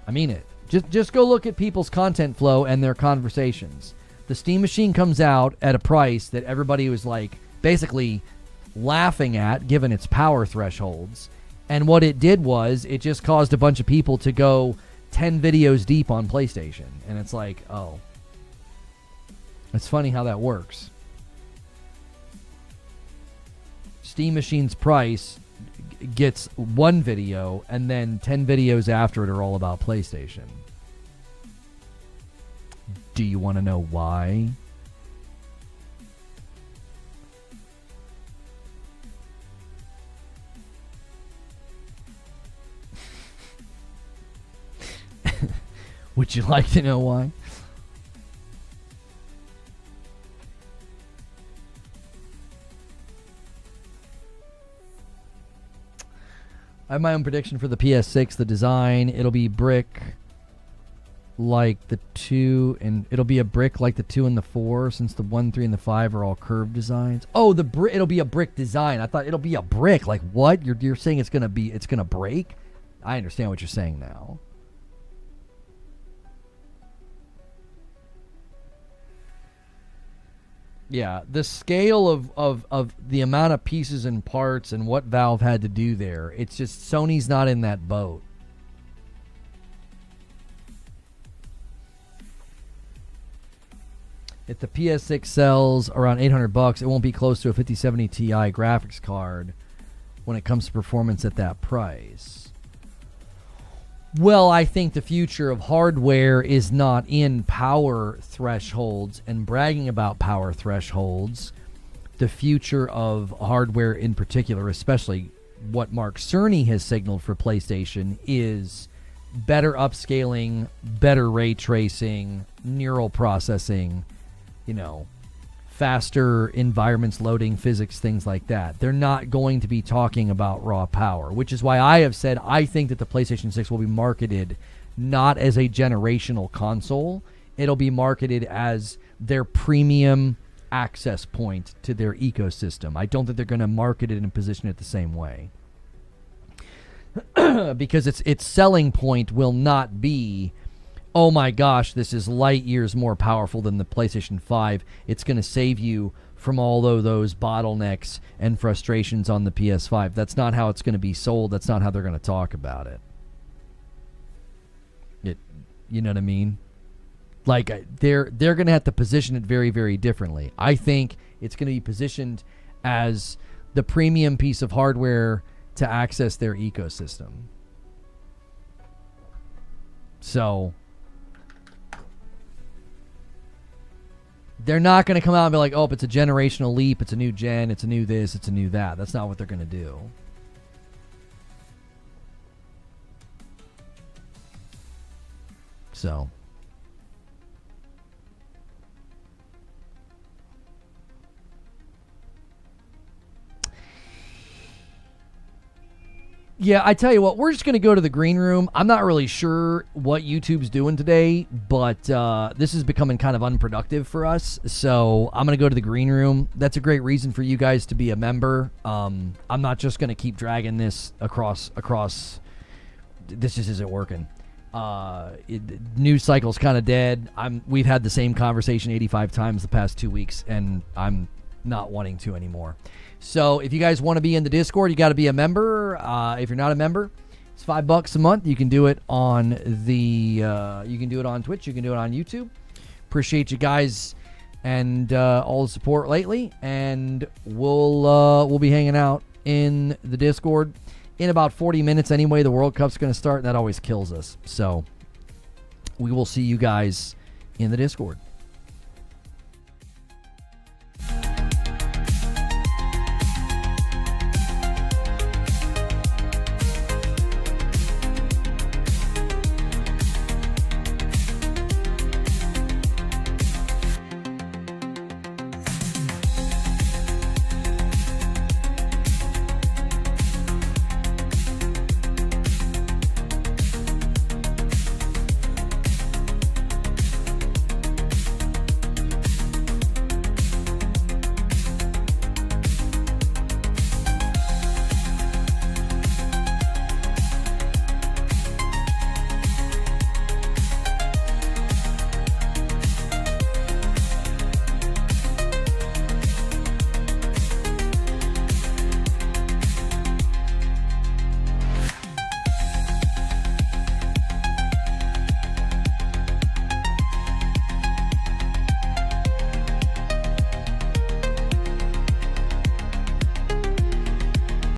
I mean it. Just go look at people's content flow and their conversations. The Steam Machine comes out at a price that everybody was like basically laughing at given its power thresholds. And what it did was it just caused a bunch of people to go 10 videos deep on PlayStation. And it's like, oh. It's funny how that works. Steam Machine's price gets one video, and then 10 videos after it are all about PlayStation. Do you want to know why? Would you like to know why? I have my own prediction for the PS6, the design. It'll be brick like the 2, and it'll be a brick like the 2 and the 4, since the 1, 3, and the 5 are all curved designs. Oh, it'll be a brick design. I thought it'll be a brick. Like what? You're saying it's gonna break? I understand what you're saying now. Yeah, the scale of the amount of pieces and parts and what Valve had to do there, it's just Sony's not in that boat. If the PS6 sells around $800, it won't be close to a 5070 Ti graphics card when it comes to performance at that price. Well, I think the future of hardware is not in power thresholds and bragging about power thresholds. The future of hardware in particular, especially what Mark Cerny has signaled for PlayStation, is better upscaling, better ray tracing, neural processing, faster environments loading, physics, things like that. They're not going to be talking about raw power, which is why I have said I think that the PlayStation 6 will be marketed not as a generational console. It'll be marketed as their premium access point to their ecosystem. I don't think they're going to market it and position it the same way. Because its selling point will not be, oh my gosh, this is light years more powerful than the PlayStation 5. It's going to save you from all of those bottlenecks and frustrations on the PS5. That's not how it's going to be sold. That's not how they're going to talk about it. You know what I mean? Like, they're going to have to position it very, very differently. I think it's going to be positioned as the premium piece of hardware to access their ecosystem. So they're not going to come out and be like, oh, it's a generational leap, it's a new gen, it's a new this, it's a new that. That's not what they're going to do. So yeah, I tell you what, we're just going to go to the green room. I'm not really sure what YouTube's doing today, but this is becoming kind of unproductive for us. So I'm going to go to the green room. That's a great reason for you guys to be a member. I'm not just going to keep dragging this across. This just isn't working. News cycle's kind of dead. We've had the same conversation 85 times the past 2 weeks, and I'm not wanting to anymore. So if you guys want to be in the Discord, you got to be a member. If you're not a member, it's $5 a month. You can do it on you can do it on Twitch. You can do it on YouTube. Appreciate you guys and all the support lately. And we'll be hanging out in the Discord in about 40 minutes anyway. The World Cup's going to start, and that always kills us. So we will see you guys in the Discord.